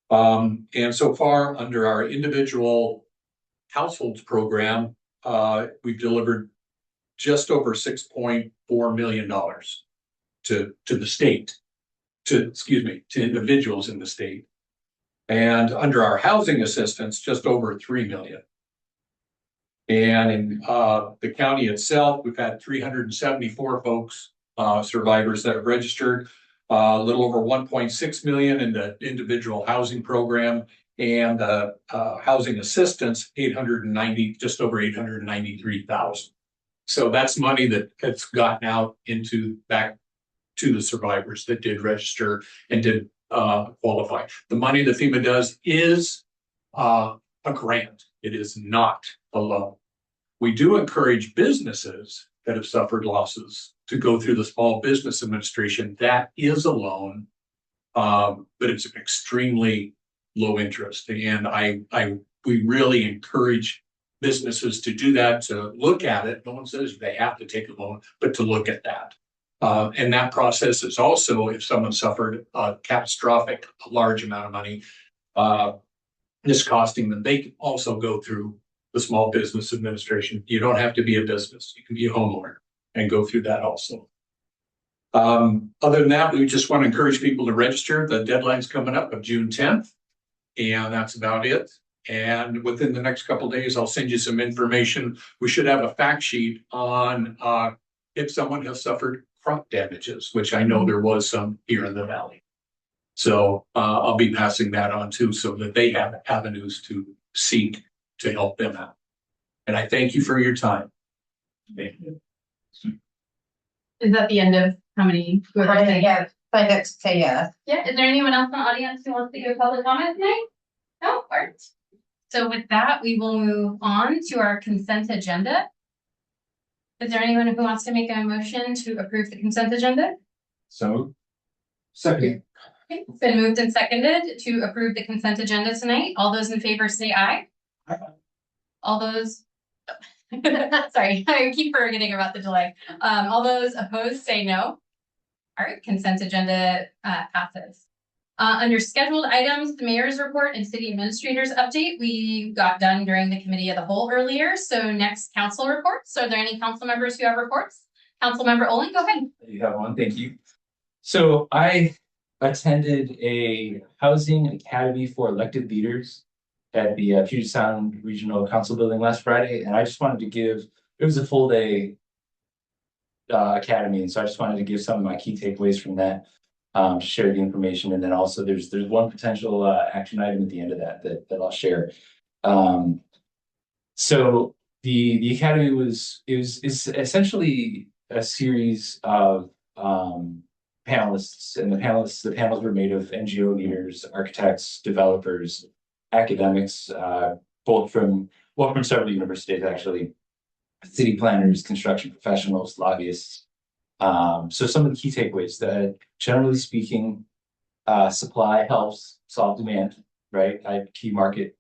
And so far, under our individual households program, we've delivered just over $6.4 million to the state, to individuals in the state. And under our housing assistance, just over 3 million. And in the county itself, we've had 374 folks, survivors that have registered, a little over 1.6 million in the individual housing program, and housing assistance, just over 893,000. So that's money that has gotten out back to the survivors that did register and did qualify. The money that FEMA does is a grant. It is not a loan. We do encourage businesses that have suffered losses to go through the Small Business Administration. That is a loan, but it's an extremely low interest. And we really encourage businesses to do that, to look at it. No one says they have to take a loan, but to look at that. And that process is also, if someone suffered a catastrophic, a large amount of money, this costing them, they can also go through the Small Business Administration. You don't have to be a business. You can be a homeowner and go through that also. Other than that, we just want to encourage people to register. The deadline's coming up of June 10th, and that's about it. And within the next couple of days, I'll send you some information. We should have a fact sheet on if someone has suffered crop damages, which I know there was some here in the valley. So I'll be passing that on too, so that they have avenues to seek to help them out. And I thank you for your time. Thank you. Is that the end of how many? Yeah, I got to say yes. Yeah, is there anyone else in the audience who wants to give public comment tonight? No, all right. So with that, we will move on to our consent agenda. Is there anyone who wants to make a motion to approve the consent agenda? So. Second. Okay, it's been moved and seconded to approve the consent agenda tonight. All those in favor say aye. All those, sorry, I keep forgetting about the delay. All those opposed say no. All right, consent agenda passes. Under scheduled items, the mayor's report and city administrator's update, we got done during the committee of the whole earlier. So next, council reports. Are there any council members who have reports? Councilmember Olin, go ahead. You have one, thank you. So I attended a housing academy for elected leaders at the Puget Sound Regional Council building last Friday, and I just wanted to give, it was a full day academy, and so I just wanted to give some of my key takeaways from that, share the information, and then also there's one potential action item at the end of that I'll share. So the academy is essentially a series of panelists, and the panels were made of NGO leaders, architects, developers, academics, both from several universities actually, city planners, construction professionals, lobbyists. So some of the key takeaways that, generally speaking, supply helps solve demand, right? Key market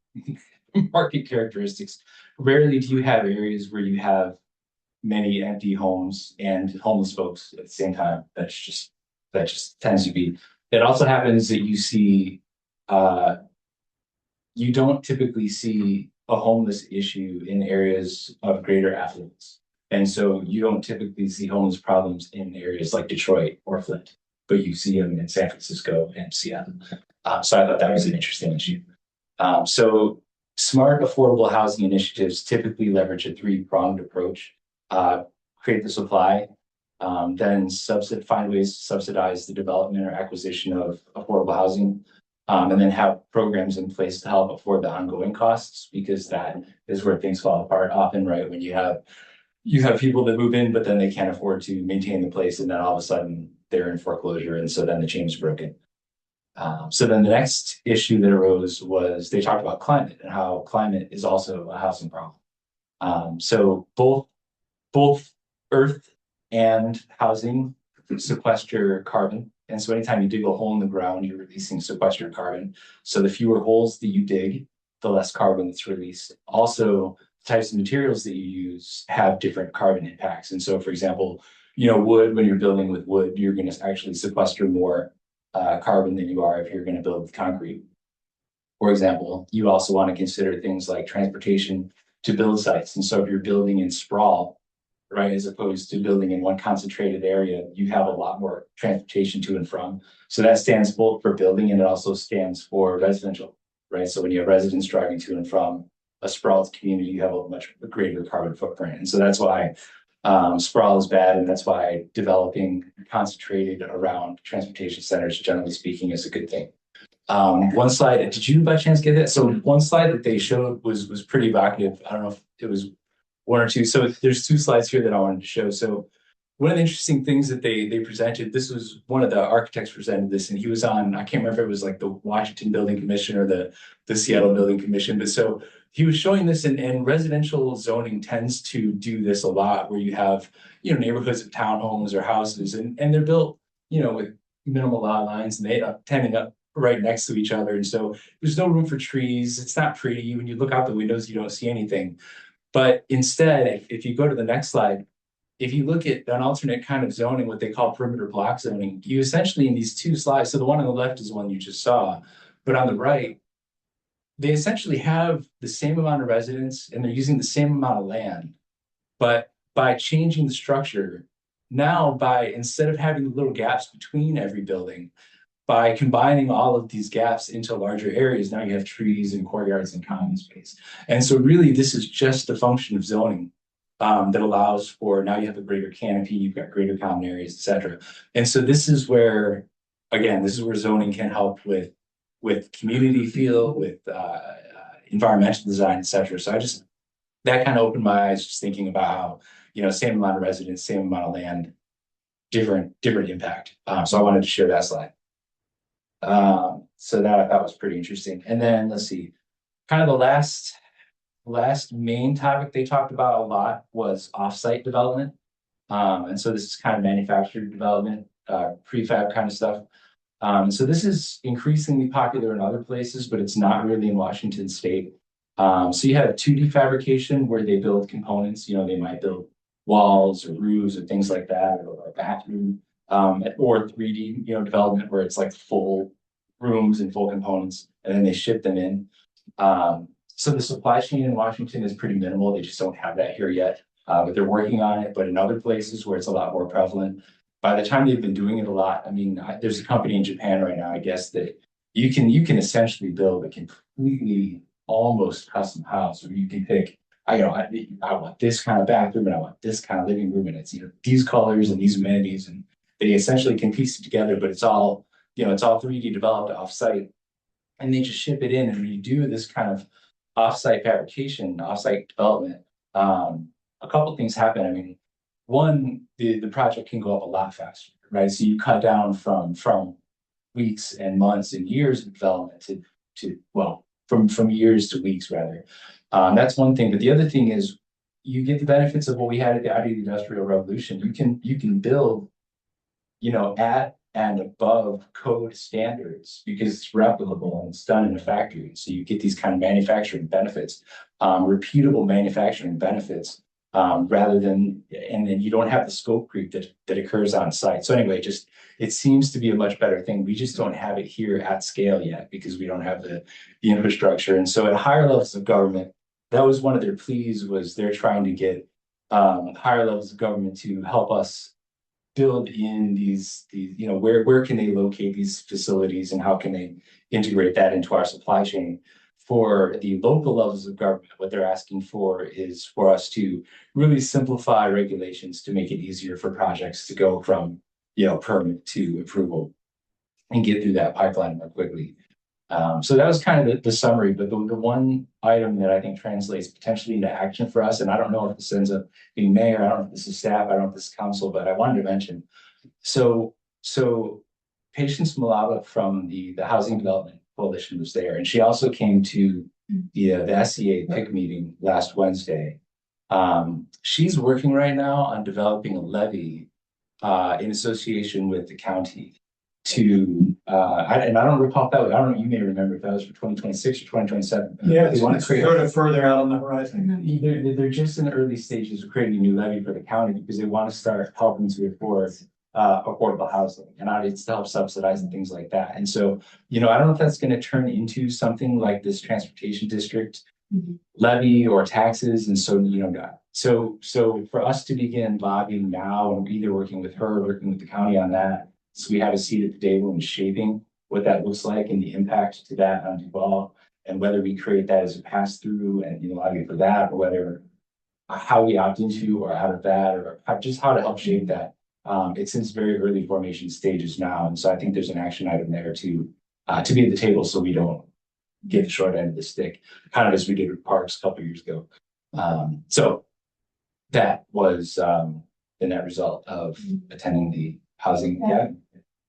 characteristics. Rarely do you have areas where you have many empty homes and homeless folks at the same time. That just tends to be. It also happens that you see, you don't typically see a homeless issue in areas of greater affluence. And so you don't typically see homeless problems in areas like Detroit or Flint, but you see them in San Francisco and Seattle. So I thought that was an interesting issue. So smart, affordable housing initiatives typically leverage a three-pronged approach. Create the supply, then find ways to subsidize the development or acquisition of affordable housing, and then have programs in place to help afford the ongoing costs, because that is where things fall apart often, right? When you have people that move in, but then they can't afford to maintain the place, and then all of a sudden they're in foreclosure, and so then the chain is broken. So then the next issue that arose was they talked about climate and how climate is also a housing problem. So both earth and housing sequester carbon. And so anytime you dig a hole in the ground, you're releasing sequestered carbon. So the fewer holes that you dig, the less carbon that's released. Also, the types of materials that you use have different carbon impacts. And so, for example, wood, when you're building with wood, you're going to actually sequester more carbon than you are if you're going to build with concrete. For example, you also want to consider things like transportation to build sites. And so if you're building in sprawl, right, as opposed to building in one concentrated area, you have a lot more transportation to and from. So that stands both for building, and it also stands for residential, right? So when you have residents driving to and from a sprawled community, you have a much greater carbon footprint. And so that's why sprawl is bad, and that's why developing concentrated around transportation centers, generally speaking, is a good thing. One slide, did you by chance get that? So one slide that they showed was pretty evocative. I don't know if it was one or two. So there's two slides here that I wanted to show. So one of the interesting things that they presented, this was one of the architects presented this, and he was on, I can't remember if it was like the Washington Building Commission or the Seattle Building Commission, but so he was showing this, and residential zoning tends to do this a lot, where you have, neighborhoods of townhomes or houses, and they're built, with minimal lot lines, and they are tending up right next to each other. And so there's no room for trees. It's not pretty. When you look out the windows, you don't see anything. But instead, if you go to the next slide, if you look at an alternate kind of zoning, what they call perimeter block zoning, you essentially in these two slides, so the one on the left is the one you just saw, but on the right, they essentially have the same amount of residents and they're using the same amount of land. But by changing the structure, now instead of having little gaps between every building, by combining all of these gaps into larger areas, now you have trees and courtyards and common space. And so really this is just a function of zoning that allows for, now you have a greater canopy, you've got greater common areas, et cetera. And so this is where, again, this is where zoning can help with community feel, with environmental design, et cetera. So that kind of opened my eyes just thinking about how, you know, same amount of residents, same amount of land, different impact. So I wanted to share that slide. So that was pretty interesting. And then let's see, kind of the last main topic they talked about a lot was offsite development. And so this is kind of manufactured development, prefab kind of stuff. So this is increasingly popular in other places, but it's not really in Washington State. So you have 2D fabrication where they build components, you know, they might build walls or roofs or things like that, or a bathroom, or 3D, you know, development where it's like full rooms and full components, and then they ship them in. So the supply chain in Washington is pretty minimal. They just don't have that here yet, but they're working on it. But in other places where it's a lot more prevalent, by the time they've been doing it a lot, I mean, there's a company in Japan right now, I guess, that you can essentially build a completely almost custom house where you can pick, I want this kind of bathroom and I want this kind of living room, and it's, you know, these colors and these amenities, and they essentially can piece it together, but it's all, you know, it's all 3D developed offsite, and they just ship it in. And when you do this kind of offsite fabrication, offsite development, a couple things happen. I mean, one, the project can go up a lot faster, right? So you cut down from weeks and months and years of development from years to weeks rather. That's one thing. But the other thing is you get the benefits of what we had out of the Industrial Revolution. You can build, you know, at and above code standards because it's replicable and it's done in a factory. So you get these kind of manufacturing benefits, repeatable manufacturing benefits, rather than, and then you don't have the scope creep that occurs on site. So anyway, just, it seems to be a much better thing. We just don't have it here at scale yet because we don't have the infrastructure. And so at higher levels of government, that was one of their pleas, was they're trying to get higher levels of government to help us build in these, you know, where can they locate these facilities and how can they integrate that into our supply chain. For the local levels of government, what they're asking for is for us to really simplify regulations to make it easier for projects to go from, you know, permit to approval and get through that pipeline more quickly. So that was kind of the summary, but the one item that I think translates potentially into action for us, and I don't know if this ends up being mayor, I don't know if this is staff, I don't know if this is council, but I wanted to mention. So Patience Malaba from the Housing Development Coalition was there, and she also came to the SCA PIC meeting last Wednesday. She's working right now on developing a levy in association with the county to and I don't recall if that was, I don't know, you may remember if that was for 2026 or 2027. Yeah, they want to create sort of further out on the horizon. They're just in the early stages of creating a new levy for the county because they want to start helping to afford affordable housing, and it's to help subsidize and things like that. And so, you know, I don't know if that's going to turn into something like this transportation district levy or taxes. And so, you know, so for us to begin lobbying now, and either working with her, or working with the county on that, so we have a seat at the table in shaping what that looks like and the impact to that on Duval, and whether we create that as a pass through and, you know, lobby for that, or whether how we opt into or out of that, or just how to help shape that. It's in its very early formation stages now, and so I think there's an action item there to be at the table so we don't get the short end of the stick, kind of as we did with parks a couple of years ago. So that was the net result of attending the housing.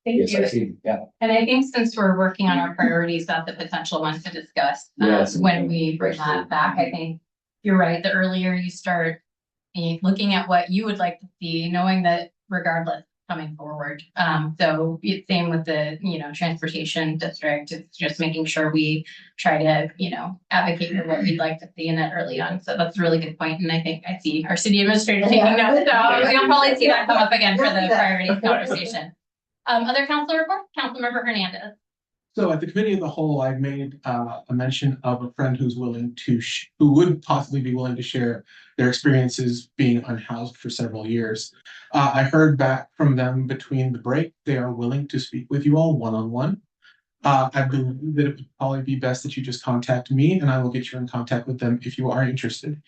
Thank you. Yeah. And I think since we're working on our priorities, that's a potential one to discuss when we bring that back. I think you're right. The earlier you start looking at what you would like to see, knowing that regardless coming forward. Same with the, transportation district. It's just making sure we try to, advocate for what we'd like to see in it early on. So that's a really good point. And I think I see our city administrator taking notes. So you'll probably see that come up again for the priorities conversation. Other council reports, Councilmember Hernandez. So at the committee of the whole, I've made a mention of a friend who's willing to, who would possibly be willing to share their experiences being unhoused for several years. I heard back from them between the break. They are willing to speak with you all one-on-one. I believe that it would probably be best that you just contact me and I will get you in contact with them if you are interested.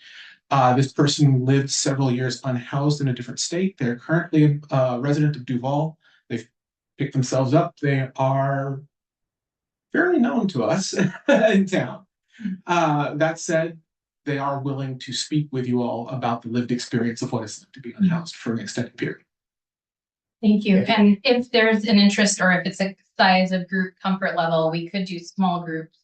This person lived several years unhoused in a different state. They're currently a resident of Duval. They've picked themselves up. They are fairly known to us in town. That said, they are willing to speak with you all about the lived experience of what it's like to be unhoused for an extended period. Thank you. And if there's an interest or if it's a size of group comfort level, we could do small groups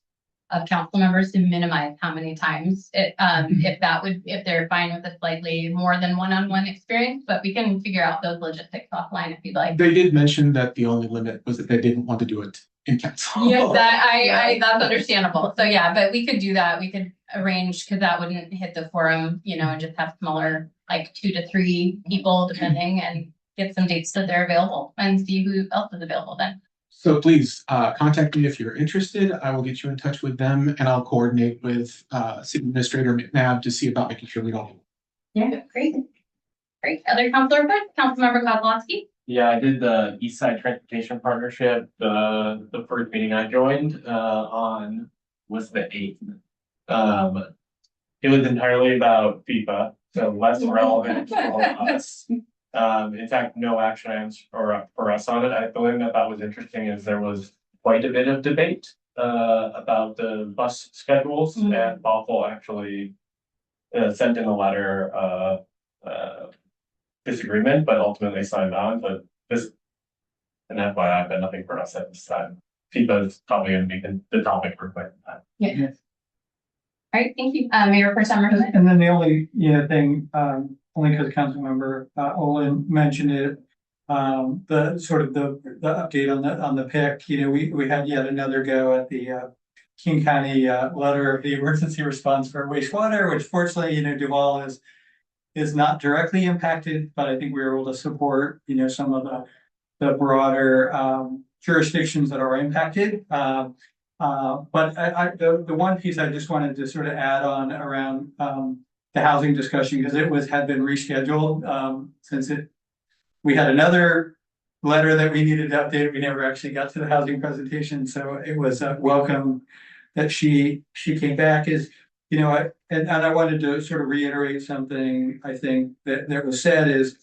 of council members to minimize how many times it, if they're fine with a slightly more than one-on-one experience, but we can figure out those logistics offline if you'd like. They did mention that the only limit was that they didn't want to do it in council. Yes, that's understandable. So yeah, but we could do that. We could arrange, because that wouldn't hit the forum, and just have smaller, like 2 to 3 people depending, and get some dates that they're available and see who else is available then. So please contact me if you're interested. I will get you in touch with them and I'll coordinate with City Administrator McNabb to see about making sure we don't. Yeah, great. Great. Other council reports? Councilmember Kozlowski? Yeah, I did the East Side Transportation Partnership, the first meeting I joined on was the 8th. It was entirely about FIFA, so less relevant for us. In fact, no action items for us on it. I believe that was interesting is there was quite a bit of debate about the bus schedules, and Bothell actually sent in a letter disagreement, but ultimately signed on. But this, and FYI, but nothing for us at this time. FIFA is probably going to be the topic for quite some time. Yeah. All right, thank you. Mayor Pro Tem Rosen. And then the only thing, only because Councilmember Olin mentioned it, the sort of the update on the PIC. We had yet another go at the King County letter of the emergency response for wastewater, which fortunately, Duval is not directly impacted, but I think we were able to support, some of the broader jurisdictions that are impacted. But the one piece I just wanted to sort of add on around the housing discussion, because it had been rescheduled since we had another letter that we needed to update. We never actually got to the housing presentation, so it was welcome that she came back. And I wanted to sort of reiterate something I think that was said is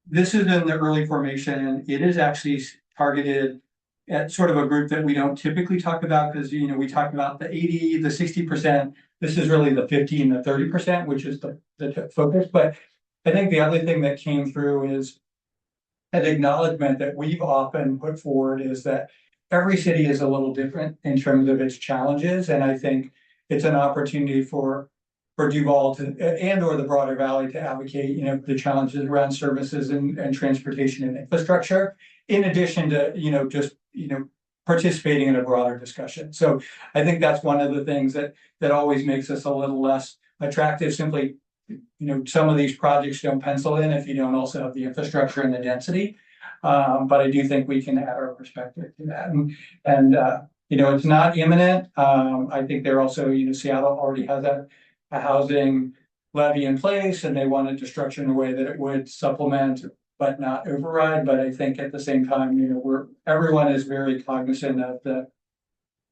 this is in the early formation. It is actually targeted at sort of a group that we don't typically talk about because, we talk about the 80, the 60%. This is really the 15, the 30%, which is the focus. But I think the other thing that came through is an acknowledgement that we've often put forward is that every city is a little different in terms of its challenges. And I think it's an opportunity for Duval to, and or the broader valley to advocate, the challenges around services and transportation and infrastructure, in addition to, just, participating in a broader discussion. So I think that's one of the things that always makes us a little less attractive. Simply, some of these projects don't pencil in if you don't also have the infrastructure and the density. But I do think we can add our perspective to that. And it's not imminent. I think they're also, Seattle already has a housing levy in place, and they wanted to structure in a way that it would supplement but not override. But I think at the same time, everyone is very cognizant of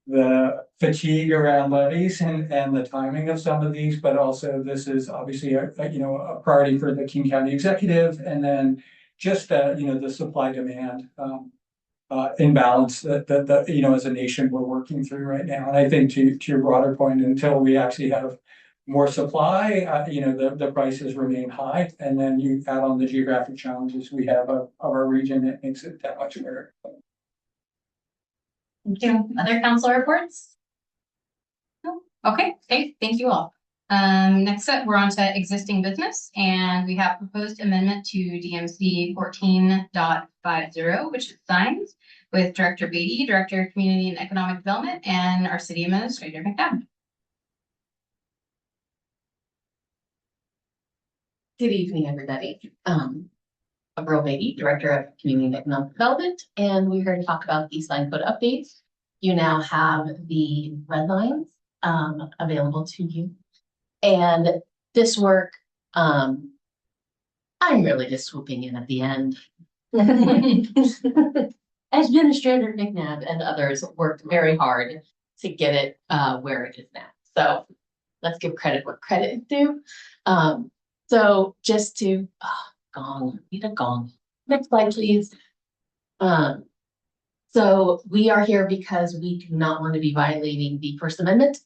the fatigue around levies and the timing of some of these, but also this is obviously a priority for the King County executive, and then just the supply demand imbalance that as a nation we're working through right now. And I think to your broader point, until we actually have more supply, the prices remain high, and then you add on the geographic challenges we have of our region, it makes it that much better. Thank you. Other council reports? No? Okay, thank you all. Next up, we're on to existing business, and we have proposed amendment to DMC 14.50, which is signs, with Director Beatty, Director of Community and Economic Development, and our City Administrator McNabb. Good evening, everybody. I'm Earl Beatty, Director of Community and Economic Development, and we're here to talk about the sign code updates. You now have the red lines available to you. And this work, I'm really just swooping in at the end. Administrator McNabb and others worked very hard to get it where it is now. So let's give credit where credit is due. So just to gong, need a gong. Next slide, please. So we are here because we do not want to be violating the First Amendment.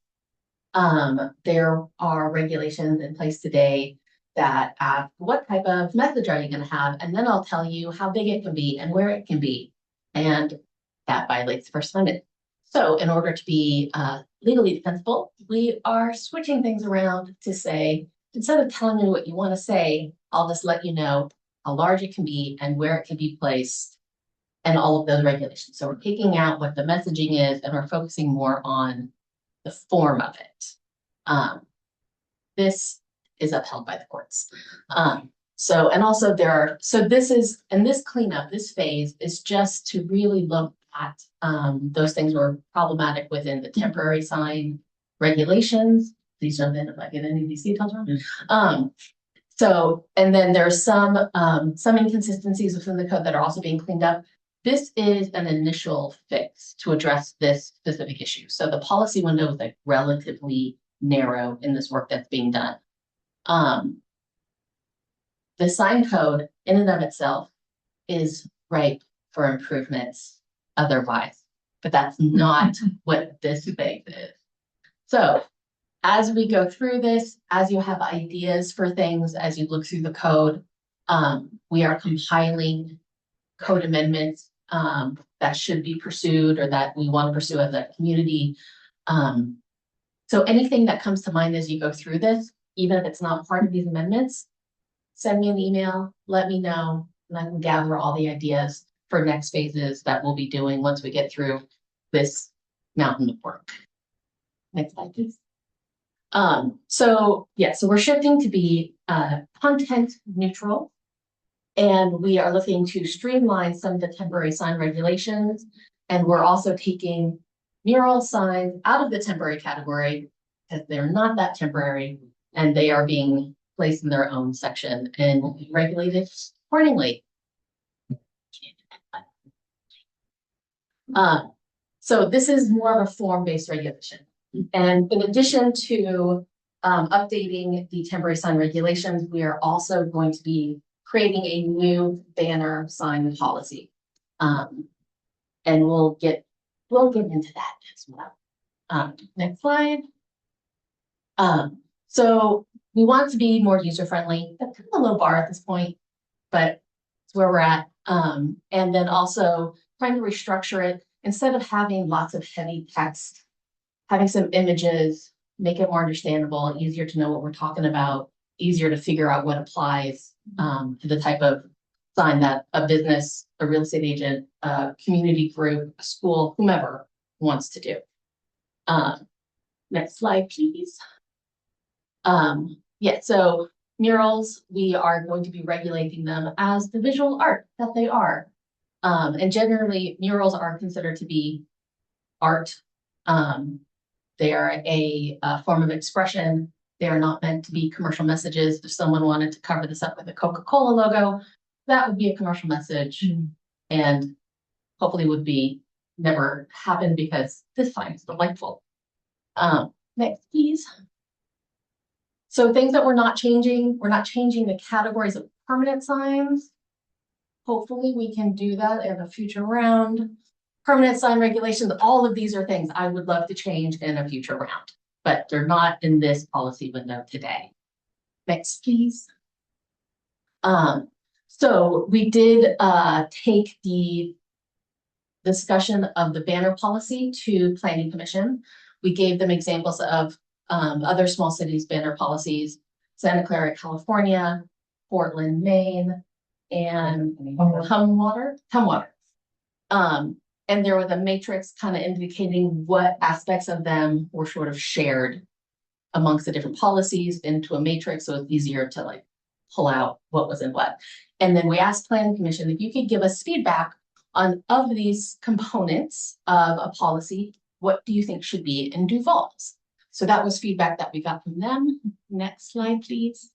There are regulations in place today that ask what type of message are you going to have, and then I'll tell you how big it can be and where it can be, and that violates the First Amendment. So in order to be legally defensible, we are switching things around to say, instead of telling you what you want to say, I'll just let you know how large it can be and where it can be placed and all of those regulations. So we're taking out what the messaging is and we're focusing more on the form of it. This is upheld by the courts. This cleanup, this phase is just to really look at those things were problematic within the temporary sign regulations. Please jump in if I get any of these details wrong. And then there's some inconsistencies within the code that are also being cleaned up. This is an initial fix to address this specific issue. So the policy window is like relatively narrow in this work that's being done. The sign code in and of itself is ripe for improvements otherwise, but that's not what this phase is. So as we go through this, as you have ideas for things, as you look through the code, we are compiling code amendments that should be pursued or that we want to pursue as a community. So anything that comes to mind as you go through this, even if it's not part of these amendments, send me an email, let me know, and I can gather all the ideas for next phases that we'll be doing once we get through this mountain of work. Next slide, please. So we're shifting to be content neutral. And we are looking to streamline some of the temporary sign regulations. And we're also taking mural signs out of the temporary category because they're not that temporary and they are being placed in their own section and will be regulated accordingly. So this is more of a form-based regulation. And in addition to updating the temporary sign regulations, we are also going to be creating a new banner sign policy. And we'll get into that as well. Next slide. So we want to be more user-friendly. That's kind of a low bar at this point, but it's where we're at. And then also trying to restructure it instead of having lots of heavy text, having some images, make it more understandable, easier to know what we're talking about, easier to figure out what applies to the type of sign that a business, a real estate agent, a community group, a school, whomever wants to do. Next slide, please. So murals, we are going to be regulating them as the visual art that they are. And generally, murals are considered to be art. They are a form of expression. They are not meant to be commercial messages. If someone wanted to cover this up with a Coca-Cola logo, that would be a commercial message and hopefully would be never happen because this sign is delightful. Next, please. So things that we're not changing the categories of permanent signs. Hopefully we can do that in a future round. Permanent sign regulations, all of these are things I would love to change in a future round, but they're not in this policy window today. Next, please. So we did take the discussion of the banner policy to Planning Commission. We gave them examples of other small cities banner policies, Santa Clara, California, Portland, Maine, and Tumwater. And there was a matrix kind of indicating what aspects of them were sort of shared amongst the different policies into a matrix, so it's easier to like pull out what was in what. And then we asked Planning Commission if you could give us feedback on of these components of a policy, what do you think should be in Duval's? So that was feedback that we got from them. Next slide, please.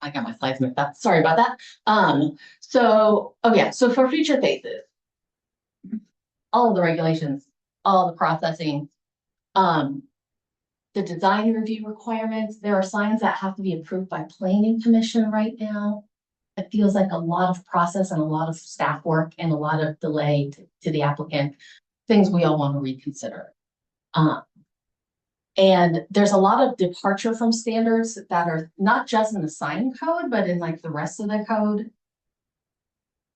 I got my slides mixed up. Sorry about that. So for future phases, all of the regulations, all the processing, the design review requirements, there are signs that have to be approved by Planning Commission right now. It feels like a lot of process and a lot of staff work and a lot of delay to the applicant, things we all want to reconsider. And there's a lot of departure from standards that are not just in the sign code, but in like the rest of the code.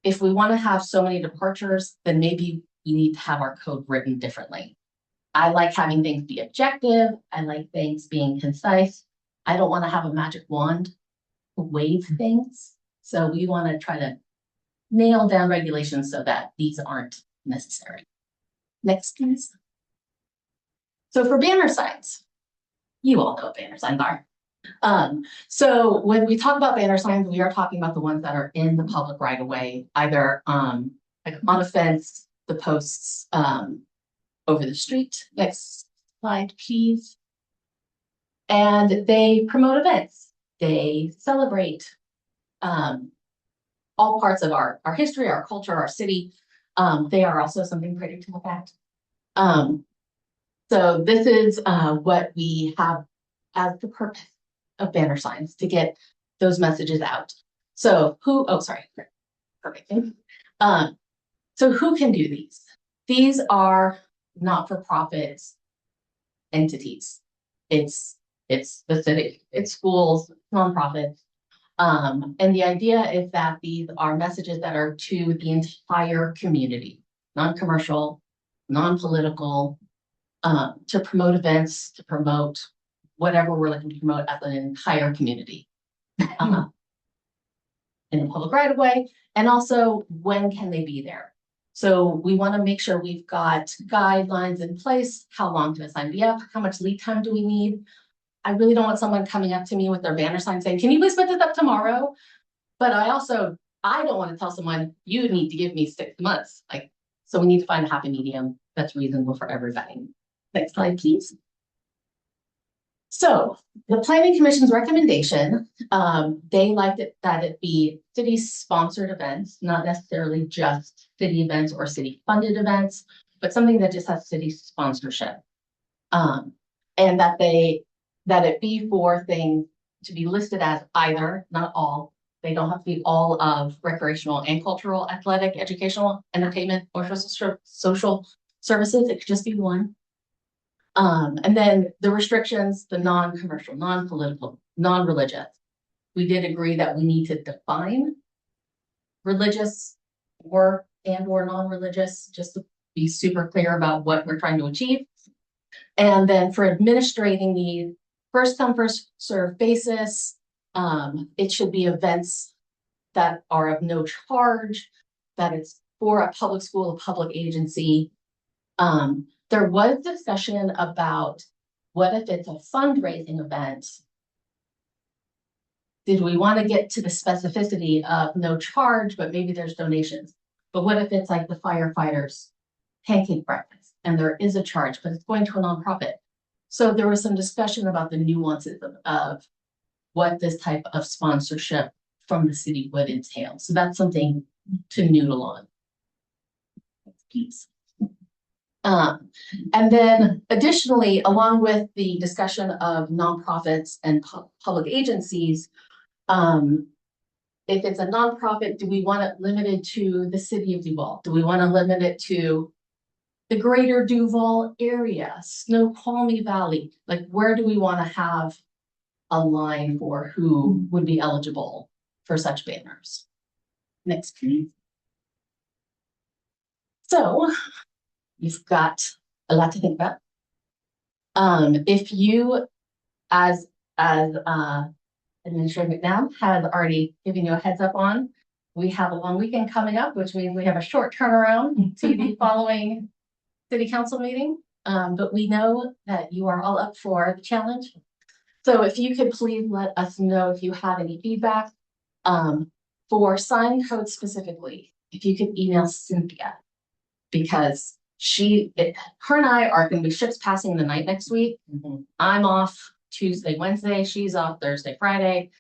If we want to have so many departures, then maybe we need to have our code written differently. I like having things be objective. I like things being concise. I don't want to have a magic wand to wave things. So we want to try to nail down regulations so that these aren't necessary. Next, please. So for banner signs, you all know what banner signs are. So when we talk about banner signs, we are talking about the ones that are in the public right of way, either like on a fence, the posts over the street. Next slide, please. And they promote events. They celebrate all parts of our history, our culture, our city. They are also something pretty to look at. So this is what we have as the purpose of banner signs, to get those messages out. So perfect. So who can do these? These are not-for-profit entities. It's the city, it's schools, nonprofits. And the idea is that these are messages that are to the entire community, non-commercial, non-political, to promote events, to promote whatever we're looking to promote as an entire community. In the public right of way, and also when can they be there? So we want to make sure we've got guidelines in place. How long can a sign be up? How much lead time do we need? I really don't want someone coming up to me with their banner sign saying, can you please put this up tomorrow? But I don't want to tell someone, you need to give me 6 months. So we need to find a happy medium that's reasonable for everybody. Next slide, please. So the Planning Commission's recommendation, they liked it that it be city-sponsored events, not necessarily just city events or city-funded events, but something that just has city sponsorship. And that it be for things to be listed as either, not all. They don't have to be all of recreational and cultural, athletic, educational, entertainment, or social services. It could just be one. And then the restrictions, the non-commercial, non-political, non-religious. We did agree that we need to define religious or non-religious, just to be super clear about what we're trying to achieve. And then for administrating the first come, first served basis, it should be events that are of no charge, that it's for a public school, a public agency. There was discussion about what if it's a fundraising event? Did we want to get to the specificity of no charge, but maybe there's donations? But what if it's like the firefighters pancake breakfast and there is a charge, but it's going to a nonprofit? So there was some discussion about the nuances of what this type of sponsorship from the city would entail. So that's something to noodle on. Please. And then additionally, along with the discussion of nonprofits and public agencies, if it's a nonprofit, do we want it limited to the city of Duval? Do we want to limit it to the greater Duval area, Snoqualmie Valley? Like, where do we want to have a line for who would be eligible? for such banners. Next, please. So you've got a lot to think about. If you, as Administrator McNabb has already given you a heads up on, we have a long weekend coming up, which means we have a short turnaround to the following city council meeting. But we know that you are all up for the challenge. So if you could please let us know if you have any feedback, for sign code specifically, if you could email Cynthia, because her and I are going to be ships passing the night next week. I'm off Tuesday, Wednesday. She's off Thursday, Friday.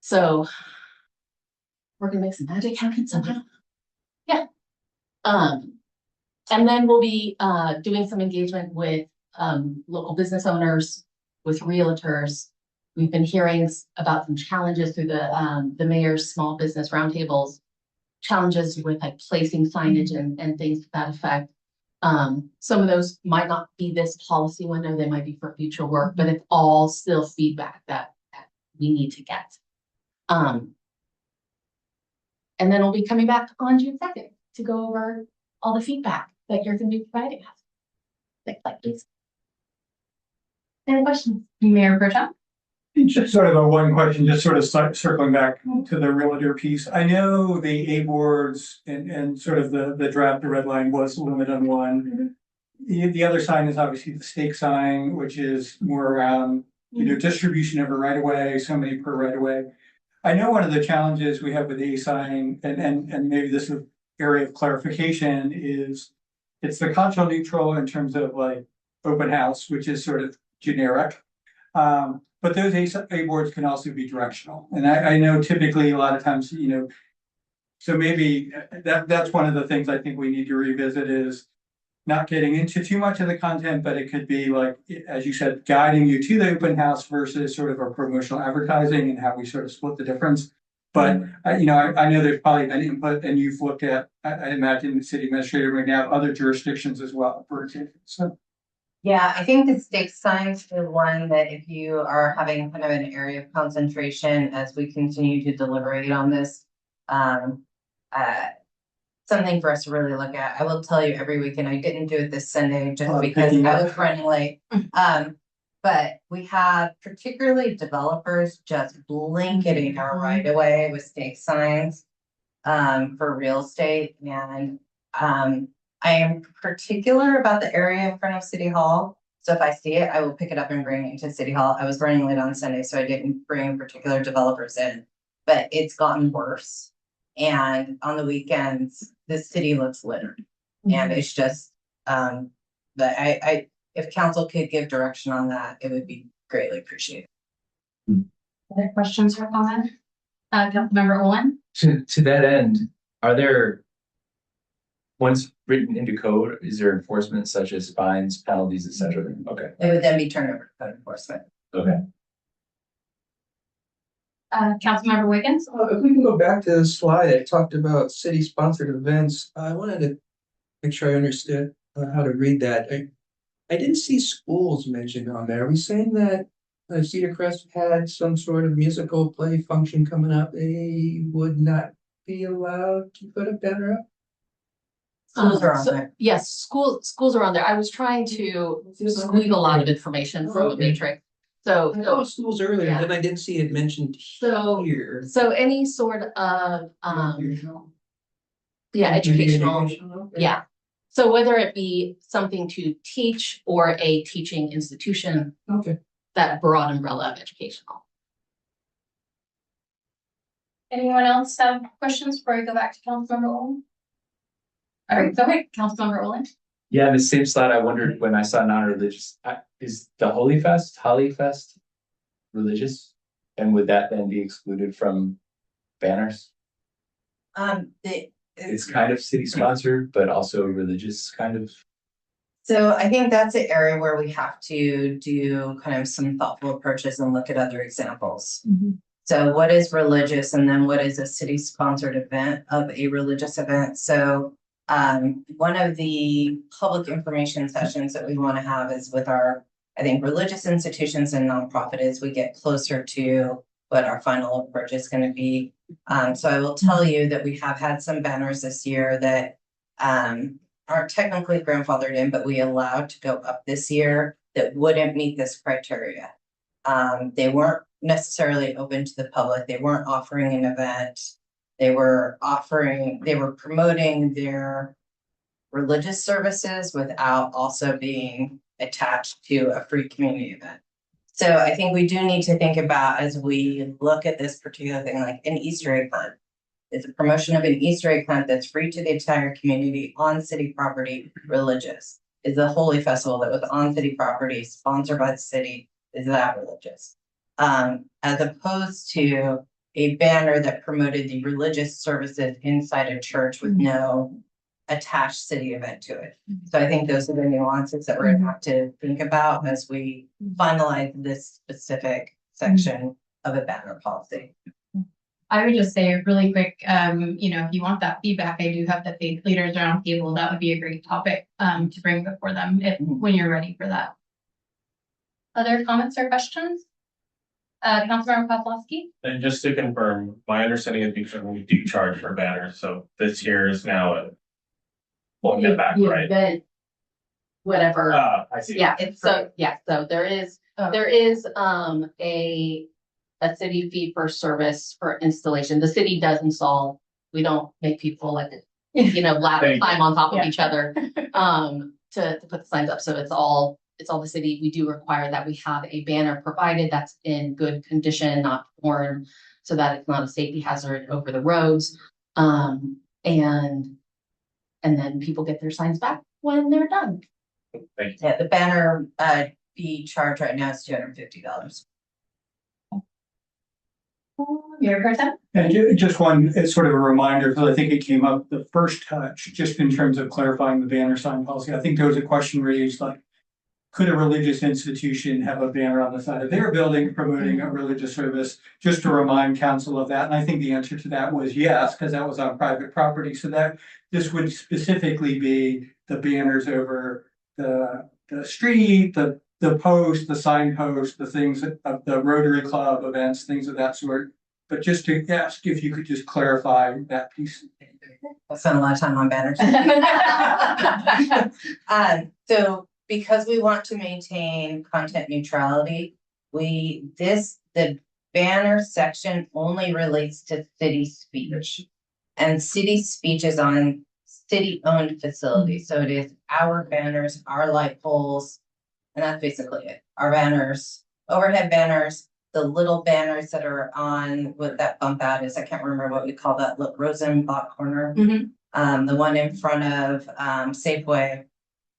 So we're gonna make some magic happen somehow. Yeah. And then we'll be doing some engagement with local business owners, with realtors. We've been hearing about some challenges through the mayor's small business roundtables, challenges with like placing signage and things to that effect. Some of those might not be this policy window, they might be for future work, but it's all still feedback that we need to get. And then we'll be coming back on June 2nd to go over all the feedback that you're going to be providing us. Next slide, please. Any questions? Mayor Pro Tem? Just sort of a one question, just sort of circling back to the realtor piece. I know the A boards and sort of the draft, the red line was limited on one. The other sign is obviously the stake sign, which is more around, distribution of a right of way, so many per right of way. I know one of the challenges we have with the A sign, and maybe this is an area of clarification, is it's the control neutral in terms of like open house, which is sort of generic. But those A boards can also be directional. And I know typically a lot of times, so maybe that's one of the things I think we need to revisit is not getting into too much of the content, but it could be like, as you said, guiding you to the open house versus sort of a promotional advertising and how we sort of split the difference. But, I know there's probably been input and you've looked at, I imagine the city administrator right now, other jurisdictions as well, for example. So. Yeah, I think the stake signs is one that if you are having kind of an area of concentration as we continue to deliberate on this, something for us to really look at. I will tell you every weekend, I didn't do it this Sunday just because I was running late. But we have particularly developers just blanketing our right away with stake signs for real estate. And I am particular about the area in front of City Hall. So if I see it, I will pick it up and bring it to City Hall. I was running late on Sunday, so I didn't bring particular developers in, but it's gotten worse. And on the weekends, the city looks littered. And it's just, but if council could give direction on that, it would be greatly appreciated. Other questions or comments? Councilmember Owen? To that end, are there, once written into code, is there enforcement such as fines, penalties, etc.? Okay. It would then be turned over to code enforcement. Okay. Councilmember Wiggins? If we can go back to the slide that talked about city-sponsored events, I wanted to make sure I understood how to read that. I didn't see schools mentioned on there. Are we saying that Cedar Crest had some sort of musical play function coming up? They would not be allowed to put a banner up? Schools are on there. Yes, schools are on there. I was trying to squeeze a lot of information from the matrix. So I saw schools earlier, and then I didn't see it mentioned here. So any sort of educational. Yeah. So whether it be something to teach or a teaching institution. Okay. That broad umbrella of educational. Anyone else have questions before I go back to Councilmember Olin? All right, go ahead, Councilmember Olin. Yeah, in the same slide, I wondered when I saw non-religious, is the Holly Fest religious? And would that then be excluded from banners? It's kind of city sponsored, but also religious kind of. So I think that's an area where we have to do kind of some thoughtful approaches and look at other examples. So what is religious and then what is a city sponsored event of a religious event? So one of the public information sessions that we want to have is with our, I think, religious institutions and nonprofit as we get closer to what our final approach is gonna be. So I will tell you that we have had some banners this year that aren't technically grandfathered in, but we allowed to go up this year that wouldn't meet this criteria. They weren't necessarily open to the public. They weren't offering an event. They were promoting their religious services without also being attached to a free community event. So I think we do need to think about, as we look at this particular thing, like an Easter egg hunt. It's a promotion of an Easter egg hunt that's free to the entire community on city property, religious. Is a holy festival that was on city property, sponsored by the city, is that religious? As opposed to a banner that promoted the religious services inside a church with no attached city event to it. So I think those are the nuances that we're gonna have to think about as we finalize this specific section of a banner policy. I would just say really quick, if you want that feedback, I do have the faith leaders round table. That would be a great topic to bring before them when you're ready for that. Other comments or questions? Councilmember Kozlowski? And just to confirm, my understanding is because we do charge for banners, so this year is now we'll get back, right? Event, whatever. I see. Yeah, so there is a city fee for service for installation. The city does install. We don't make people like, climb on top of each other to put the signs up. So it's all the city. We do require that we have a banner provided that's in good condition, not torn, so that it's not a safety hazard over the roads. And then people get their signs back when they're done. Yeah, the banner fee charge right now is $250. Mayor Pro-Tem? And just one, it's sort of a reminder, because I think it came up the first touch, just in terms of clarifying the banner sign policy. I think there was a question raised like, could a religious institution have a banner on the side of their building promoting a religious service? Just to remind council of that. And I think the answer to that was yes, because that was on private property. So that this would specifically be the banners over the street, the post, the signpost, the things of the Rotary Club events, things of that sort. But just to ask if you could just clarify that piece. I spent a lot of time on banners. So because we want to maintain content neutrality, the banner section only relates to city speech. And city speech is on city-owned facilities. So it is our banners, our light poles, and that's basically it. Our banners, overhead banners, the little banners that are on what that bump out is. I can't remember what we call that. Look, Rosenbach corner. The one in front of Safeway,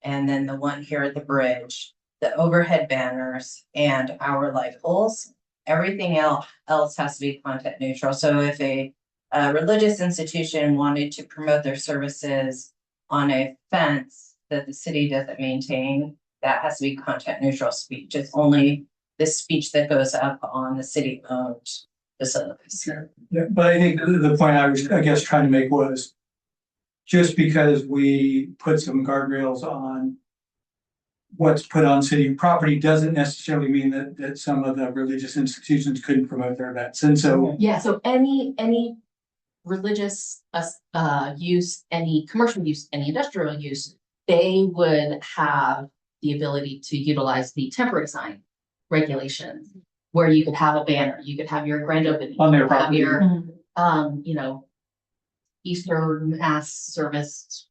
and then the one here at the bridge, the overhead banners and our light poles. Everything else has to be content neutral. So if a religious institution wanted to promote their services on a fence that the city doesn't maintain, that has to be content neutral speech. It's only the speech that goes up on the city-owned facilities. Yeah, but I think the point I was, I guess, trying to make was just because we put some guardrails on what's put on city property doesn't necessarily mean that some of the religious institutions couldn't promote their events. And so Yeah, so any religious use, any commercial use, any industrial use, they would have the ability to utilize the temporary sign regulations, where you could have a banner, you could have your grand opening, on their you could have property. your Easter mass service,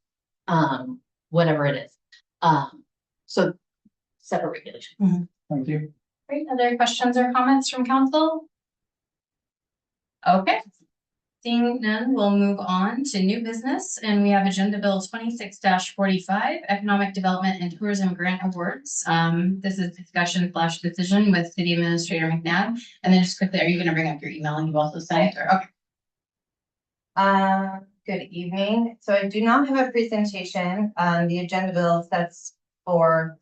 whatever it is. So separate regulation. Thank you. Great. Other questions or comments from council? Okay. Seeing none, we'll move on to new business, and we have Agenda Bill 26-45, Economic Development and Tourism Grant Awards. This is discussion/decision with City Administrator McNabb. And then just quickly, are you going to bring up your email and you also sent it? Or okay. Good evening. So I do not have a presentation. The agenda bill sets for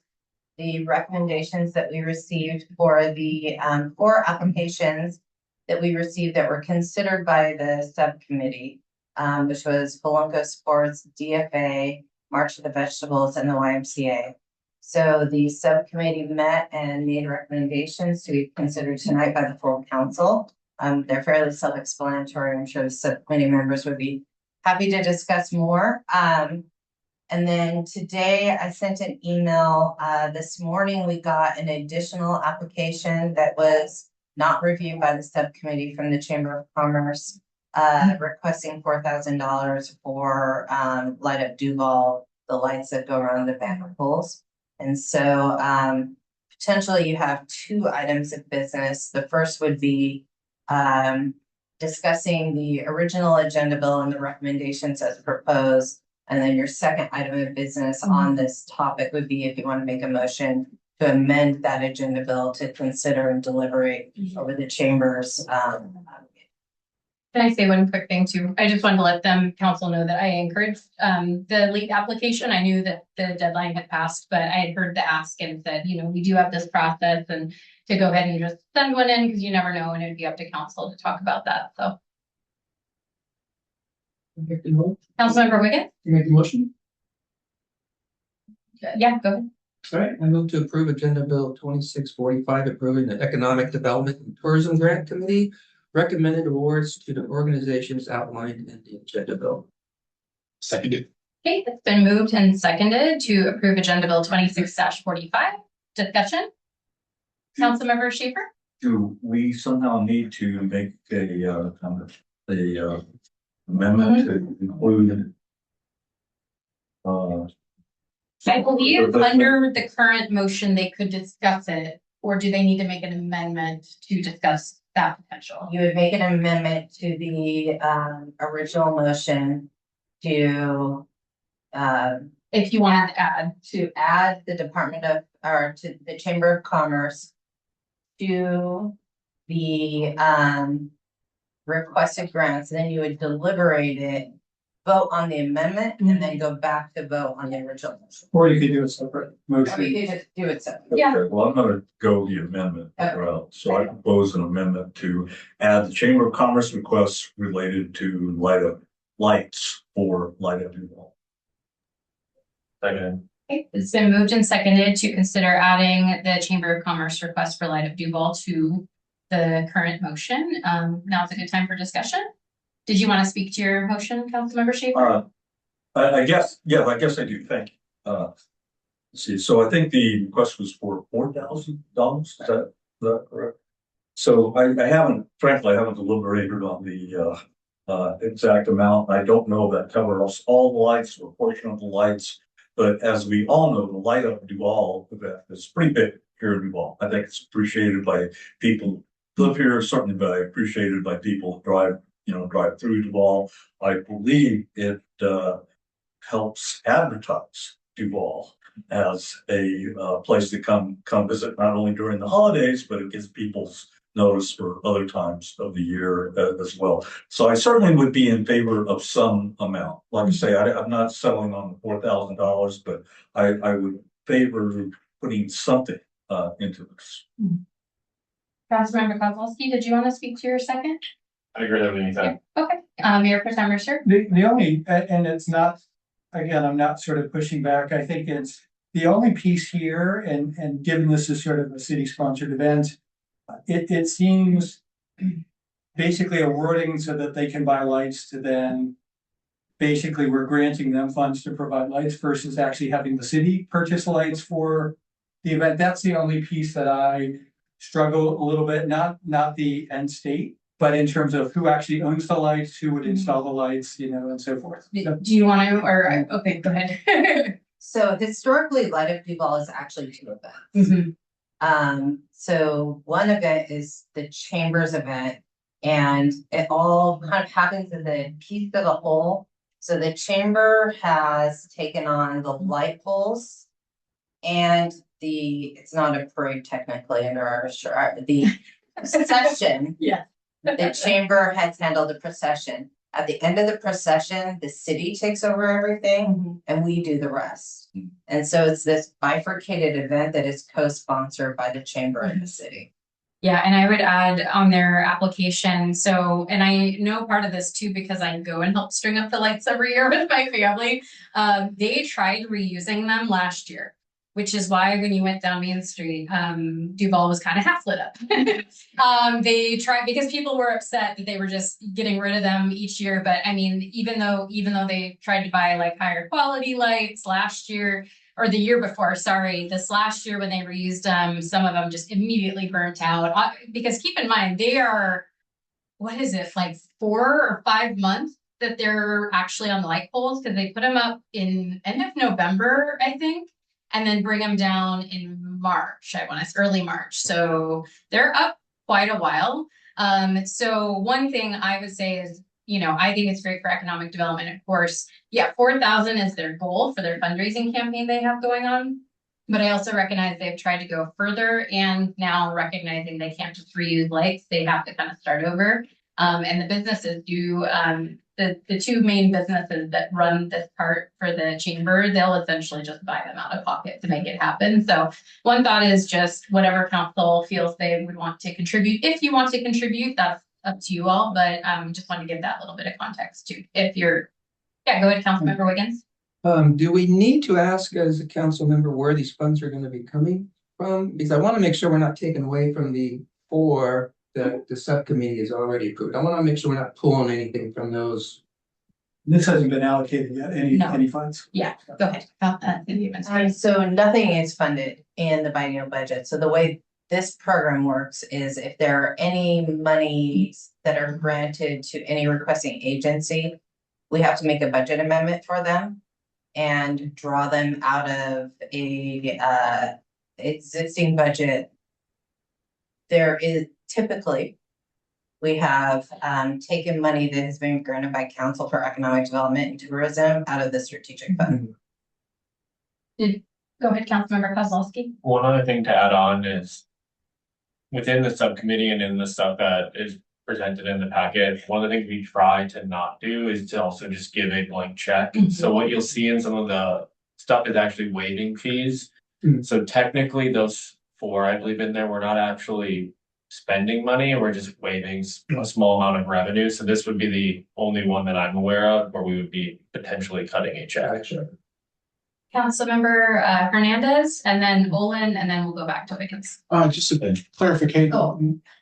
the recommendations that we received for the 4 applications that we received that were considered by the subcommittee, which was Polanco Sports, DFA, March of the Vegetables, and the YMCA. So the subcommittee met and made recommendations to be considered tonight by the full council. They're fairly self-explanatory. I'm sure the subcommittee members would be happy to discuss more. And then today I sent an email, this morning we got an additional application that was not reviewed by the subcommittee from the Chamber of Commerce, requesting $4,000 for, Light Up Duval, the lights that go around the banner poles. And so, potentially you have two items of business. The first would be, discussing the original agenda bill and the recommendations as proposed. And then your second item of business on this topic would be if you want to make a motion to amend that agenda bill to consider and deliberate over the chamber's. Can I say one quick thing too? I just wanted to let them council know that I encouraged the late application. I knew that the deadline had passed, but I had heard the ask and said, you know, we do have this process and to go ahead and just send one in because you never know and it'd be up to council to talk about that. So Councilmember Wiggins? You make the motion? Yeah, go ahead. All right, I move to approve Agenda Bill 2645, approving the Economic Development and Tourism Grant Committee recommended awards to the organizations outlined in the agenda bill. Seconded. Okay, it's been moved and seconded to approve agenda bill 26-45. Discussion? Councilmember Schaefer? Do we somehow need to make a amendment to include? I believe under the current motion, they could discuss it, or do they need to make an amendment to discuss that potential? You would make an amendment to the original motion to if you want to add the Department of, or to the Chamber of Commerce to the requested grants, then you would deliberate it, vote on the amendment, and then go back to vote on the original motion. Or you could do a separate Or motion. you could just do it separately. Yeah. Okay, well, I'm gonna go the amendment route, so I propose an amendment to add the Chamber of Commerce requests related to lights for Light Up Duval. Second. Okay, it's been moved and seconded to consider adding the Chamber of Commerce request for Light Up Duval to the current motion. Now's a good time for discussion. Did you want to speak to your motion, Councilmember Schaefer? I guess I do, thank you. Let's see, so I think the request was for $4,000, is that correct? So I haven't deliberated on the exact amount. I don't know if that covers all the lights or a portion of the lights. But as we all know, the Light Up Duval event is pretty big here in Duval. I think it's appreciated by people who live here, certainly appreciated by people who drive through Duval. I believe it helps advertise Duval as a place to come visit, not only during the holidays, but it gives people's notice for other times of the year as well. So I certainly would be in favor of some amount. Like I say, I'm not settling on the $4,000, but I would favor putting something into this. Councilmember Kozlowski, did you want to speak to your second? I agree with everything you said. Okay, Mayor Pro Tem Mercer? The only, and it's not, again, I'm not sort of pushing back. I think it's the only piece here, and given this is sort of a city-sponsored event, it seems basically a wording so that they can buy lights to then basically we're granting them funds to provide lights versus actually having the city purchase lights for the event. That's the only piece that I struggle a little bit, not the end state, but in terms of who actually owns the lights, who would install the lights, and so forth. Do you want to, or, okay, go ahead. So historically, Light Up Duval is actually two events. So one event is the Chamber's event, and it all kind of happens as a piece of a whole. So the Chamber has taken on the light poles and it's not a parade technically under our, the procession. Yeah. The Chamber has handled the procession. At the end of the procession, the city takes over everything and we do the rest. And so it's this bifurcated event that is co-sponsored by the Chamber and the city. Yeah, and I would add on their application, so, and I know part of this too, because I go and help string up the lights every year with my family. They tried reusing them last year. which is why when you went down Main Street, Duval was kind of half lit up. They tried, because people were upset that they were just getting rid of them each year. But I mean, even though they tried to buy like higher quality lights last year, or the year before, sorry, this last year when they reused them, some of them just immediately burnt out. Because keep in mind, they are, what is it, like 4 or 5 months that they're actually on the light poles, because they put them up in end of November, I think, and then bring them down in March, early March. So they're up quite a while. So one thing I would say is, I think it's great for economic development, of course. Yeah, 4,000 is their goal for their fundraising campaign they have going on. But I also recognize they've tried to go further, and now recognizing they can't just reuse lights, they have to kind of start over. And the businesses do, the 2 main businesses that run this part for the chamber, they'll essentially just buy them out of pocket to make it happen. So one thought is just whatever council feels they would want to contribute. If you want to contribute, that's up to you all, but just want to give that little bit of context too. If you're, yeah, go ahead, Councilmember Wiggins. Do we need to ask as a council member where these funds are gonna be coming from? Because I want to make sure we're not taking away from the 4 that the subcommittee has already approved. I want to make sure we're not pulling anything from those. This hasn't been allocated yet, any funds? Yeah, go ahead. So nothing is funded in the biennial budget. So the way this program works is if there are any monies that are granted to any requesting agency, we have to make a budget amendment for them and draw them out of a existing budget. There is typically, we have taken money that has been granted by Council for Economic Development and Tourism out of the strategic fund. Go ahead, Councilmember Kozlowski. One other thing to add on is within the subcommittee and in the stuff that is presented in the packet, one of the things we try to not do is to also just give a blank check. So what you'll see in some of the stuff is actually waiving fees. So technically those 4, I believe in there, we're not actually spending money, we're just waiving a small amount of revenue. So this would be the only one that I'm aware of where we would be potentially cutting a check. Councilmember Hernandez, and then Olin, and then we'll go back to Wiggins. Just a clarification.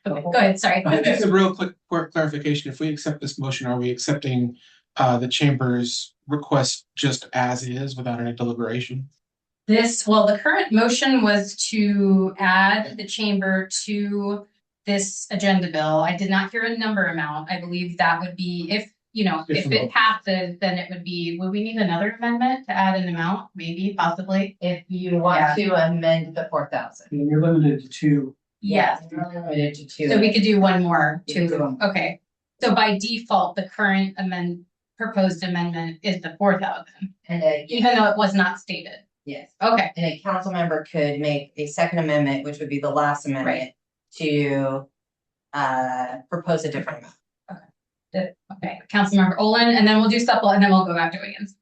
Okay, go ahead, sorry. Just a real quick clarification. If we accept this motion, are we accepting the chamber's request just as is without any deliberation? The current motion was to add the chamber to this agenda bill. I did not hear a number amount. I believe that would be, if it passes, then it would be, would we need another amendment to add an amount? Maybe, possibly. If you want to amend the 4,000. You're limited to 2. Yes. Limited to 2. So we could do one more, 2. Okay. So by default, the current proposed amendment is the 4,000, even though it was not stated. Yes. Okay. And a council member could make a second amendment, which would be the last amendment, to propose a different amount. Okay, Councilmember Olin, and then we'll do supple, and then we'll go back to Wiggins.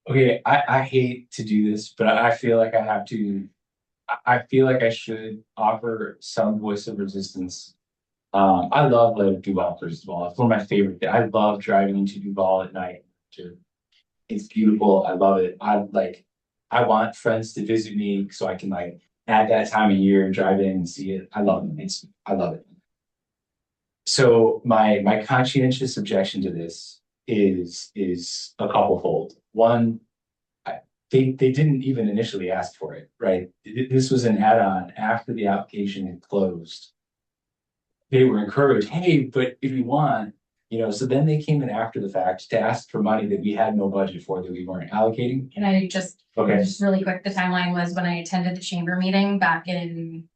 Okay, I hate to do this, but I feel like I have to. I feel like I should offer some voice of resistance. I love Duval, first of all. It's one of my favorite things. I love driving into Duval at night. It's beautiful. I love it. I want friends to visit me so I can add that time of year, drive in and see it. I love it. I love it. So my conscientious objection to this is a couple-fold. One, they didn't even initially ask for it, right? This was an add-on after the application had closed. They were encouraged, hey, but if you want, so then they came in after the fact to ask for money that we had no budget for, that we weren't allocating. Can I just really quick, the timeline was when I attended the chamber meeting back in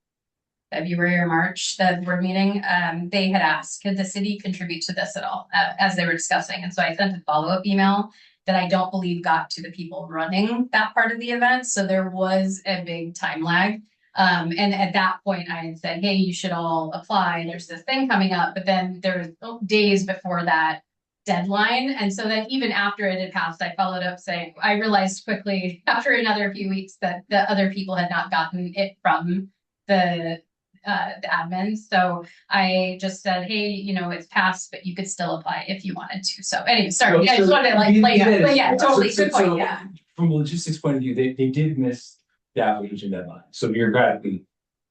February or March, the board meeting, they had asked, could the city contribute to this at all, as they were discussing? And so I sent a follow-up email that I don't believe got to the people running that part of the event. So there was a big time lag. And at that point I had said, hey, you should all apply. There's this thing coming up, but then there's days before that deadline. And so then even after it had passed, I followed up saying, I realized quickly after another few weeks that the other people had not gotten it from the admins. So I just said, hey, it's passed, but you could still apply if you wanted to. So anyway, sorry, I just wanted to play up. But yeah, totally good point. Yeah. From a logistics point of view, they did miss the application deadline. So bureaucratically,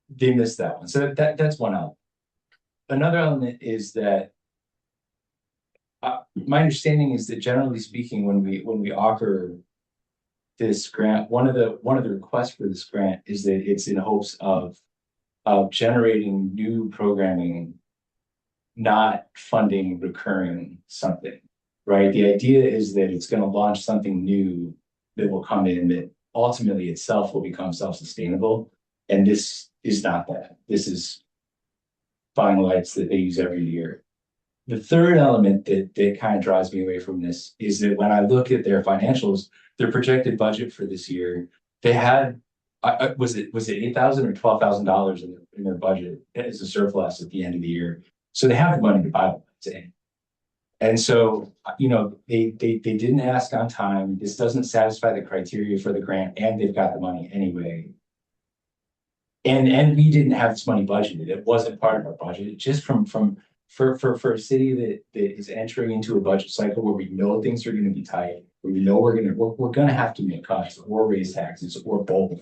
they missed that one. So that's one element. Another element is that my understanding is that generally speaking, when we offer this grant, one of the requests for this grant is that it's in hopes of generating new programming, not funding recurring something, right? The idea is that it's going to launch something new that will come in that ultimately itself will become self-sustainable. And this is not that. This is buying lights that they use every year. The third element that kind of drives me away from this is that when I look at their financials, their projected budget for this year, they had, was it $8,000 or $12,000 in their budget as a surplus at the end of the year. So they have the money to buy the lights in. And so, you know, they didn't ask on time. This doesn't satisfy the criteria for the grant, and they've got the money anyway. And we didn't have this money budgeted. It wasn't part of our budget. Just for a city that is entering into a budget cycle where we know things are going to be tight, where we know we're going to have to make cuts or raise taxes or both.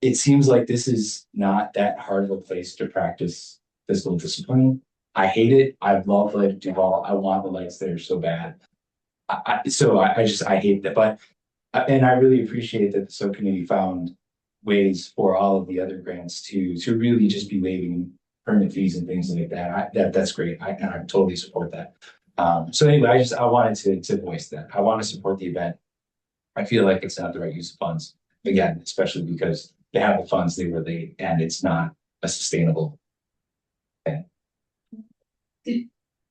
It seems like this is not that hard of a place to practice fiscal discipline. I hate it. I love Light Duval. I want the lights there so bad. I hate that. But and I really appreciate that the subcommittee found ways for all of the other grants to really just be waiving permit fees and things like that. That's great. I totally support that. So anyway, I wanted to voice that. I want to support the event. I feel like it's not the right use of funds. Again, especially because they have the funds, they were late, and it's not a sustainable thing.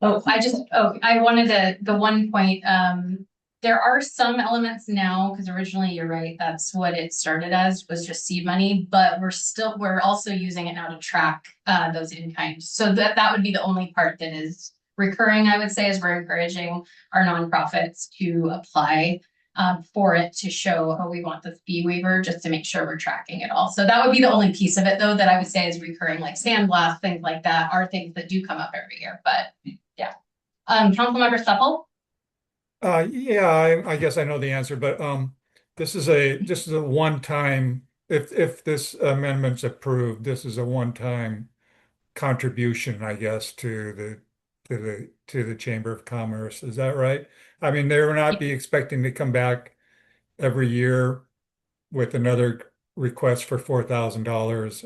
I wanted the one point, there are some elements now, because originally you're right, that's what it started as, was just seed money, but we're also using it now to track those in kind. So that would be the only part that is recurring, I would say, is we're encouraging our nonprofits to apply for it to show, oh, we want this fee waiver, just to make sure we're tracking it all. So that would be the only piece of it, though, that I would say is recurring, like sandblast, things like that are things that do come up every year. But yeah. Councilmember Supple? Yeah, I guess I know the answer, but this is a one-time, if this amendment's approved, this is a one-time contribution, I guess, to the Chamber of Commerce. Is that right? I mean, they will not be expecting to come back every year with another request for $4,000.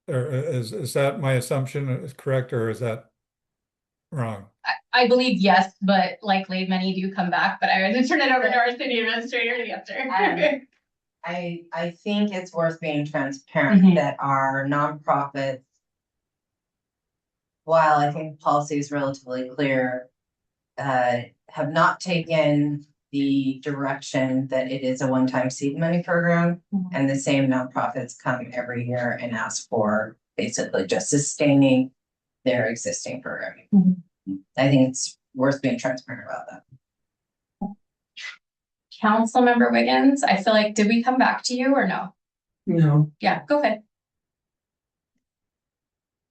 Or is that my assumption is correct, or is that wrong? I believe yes, but likely many do come back, but I would turn it over to our city administrator to answer. I think it's worth being transparent that our nonprofits, while I think policy is relatively clear, have not taken the direction that it is a one-time seed money program, and the same nonprofits come every year and ask for basically just sustaining their existing programming. I think it's worth being transparent about that. Councilmember Wiggins, I feel like, did we come back to you or no? No. Yeah, go ahead.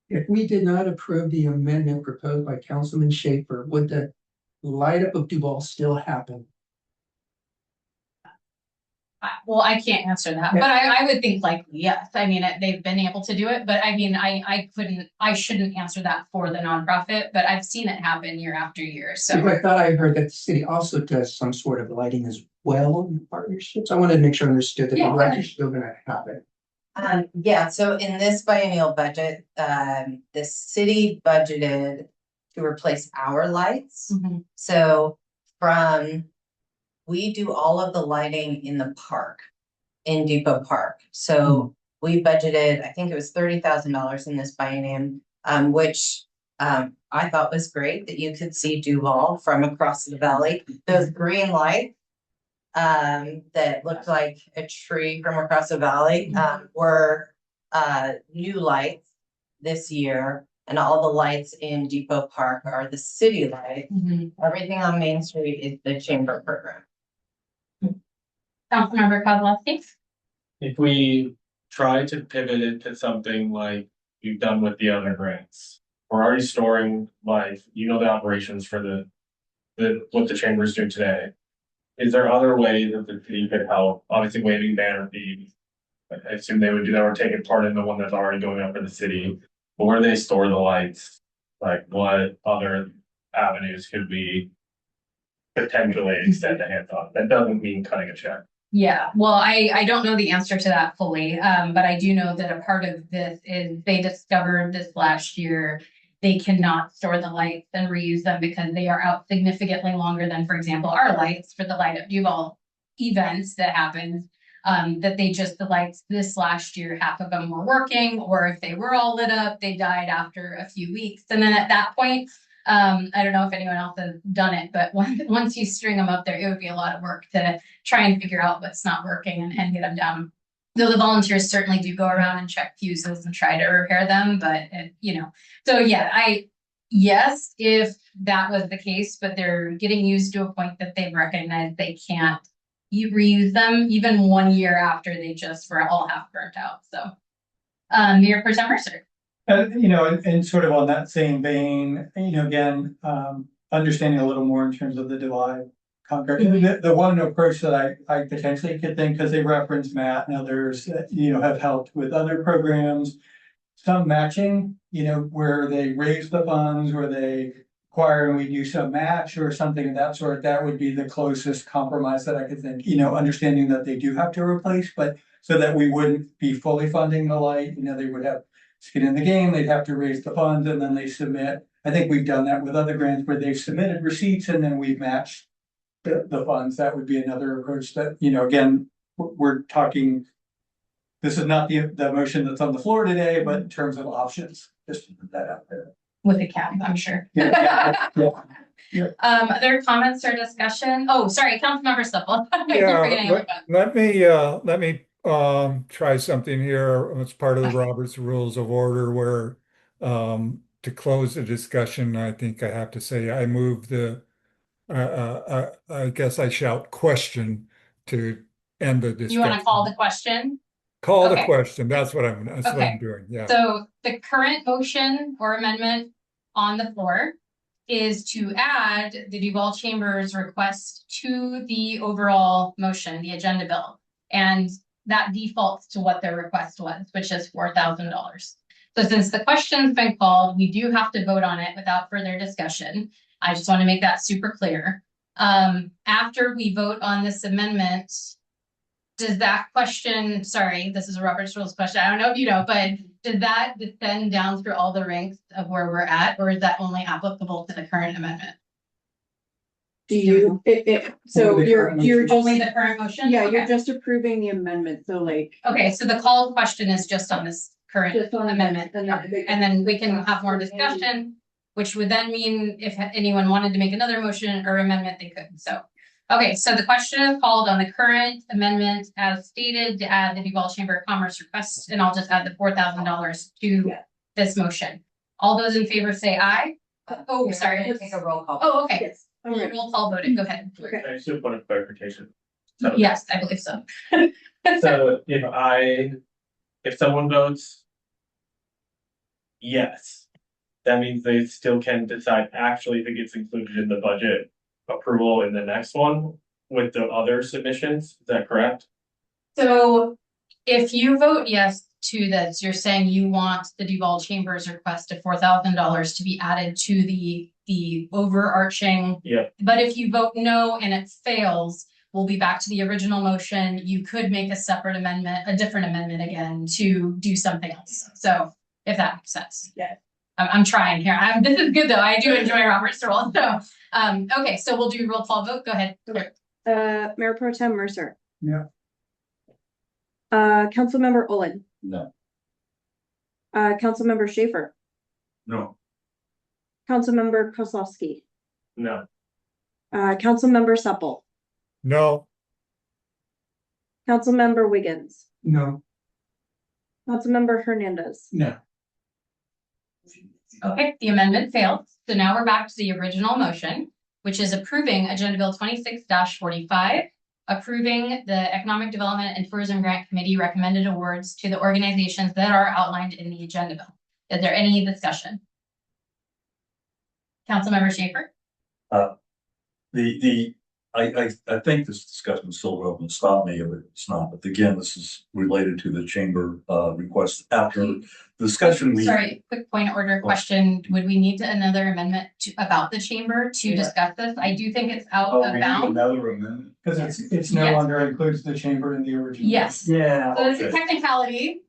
If we did not approve the amendment proposed by Councilman Schaefer, would the light up of Duval still happen? Well, I can't answer that, but I would think likely, yes. I mean, they've been able to do it, but I mean, I shouldn't answer that for the nonprofit, but I've seen it happen year after year, so. I thought I heard that the city also does some sort of lighting as well in partnerships. I wanted to make sure I understood that the light is still gonna happen. Yeah, so in this biennial budget, the city budgeted to replace our lights. So we do all of the lighting in the park, in Depot Park. So we budgeted, I think it was $30,000 in this biennium, which I thought was great that you could see Duval from across the valley. Those green lights that looked like a tree from across the valley were new lights this year. And all the lights in Depot Park are the city lights. Everything on Main Street is the chamber program. Councilmember Kozlowski? If we try to pivot it to something like we've done with the other grants, we're already storing like, the operations for what the chamber is doing today. Is there other ways that the city could help? Obviously waiving banner fees, I assume they would do that or taking part in the one that's already going up for the city. But where do they store the lights? Like what other avenues could we potentially extend a hands on? That doesn't mean cutting a check. Yeah, well, I don't know the answer to that fully, but I do know that a part of this is they discovered this last year. They cannot store the lights and reuse them because they are out significantly longer than, for example, our lights for the Light Up Duval events that happened. That the lights this last year, half of them were working, or if they were all lit up, they died after a few weeks. And then at that point, I don't know if anyone else has done it, but once you string them up there, it would be a lot of work to try and figure out what's not working and get them down. Though the volunteers certainly do go around and check fuses and try to repair them, but so yeah, yes, if that was the case, but they're getting used to a point that they've recognized they can't reuse them even 1 year after they just were all half burnt out. So, Mayor Pro Tem Mercer. And sort of on that same vein, again, understanding a little more in terms of the July contract. The one approach that I potentially could think, because they referenced Matt and others that, have helped with other programs, some matching, where they raise the funds, where they acquire and we do some match or something of that sort. That would be the closest compromise that I could think, understanding that they do have to replace, but so that we wouldn't be fully funding the light, they would have skin in the game, they'd have to raise the funds and then they submit. I think we've done that with other grants where they've submitted receipts and then we've matched the funds. That would be another approach that, again, we're talking. This is not the motion that's on the floor today, but in terms of options, just to put that out there. With a cap, I'm sure. Yeah. Other comments or discussion? Oh, sorry, Councilmember Supple. Yeah, let me try something here. It's part of the Robert's Rules of Order where to close the discussion, I think I have to say I move the I guess I shout question to end the discussion. You want to call the question? Call the Okay. question. That's what I'm Okay. doing. Yeah. So the current motion or amendment on the floor is to add the Duval Chambers request to the overall motion, the agenda bill. And that defaults to what their request was, which is $4,000. So since the question's been called, we do have to vote on it without further discussion. I just want to make that super clear. After we vote on this amendment, does that question, sorry, this is a Robert's Rules question, I don't know if you know, but does that descend down through all the ranks of where we're at, or is that only applicable to the current amendment? So you're just, Only the current motion? yeah, Okay. you're just approving the amendment, so like. Okay, so the call question is just on this current Just on amendment, and then we can have more discussion, which would then mean if anyone wanted to make another motion or amendment, they could, so. Okay, so the question is called on the current amendment as stated to add the Duval Chamber of Commerce request, and I'll just add the $4,000 to this motion. All those in favor say aye. Oh, sorry. Take a roll call. Oh, okay. Yes. All right. Roll call voted, go ahead. Okay. I just want a clarification. So- Yes, I believe so. So if someone votes yes, that means they still can decide actually if it gets included in the budget approval in the next one with the other submissions. Is that correct? So if you vote yes to this, you're saying you want the Duval Chambers request of $4,000 to be added to the overarching. Yeah. But if you vote no and it fails, we'll be back to the original motion. You could make a separate amendment, a different amendment again to do something else. So if that makes sense. Yeah. I'm trying here. This is good though. I do enjoy Robert's Rules. So, okay, so we'll do roll call vote. Go ahead. Mayor Pro Tem Mercer. Yeah. Councilmember Olin. No. Councilmember Schaefer. No. Councilmember Kozlowski. No. Councilmember Supple. No. Councilmember Wiggins. No. Councilmember Hernandez. No. Okay, the amendment failed. So now we're back to the original motion, which is approving Agenda Bill 26-45, approving the Economic Development and Tourism Grant Committee recommended awards to the organizations that are outlined in the agenda bill. Is there any discussion? Councilmember Schaefer? The I think this discussion is still relevant. Stop me if it's not, but again, this is related to the chamber request after the discussion. Sorry, quick point of order question. Would we need another amendment about the chamber to discuss this? I do think it's out of bounds. Another amendment? Because it's no Yes. longer includes the chamber in the original. Yes. Yeah. So it's a technicality.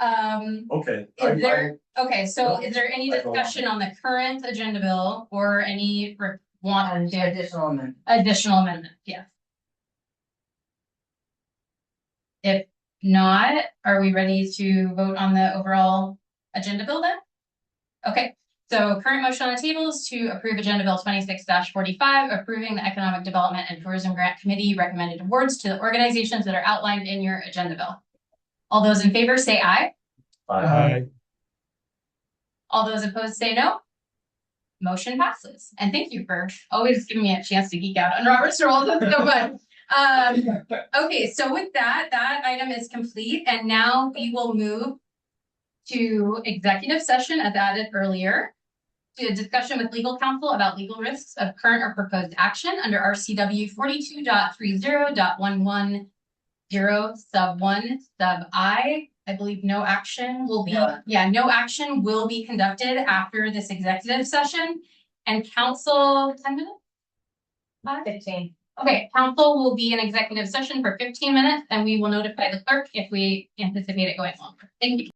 Okay. Is there, okay, so is there any I go on. discussion on the current agenda bill or any want to Additional amendment. additional amendment? Yes. If not, are we ready to vote on the overall agenda bill then? Okay, so current motion on the table is to approve agenda bill 26-45, approving the Economic Development and Tourism Grant Committee recommended awards to the organizations that are outlined in your agenda bill. All those in favor say aye. Aye. All those opposed say no. Motion passes. And thank you for always giving me a chance to geek out on Robert's rules. That's so fun. Okay, so with that item is complete, and now we will move to executive session as added earlier. To a discussion with legal counsel about legal risks of current or proposed action under RCW 42.30.110 sub 1 sub I. I believe no action will be, no action will be conducted after this executive session. And council, 10 minutes? 15. Okay, council will be in executive session for 15 minutes, and we will notify the clerk if we anticipate it going longer. Thank you.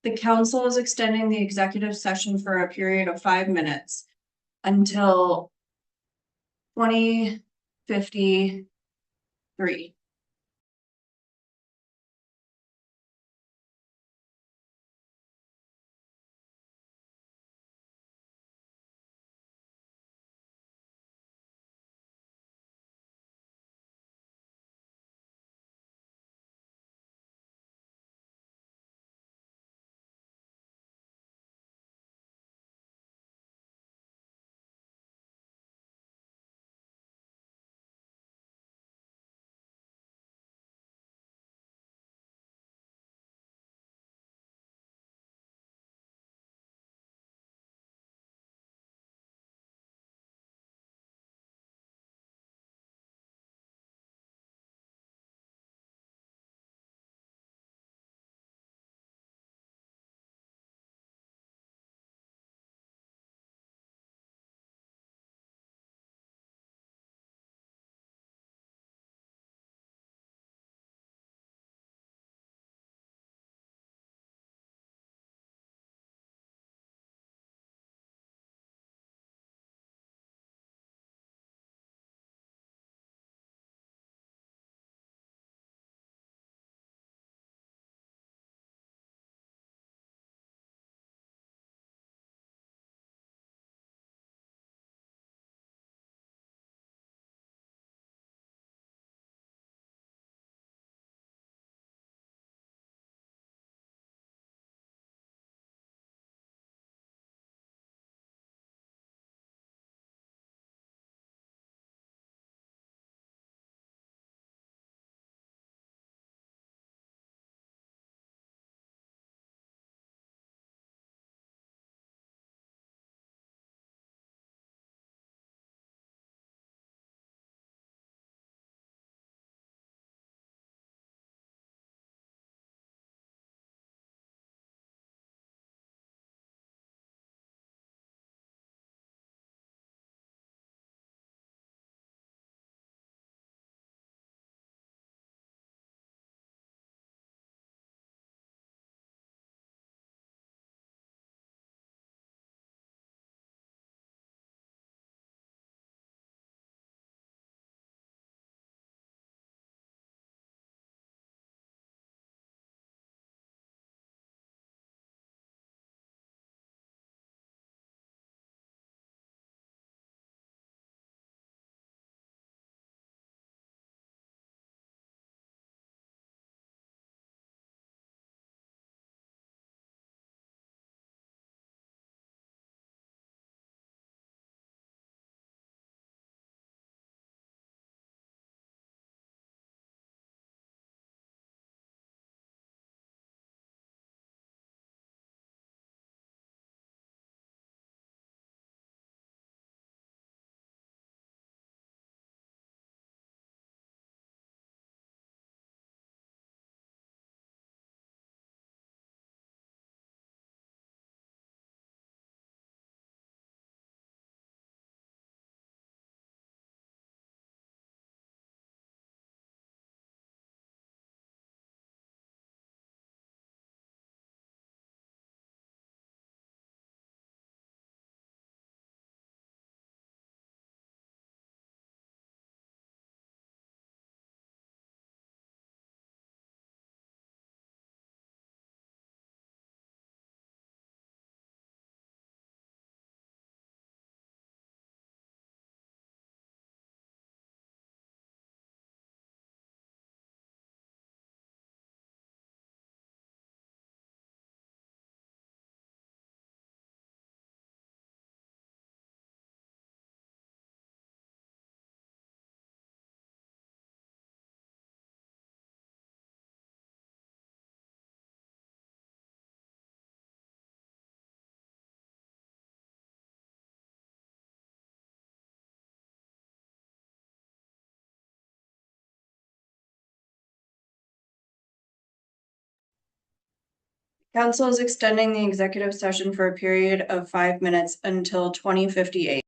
The council is extending the executive session for a period of 5 minutes until 20:53. Council is extending the executive session for a period of 5 minutes until 20:58.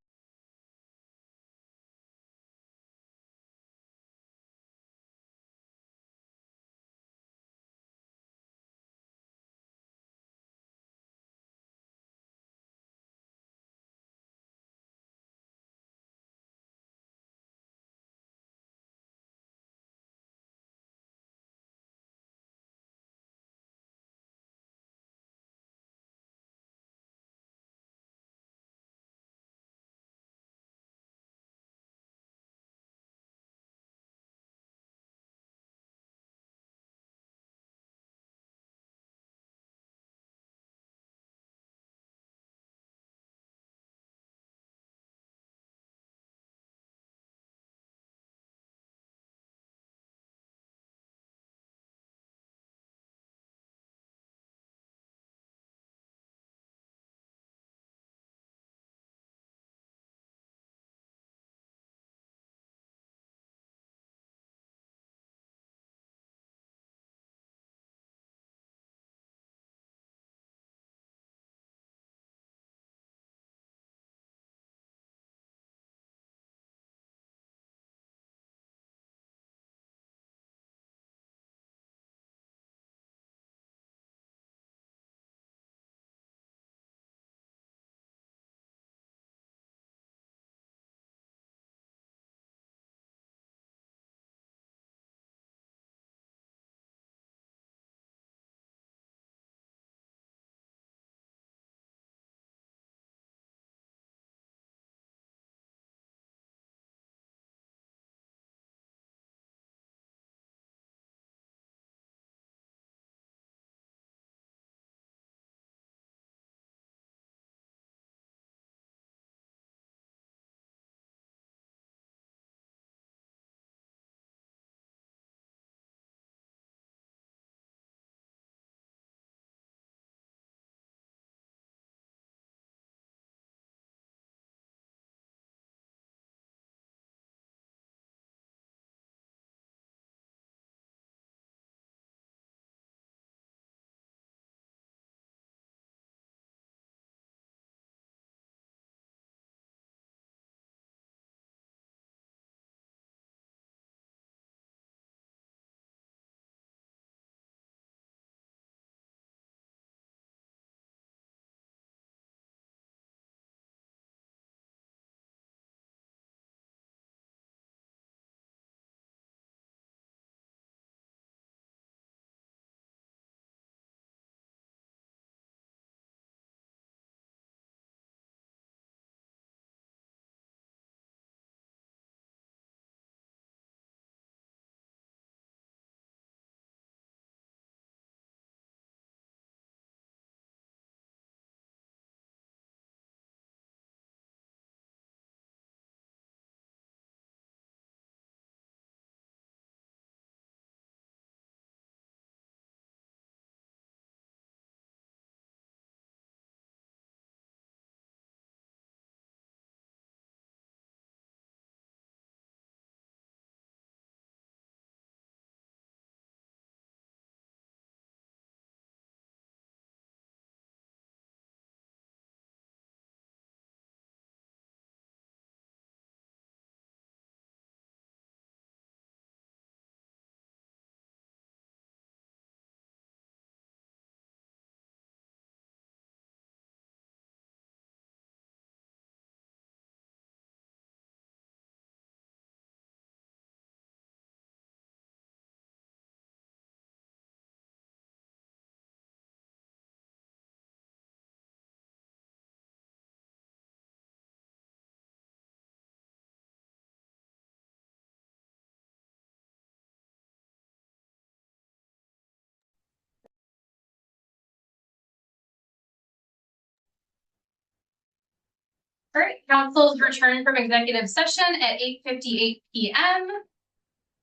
All right, council's return from executive session at 8:58 PM.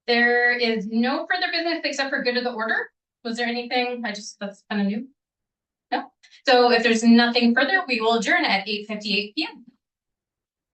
There is no further business except for good of the order. Was there anything, that's kind of new? No. So if there's nothing further, we will adjourn at 8:58 PM.